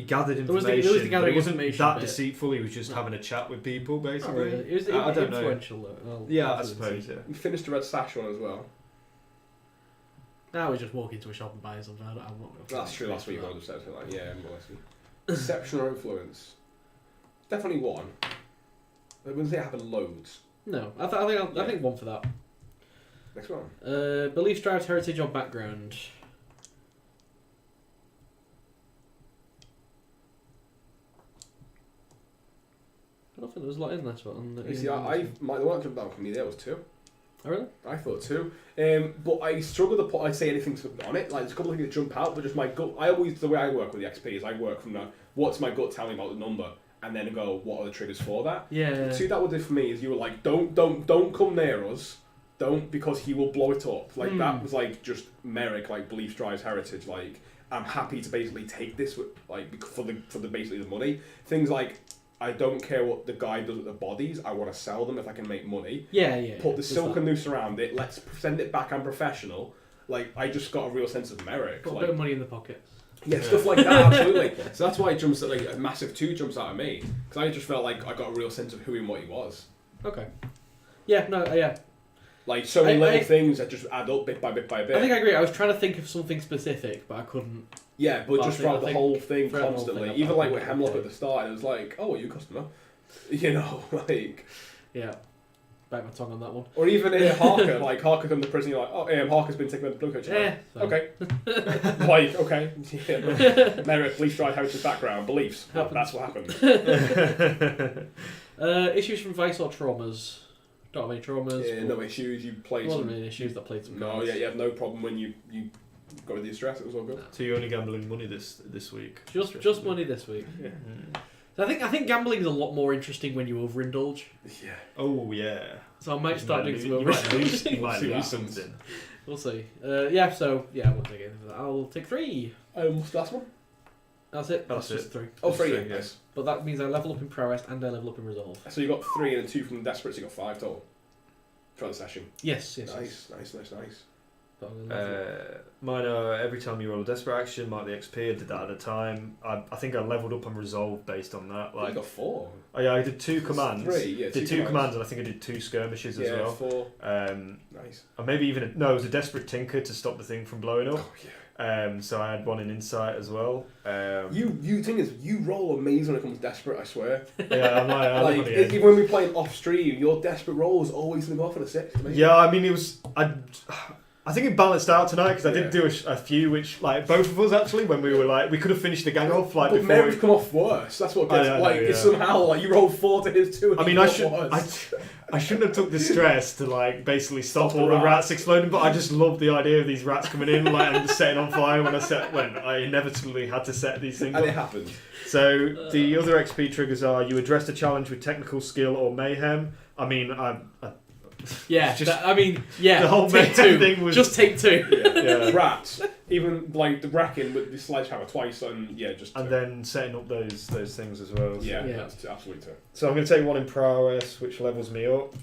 gathered information. There was the gathering but it wasn't information that bit. deceitful. He was just having a chat with people, basically. It was I don't know. influential though. Yeah, I suppose. Yeah. We finished the Red Sash one as well. Now we just walk into a shop and buy something. I'm not That's true. That's what you want to say. Like, yeah, more or less. Perception or influence? Definitely one. I wouldn't say it happened loads. No, I think one for that. Next one. Beliefs, drives, heritage, or background. I don't think there was a lot in this one. You see, the one that jumped out for me there was 2. Oh, really? I thought 2. But I struggle to put, I'd say anything on it. Like, there's a couple of things that jump out, but just my gut. The way I work with the XP is I work from what's my gut telling me about the number, and then go, what are the triggers for that? Yeah. The 2 that would do for me is you were like, don't come near us. Don't, because he will blow it up. Like, that was like just Merrick, like, beliefs drives heritage. Like, I'm happy to basically take this with, like, for the basically the money. Things like, I don't care what the guy does with the bodies. I want to sell them if I can make money. Yeah. Put the silk and noose around it. Let's send it back. I'm professional. Like, I just got a real sense of Merrick. Got a like, bit of money in the pockets. Yeah, stuff like that. Absolutely. So that's why it jumps at like a massive 2 jumps out of me, because I just felt like I got a real sense of who and what he was. Okay. Yeah. No. Yeah. Like so many little things that just add up bit by bit by bit. I think I agree. I was trying to think of something specific, but I couldn't. Yeah, but just throughout the whole thing throughout the whole constantly. thing, Even like with okay. Hemlock at the start, it was like, oh, are you a customer? You know, like. Yeah. Bite my tongue on that one. Or even Harker, like Harker come to prison, you're like, oh, Harker's been taken by the blue coach. Yeah. Like, okay. Like, okay. Yeah. Merrick, police drive heritage background, beliefs. Well, that's what happened. Issues from Vice or traumas? Don't have any traumas. Yeah, no issues. You played. Wasn't really issues that played some. No, cards. yeah, you had no problem when you got with the stress. It was all good. So you're only gambling money this week? Just money this week. Yeah. So I think gambling is a lot more interesting when you overindulge. Yeah. Oh yeah. So I might start doing some You might lose. overindulging. You might See what lose happens. something. We'll see. Yeah. So yeah, I won't take anything for that. I'll take 3. What's the last one? That's it. That's Just it. 3. Oh, That's 3. three, Yes. But that means I level up in prowess and I level up in resolve. So you got 3 and 2 from desperate. So you got 5 total throughout the session. Yes. Nice. But I'm gonna level up. Mine are every time you roll a desperate action, mark the XP. I did that at a time. I think I leveled up on resolve based on that. You Like, got 4. oh yeah, I did 2 commands. 3, yeah. Did 2 commands, and I think I did 2 skirmishes as well. 4. Nice. Or maybe even it was a desperate tinker to stop the thing from blowing up. Oh yeah. So I had one in insight as well. You thing is, you roll amazing when it comes to desperate. I swear. Yeah, Like even when we play off stream, your desperate roll is always going to go off on a 6. Amazing. Yeah, I mean it was. I think it balanced out tonight because I did Yeah. do a few, which like both of us actually, when we were like, we could have finished the gang off like But before. Mary's come off worse. That's what gets I know, like. yeah. It's somehow like you rolled 4 to his 2. And I mean, I shouldn't have took the stress to like basically stop all the rats exploding, but I just loved the idea of these rats coming in like and setting on fire when I inevitably had to set these things And up. it happened. So the other XP triggers are: you addressed a challenge with technical skill or mayhem. I mean, Yeah. just- The whole take mayhem 2. thing was Just take 2. yeah. Rats, even like the wrecking with the sledgehammer twice, and just. And then setting up those things as well. So. Yeah, Yeah. that's absolutely true. So I'm going to take 1 in prowess, which levels me up.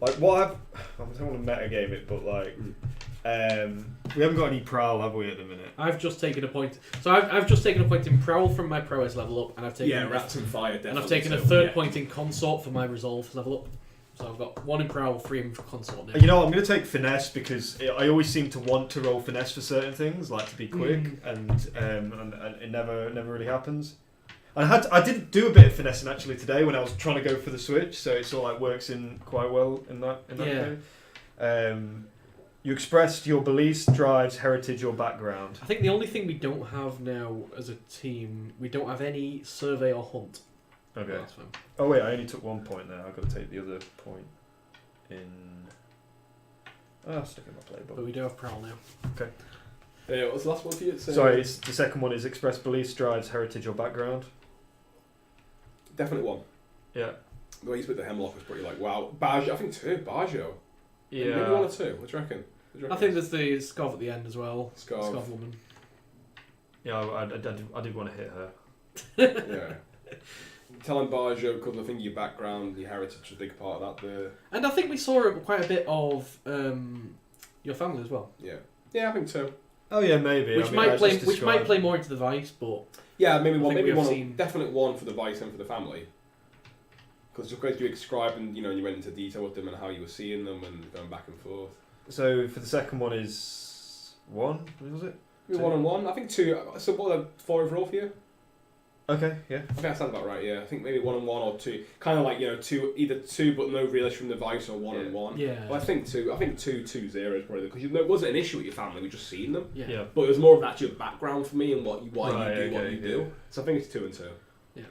Like what I don't want to metagame it, but like we haven't got any prowl, have we, at the minute? I've just taken a point. So I've just taken a point in prowl from my prowess level up, and I've taken rats and fire. Definitely and I've taken a too. third Yeah. point in consort for my resolve level up. So I've got 1 in prowl, 3 in consort now. You know, I'm going to take finesse because I always seem to want to roll finesse for certain things, like to be quick, and it never really happens. I did do a bit of finessing actually today when I was trying to go for the switch, so it sort of like works in quite well in that way. You expressed your beliefs, drives, heritage, or background. I think the only thing we don't have now as a team, we don't have any survey or hunt. Okay. That's fine. Oh wait, I only took 1 point there. I've got to take the other point in. I'll stick in my playbook. But we do have prowl now. What's the last one for you? Sorry, the second one is express beliefs, drives, heritage, or background. Definitely 1. Yeah. The way you split the hemlock was pretty like wow. Baggio, I think 2. Baggio. Yeah. Maybe 1 or 2. What do you reckon? I think there's the Scov at the end as well. Scov woman. Yeah, I did want to hit her. Yeah. Telling Baggio, because I think your background, your heritage is a big part of that. And I think we saw quite a bit of your family as well. Yeah, I think 2. Oh yeah, maybe. Which might play more into the Vice, but Yeah, maybe 1. think Maybe we have 1. seen- Definitely 1 for the Vice and for the family. Because just because you described and you went into detail with them and how you were seeing them and going back and forth. So for the second one is 1. What was it? 1 and 1. I think 2. So what? 4 overall for you? Okay, yeah. I think that sounds about right. Yeah, I think maybe 1 and 1 or 2. Kind of like 2, either 2 but no real issue from the device, or 1 and 1. Yeah. Well, I think 2. I think 2-0 is probably because it wasn't an issue with your family. We just seen them. Yeah. But it was more of actually a background for me and why you do what you yeah. do. So I think it's 2 and 2. Yeah.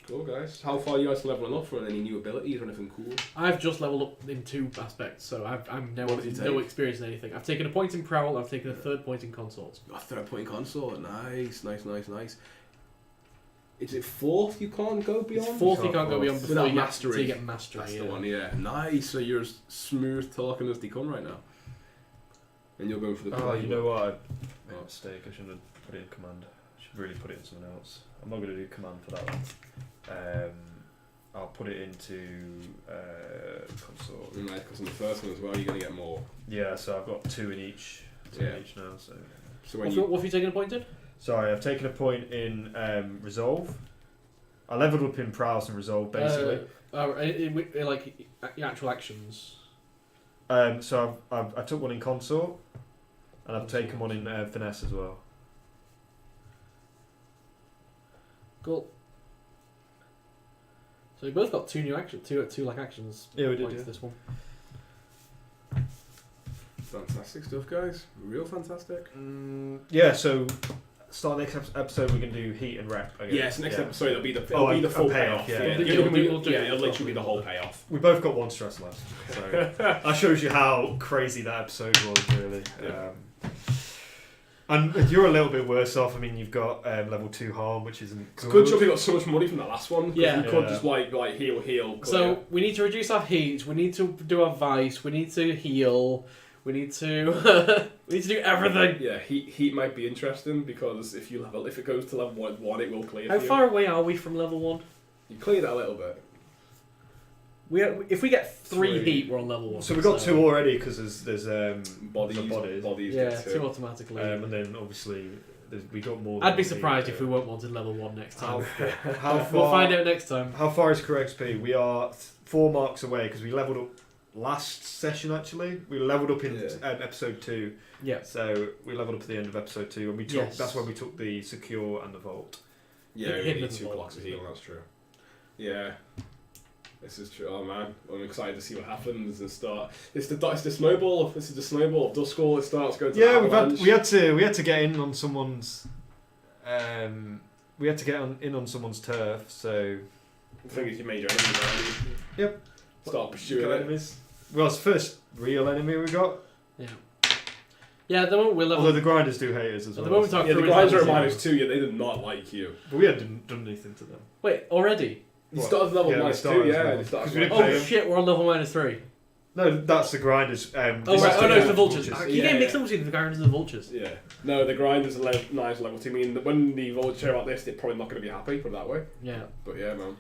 Cool, guys. How far are you guys leveling up for any new abilities or anything cool? I've just leveled up in 2 aspects, so I'm now What did you no take? experience in anything. I've taken a point in prowl. I've taken a 3rd point in consort. A 3rd point consort. Nice. Is it 4th you can't go beyond? It's 4th you can't go beyond before Without you get, mastery. until you get mastery. That's the one, yeah. Nice. So you're as smooth talking as they come right now. And you're going for the. Oh, you know what? I made a mistake. I shouldn't have put it in command. I should really put it in someone else. I'm not going to do command for that one. I'll put it into consort. Nice, because in the first one as well, you're going to get more. Yeah, so I've got 2 in each. 2 in each now. So when What have you taken a point in? sorry, I've taken a point in resolve. I leveled up in prowess and resolve basically. Like actual actions. So I took one in consort, and I've taken one in finesse as well. Cool. So we both got 2 new actions, two like actions. Yeah, we did, points yeah. This one. Fantastic stuff, guys. Real fantastic. Yeah, so start next episode we're going to do heat and rep again. Yes, next episode it'll be the a full payoff, payoff. yeah. It'll Yeah, literally be the whole payoff. We both got 1 stress less. So that shows you how crazy that episode was, really. Yeah. And you're a little bit worse off. I mean, you've got level 2 harm, which isn't It's good job we got so much money from that last one. Yeah. We could just like heal. So we need to reduce our heat. We need to do our vice. We need to heal. We need to do everything. Yeah, heat might be interesting because if it goes to level 1, it will clear. How for you. far away are we from level 1? You cleared it a little bit. If we get 3 3. heat, we're on level 1. So we've got 2 already because there's Bodies. Yeah, get 2 automatically. and then obviously we got more. I'd be than surprised if we weren't wanted level 1 next How, time. how far? We'll find out next time. How far is correct XP? We are 4 marks away because we leveled up last session. Actually, we leveled up in episode 2. Yeah. So we leveled up at the end of episode 2, and we took. Yes. That's when we took the secure and the vault. Yeah, we Hidden need in 2 the blocks of healing. That's true. Yeah. This is true. Oh man, I'm excited to see what happens and start. It's the snowball. This is the snowball of Doskvol. It starts going to. Yeah, avalanche. we had to get in on someone's. We had to get in on someone's turf. So. The thing is, you made your enemy already. Yep. Start pursuing Got it. enemies. Well, it's the first real enemy we got. Yeah. Yeah, at the moment we're level. Although the grinders do hate us as At well. the moment, our Yeah, the crew is guys are level at 0. -2. Yeah, they did not like you. But we hadn't done anything to them. Wait, already? You What? started level Yeah, they -2. started as Yeah, well. they started. 'Cause we didn't Oh pay 'em. shit, we're on level -3. No, that's the grinders. Oh, This right. is Oh no, it's the the vultures. vultures. You Yeah, can't mix yeah. them between the grinders and the vultures. Yeah. No, the grinders are nice level 2. I mean, when the vultures hear about this, they're probably not going to be happy, put it that way. Yeah. But yeah, man.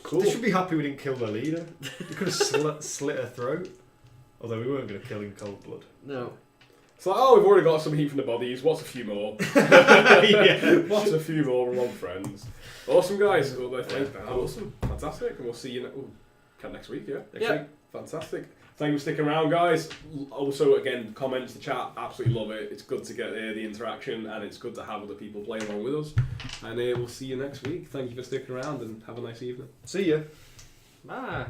Cool. They should be happy we didn't kill their leader. We could have slit her throat. Although we weren't going to kill in cold blood. No. It's like, oh, we've already got some heat from the bodies. What's a few more? Yeah. What's a few more? We're all friends. Awesome, guys. Well, awesome. Fantastic. And we'll see you next week, yeah? Next Yeah. week. Fantastic. Thank you for sticking around, guys. Also, again, comments, the chat, absolutely love it. It's good to get the interaction, and it's good to have other people play along with us. And we'll see you next week. Thank you for sticking around, and have a nice evening. See ya. Bye.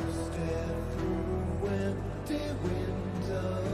Step through empty window.